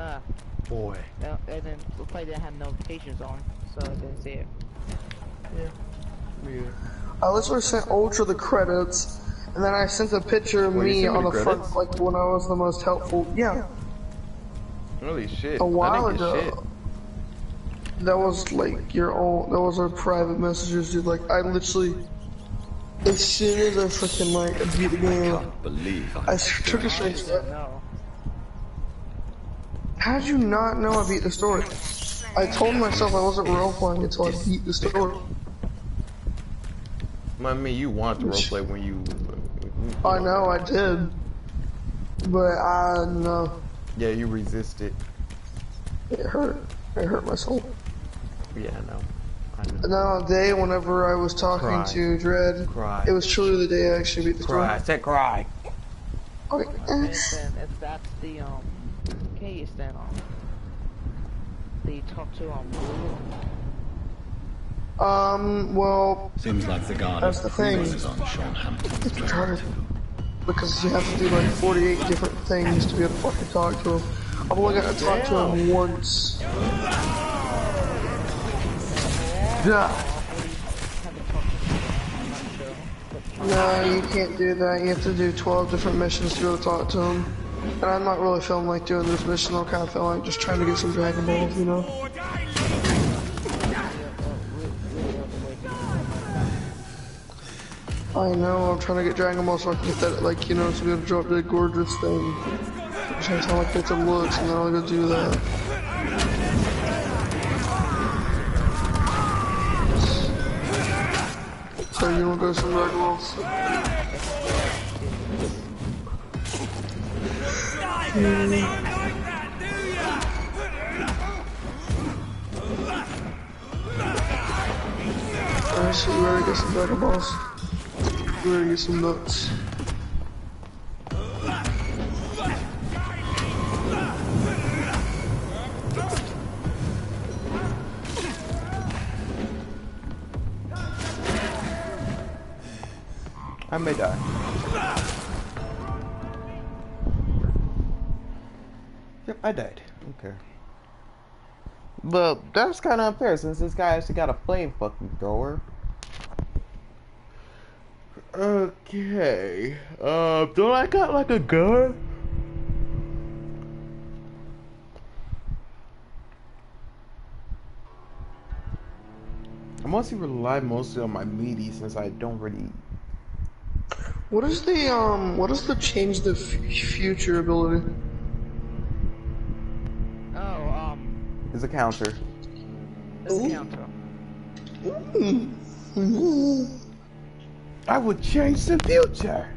boy. No, and then we probably didn't have notifications on, so I didn't see it. Yeah. I literally sent Ultra the credits, and then I sent a picture of Wait, you me sent me on the the front, credits? like when I was the most helpful. Yeah, Holy shit. a while I didn't get ago. That was like your own. That was our private messages, dude. Like I literally, as soon as I freaking like beat the game, Can't believe I took a screenshot. No. How did you not know I beat the story? I told myself I wasn't role playing until I beat the story. I mean, you wanted to roleplay when you... I know I did, but I no. Yeah, you resisted. It hurt. It hurt my soul. Yeah, I know. And then on the day whenever I was talking Cry. to Dredd, Cry. it was truly the day I actually beat the story. Cry. I said cry. Okay. And then if that's the case, then they talk to Blue. Well, Seems like the guard that's of the thing. Cruise is on Sean Hampton's It's trail. retarded. Because you have to do like 48 different things to be able to fucking talk to him. I've only got to talk to him once. Yeah. No, you can't do that. You have to do 12 different missions to be able to talk to him. And I'm not really feeling like doing this mission. I'm kind of feeling like just trying to get some Dragon Balls, you know? I know, I'm trying to get Dragon Balls so I can get that, like, you know, to be able to drop that gorgeous thing. I'm trying to tell my kids it looks, and then I'll go do that. So you wanna go some Dragon Balls? Alright, so you ready to get some Dragon Balls? You ready to get some nuts? I may die. Yep, I died. Okay. But that's kind of unfair since this guy actually got a flame fucking thrower. Okay. Don't I got like a gun? I mostly rely mostly on my meaty since I don't really. What is the change the future ability? Oh, It's a counter. it's a counter. I would change the future.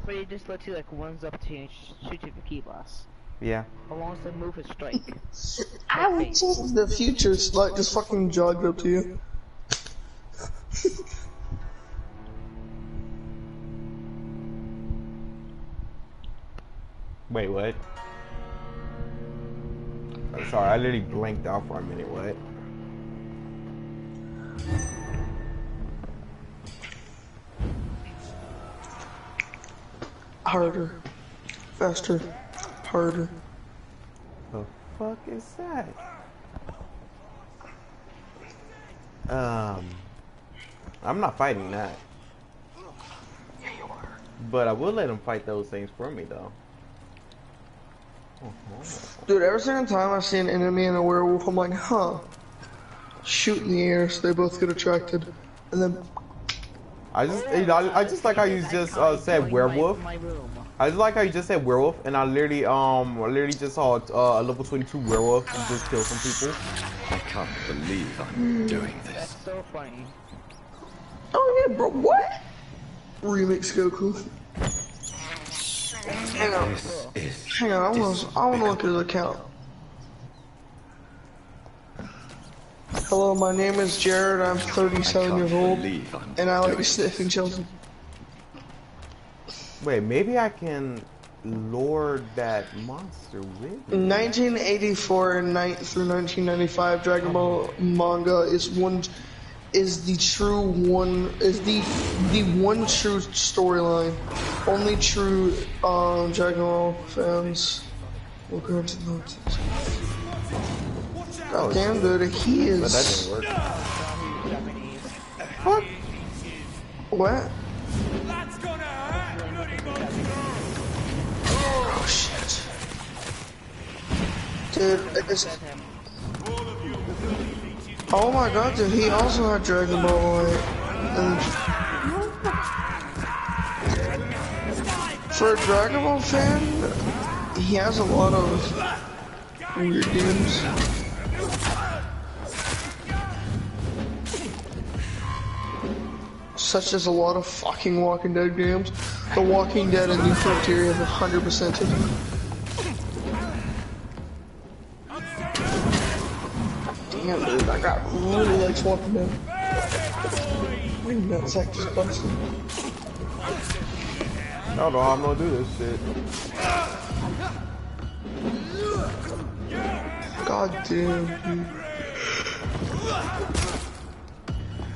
But it just lets you like runs up to you and shoot you with the key boss. Yeah. As long as they move a strike. I would change the future, like just fucking jogged up to you. Wait, what? I'm sorry, I literally blanked out for a minute. What? Harder. Faster. Harder. The fuck is that? I'm not fighting that. Yeah, you are. But I will let him fight those things for me, though. Dude, every single time I see an enemy and a werewolf, I'm like, huh. Shoot in the air so they both get attracted. And then... I just like how you just said werewolf. I just like how you just said werewolf, and I literally just saw a level 22 werewolf and just kill some people. I can't believe I'm doing this. That's so funny. Oh yeah, bro, what? Remix Goku. Hang on. Hang on, I wanna look at his account. Hello, my name is Jared, I'm 37 years old, and I like sniffing children. Wait, maybe I can lure that monster with me. 1984 and through 1995, Dragon Ball manga is the one true storyline. Only true Dragon Ball fans will go to the God damn, dude, he is. But that didn't work. What? That's gonna hurt, bloody monster! Oh shit. Dude, it's... Oh my god, dude, he also had Dragon Ball Light. And for a Dragon Ball fan, he has a lot of weird games. Such as a lot of fucking Walking Dead games. The Walking Dead and New Frontier have 100%ed. Damn, dude, I got really likes Walking Dead. My nutsack just busted. No, I'm gonna do this shit. God damn, dude.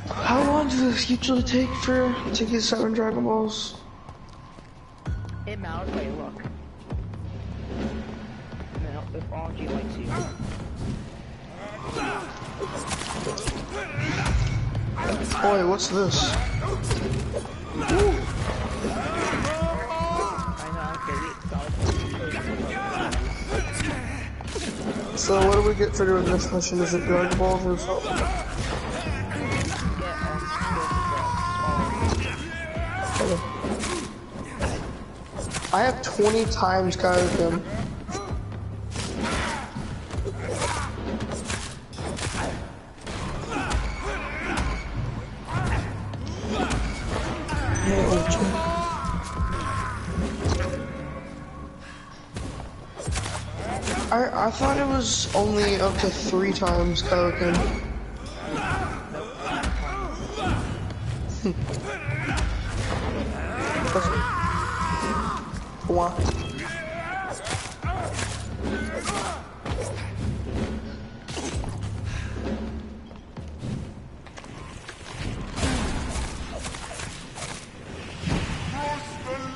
How long does this usually take to get 7 Dragon Balls? It matters how you look. Now, if RG likes you. Oh wait, what's this? So what do we get for doing this mission? Is it Dragon Balls or something? I have 20 times Kaioken. I thought it was only up to 3 times Kaioken. What?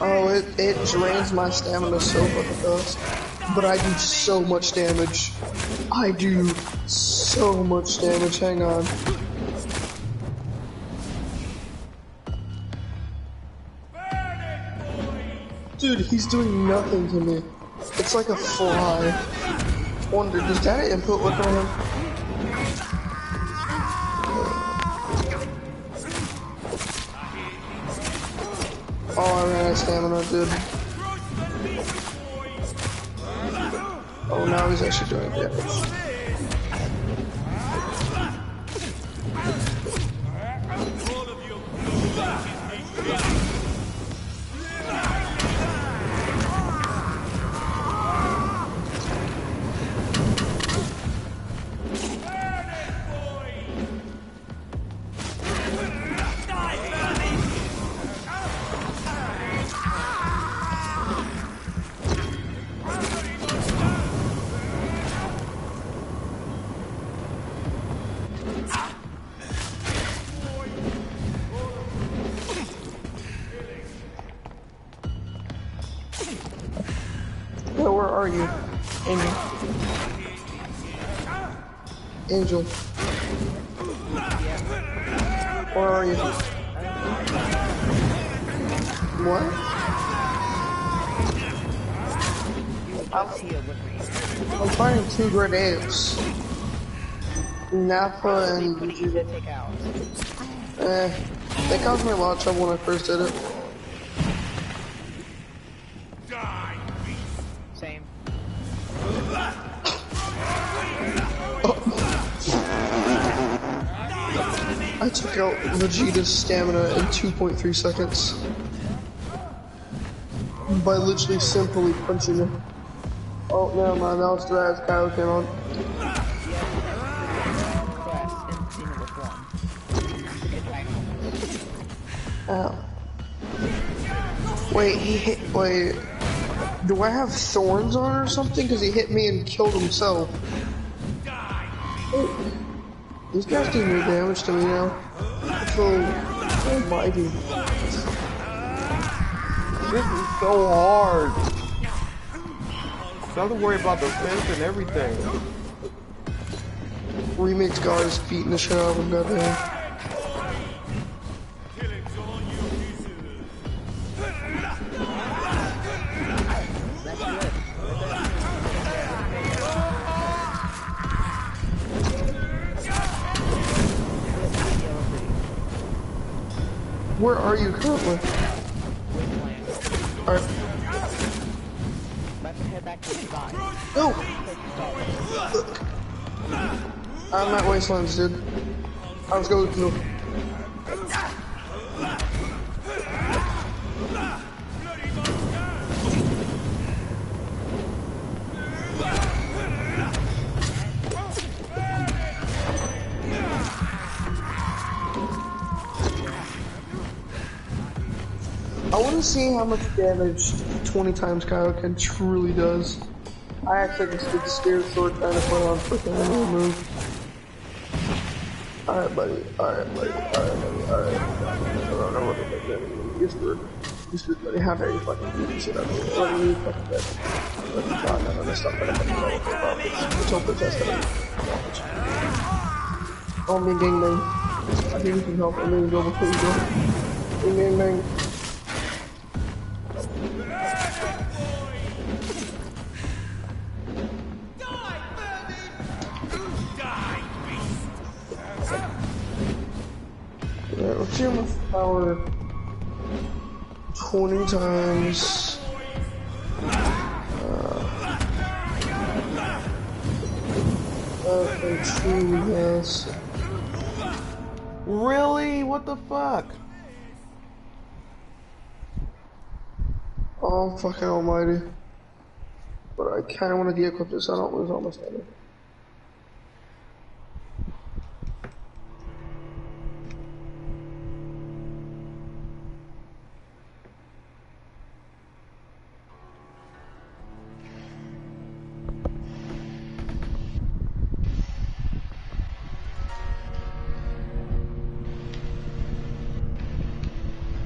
Oh, it drains my stamina so fucking fast. But I do so much damage. I do so much damage, hang on. Dude, he's doing nothing to me. It's like a fly. Wonder, does that input look on him? Oh, I ran out of stamina, dude. Oh, now he's actually doing damage. No, where are you? Angel. Angel. Where are you? What? I'm finding 2 grenades. Napa and Vegeta. They caused me a lot of trouble when I first did it. Same. I took out Vegeta's stamina in 2.3 seconds. By literally simply punching him. Oh, never mind, that was the last guy who came on. Ow. Wait, wait. Do I have thorns on or something? Because he hit me and killed himself. Oh. These guys do more damage to me now. I feel almighty. This is so hard. Don't have to worry about the fence and everything. Remix God is beating the shit out of him, goddamn. Where are you currently? Alright. No! I'm at Wastelands, dude. I was going to. I want to see how much damage 20 times Kaioken truly does. I actually just did the Spirit Sword trying to put on freaking another move. Alright, buddy. Alright, buddy. Alright, buddy. Alright. You're screwed. You're screwed, buddy. How dare you fucking do this shit up here? What are you fucking dead? God, no, stop that. It's open test. Oh, me, gang, man. I think you can help. I mean, go before you go. Gang, man. Alright, let's see how much power 20 times. Okay, true, yes. Really? What the fuck? Oh, fucking almighty. But I kinda wanna de-equip this so I don't lose all my stamina.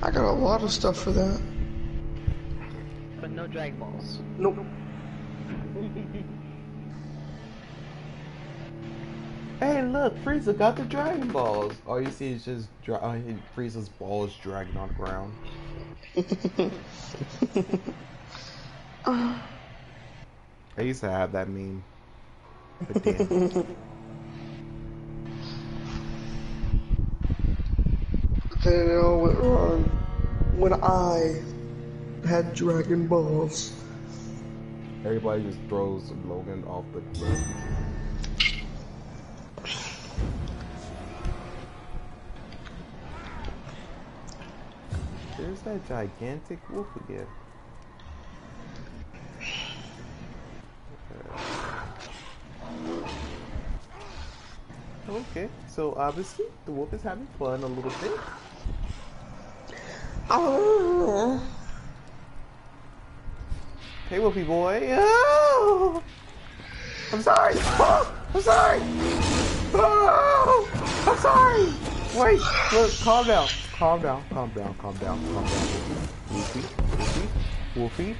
I got a lot of stuff for that. But no Dragon Balls. Nope. Hey, look, Frieza got the Dragon Balls. All you see is just Frieza's balls dragging on the ground. I used to have that meme. But damn. Then it all went wrong when I had Dragon Balls. Everybody just throws Logan off the cliff. There's that gigantic wolf again. Okay, so obviously the wolf is having fun a little bit. Oh. Hey, Wolfie boy. Oh! I'm sorry. Oh! I'm sorry. Oh! I'm sorry. Wait, look, calm down. Calm down. Calm down. Calm down. Calm down. Wolfie. Wolfie. Wolfie.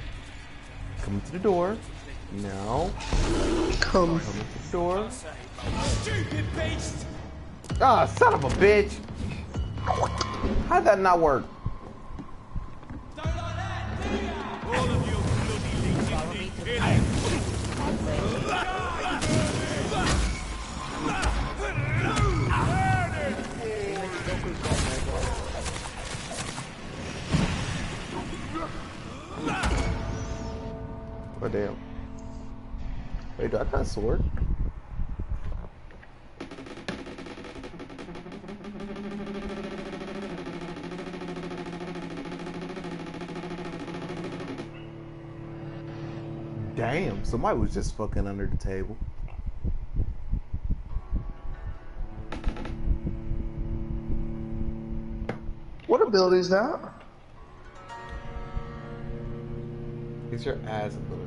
Come to the door. No. Come. Come to the door. Stupid beast! Ah, son of a bitch! How'd that not work? Oh damn. Wait, do I got a sword? Damn, somebody was just fucking under the table. What ability is that? It's your ass ability.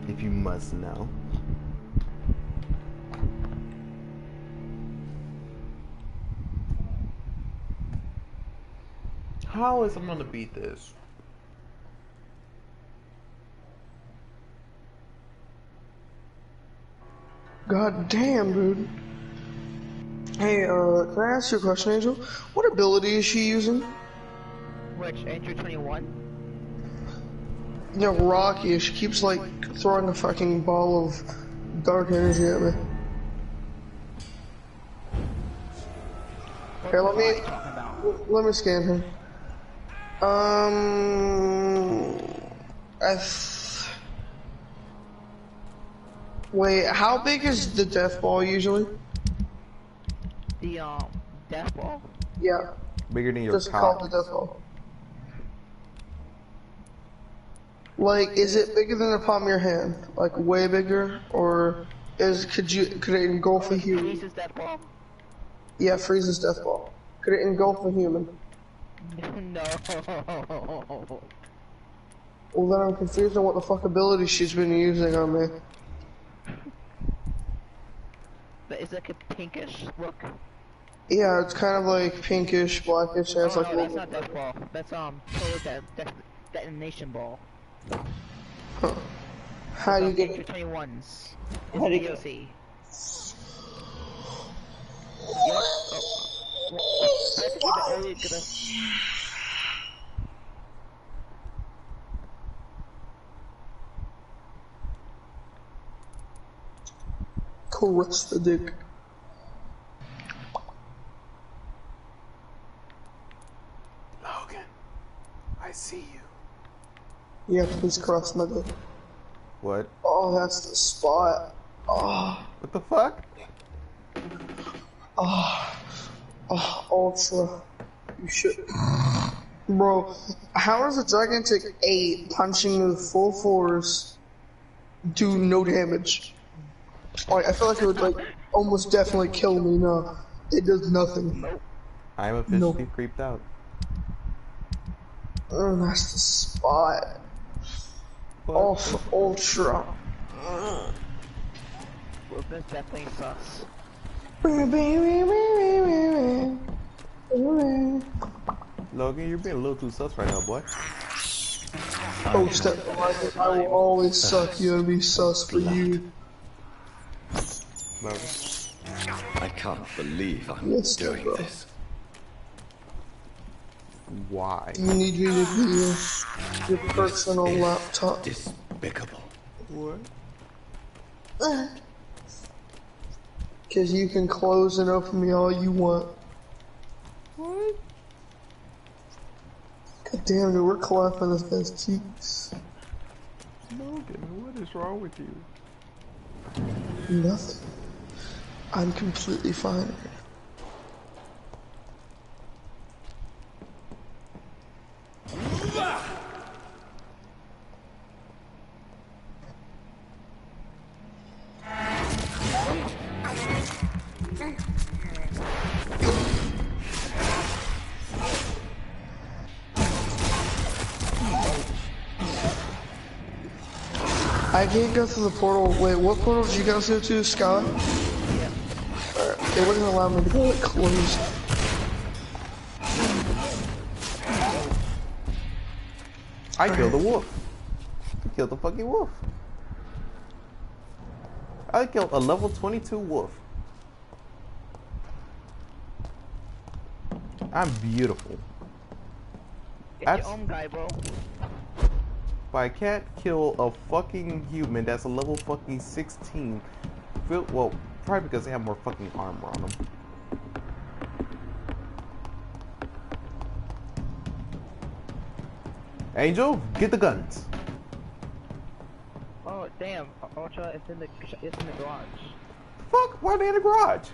If you must know. How is I'm gonna beat this? God damn, dude. Hey, can I ask you a question, Angel? What ability is she using? Which, Andrew 21? You know, Rocky, she keeps, like, throwing a fucking ball of dark energy at me. Here, let me scan her. Wait, how big is the death ball usually? The, death ball? Yeah. Bigger than your Just cock. called the death ball. Like, is it bigger than the palm of your hand? Like, way bigger? Or could it engulf a human? Freeze's death ball? Yeah, Freeze's death ball. Could it engulf a human? No. Well, then I'm confused on what the fuck ability she's been using on me. But is it like a pinkish look? Yeah, it's kind of like pinkish, blackish, and it's Oh, like no, that's not death ball. That's, total detonation ball. Huh. How do you get Andrew it? 21's. How do you get DLC. Yep. Oh. I think the earlier gonna... Caress the dick. Logan, I see you. Yeah, please caress my dick. What? Oh, that's the spot. Oh. What the fuck? Oh. Oh, Ultra. You should. Bro, how does a gigantic 8 punching with full force do no damage? Like, I feel like it would, like, almost definitely kill me. No, it does nothing. I'm officially creeped out. Oh, that's the spot. Off Ultra. Wilson's definitely sus. Logan, you're being a little too sus right now, boy. Oh, step I will always suck you and be sus for you. Logan. I can't believe I'm doing this. Why? You need me to be your personal laptop. Despicable. What? Because you can close and open me all you want. What? God damn it, we're clapping as best cheeks. Logan, what is wrong with you? Nothing. I'm completely fine. I can't go through the portal. Wait, what portal did you guys go to, Sky? Yeah. Alright, it wouldn't allow me to go, it closed. I killed the wolf. I killed the fucking wolf. I killed a level 22 wolf. I'm beautiful. It's your own guy, bro. But I can't kill a fucking human that's a level fucking 16. Well, probably because they have more fucking armor on them. Angel, get the guns. Oh damn, Ultra, it's in the garage. Fuck, why are they in the garage?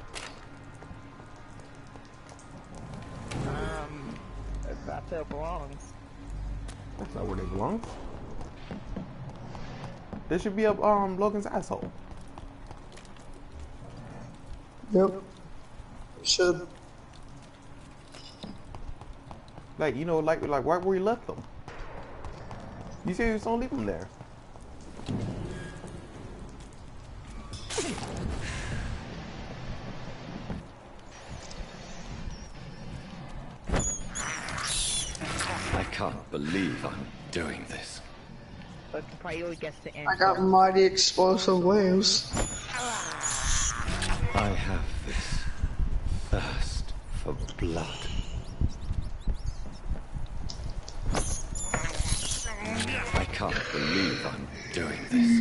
That's where it belongs. That's not where they belong. They should be up Logan's asshole. Yep. Should. Like, you know, like why were you left them? You serious? Don't leave them there. I can't believe I'm doing this. But the priority gets to end. I got mighty explosive waves. I have this thirst for blood. I can't believe I'm doing this.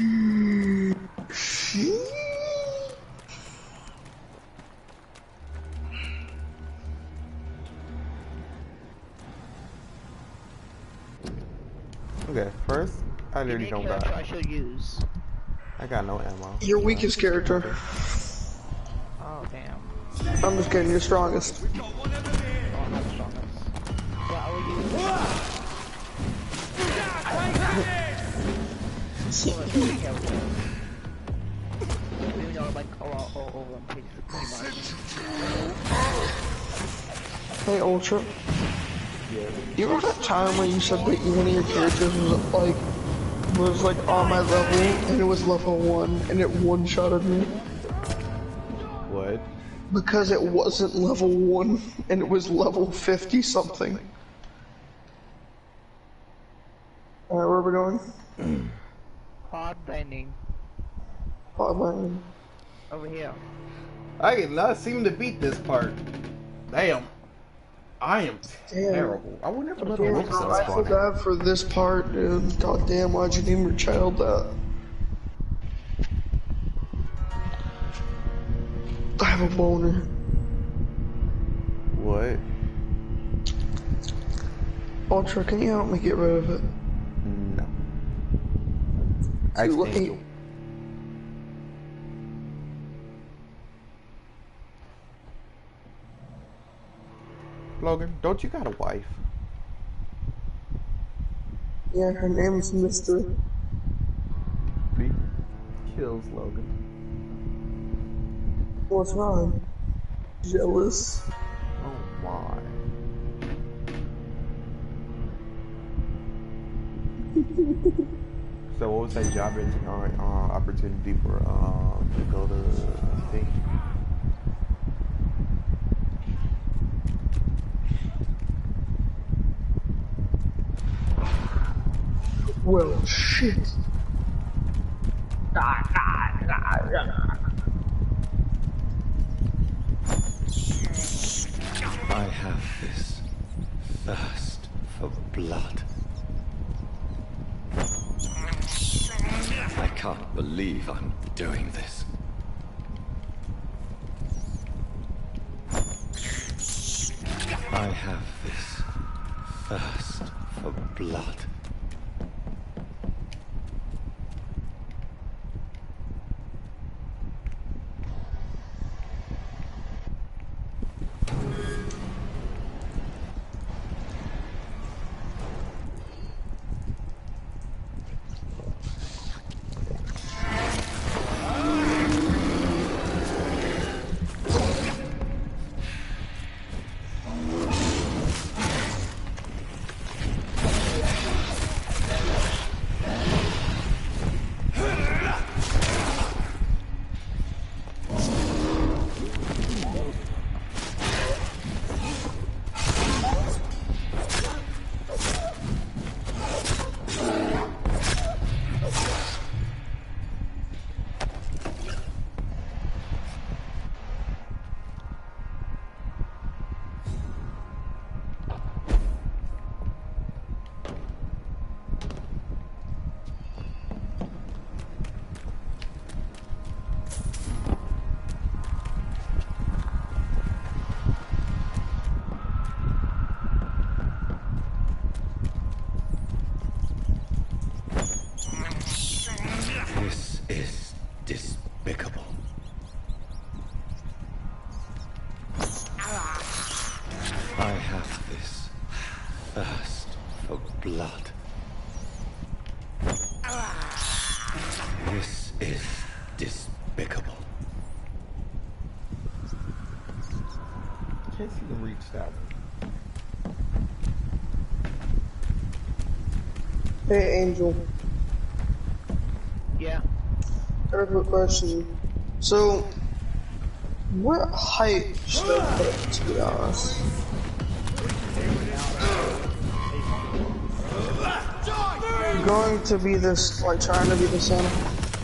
Okay, first, I literally don't got. I should use. I got no ammo. Your weakest character. Oh damn. I'm just kidding, you're strongest. Oh, I'm not the strongest. But I will use. Even though like all over them pretty much. Hey Ultra. You remember that time when you said that one of your characters was like on my level and it was level 1 and it one-shotted me? What? Because it wasn't level 1 and it was level 50 something. Alright, where are we going? Pod bending. Pod bending. Over here. I cannot seem to beat this part. Damn. I am terrible. I would never let a wolf cell I feel bad for this part, dude. God damn, why'd you name your child that? I have a boner. What? Ultra, can you help me get rid of it? No. Too late. Logan, don't you got a wife? Yeah, her name's Mystery. B kills Logan. What's wrong? Jealous? Oh my. So what was that job opportunity for to go to thing? Well, shit. I have this thirst for blood. I can't believe I'm doing this. I have this thirst for blood. I have this thirst for blood. This is despicable. Can't see them reach that way. Hey, Angel. Yeah. I have a question. So, what height should I put it, to be honest? Going to be this, like, trying to be the same.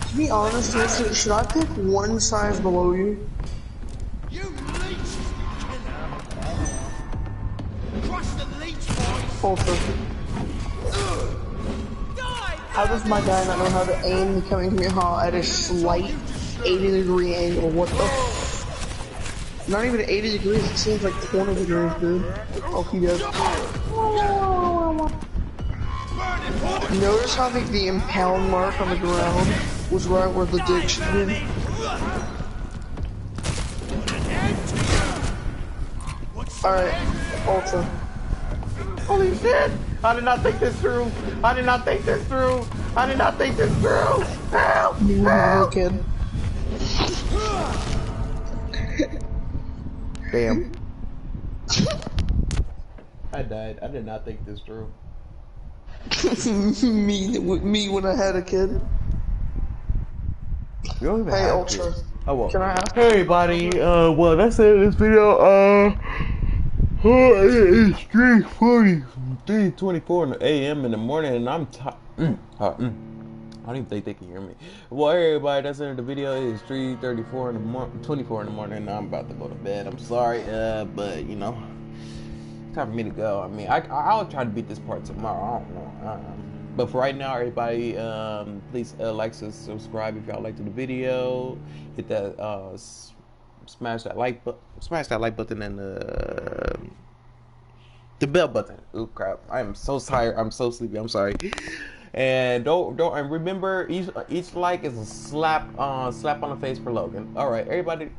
To be honest, should I pick one size below you? Ultra. How does my guy not know how to aim coming to me at a slight 80-degree angle? What the? Not even 80 degrees, it seems like 20 degrees, dude. Oh, he does. Notice how the impound mark on the ground was right where the dick should be. Alright, Ultra. Holy shit! I did not think this through. I did not think this through. I did not think this through. Help! You Help! kid. Damn. I died. I did not think this through. me when I had a kid. You don't even Hey, have Ultra. kids. Oh well. Can I have? Hey everybody. Well that's it. This video. It's 3:24 in the a.m. in the morning, and I'm tired. I don't even think they can hear me. Well, hey everybody, that's the end of the video. It's 3:34 in the morning, 24 in the morning, and I'm about to go to bed. I'm sorry, but you know, it's time for me to go. I mean, I'll try to beat this part tomorrow. I don't know. But for right now, everybody, please like, subscribe if y'all liked the video. Hit that, smash that like button, and the bell button. Oh crap! I am so tired. I'm so sleepy. I'm sorry. And don't remember each like is a slap on the face for Logan. All right, everybody.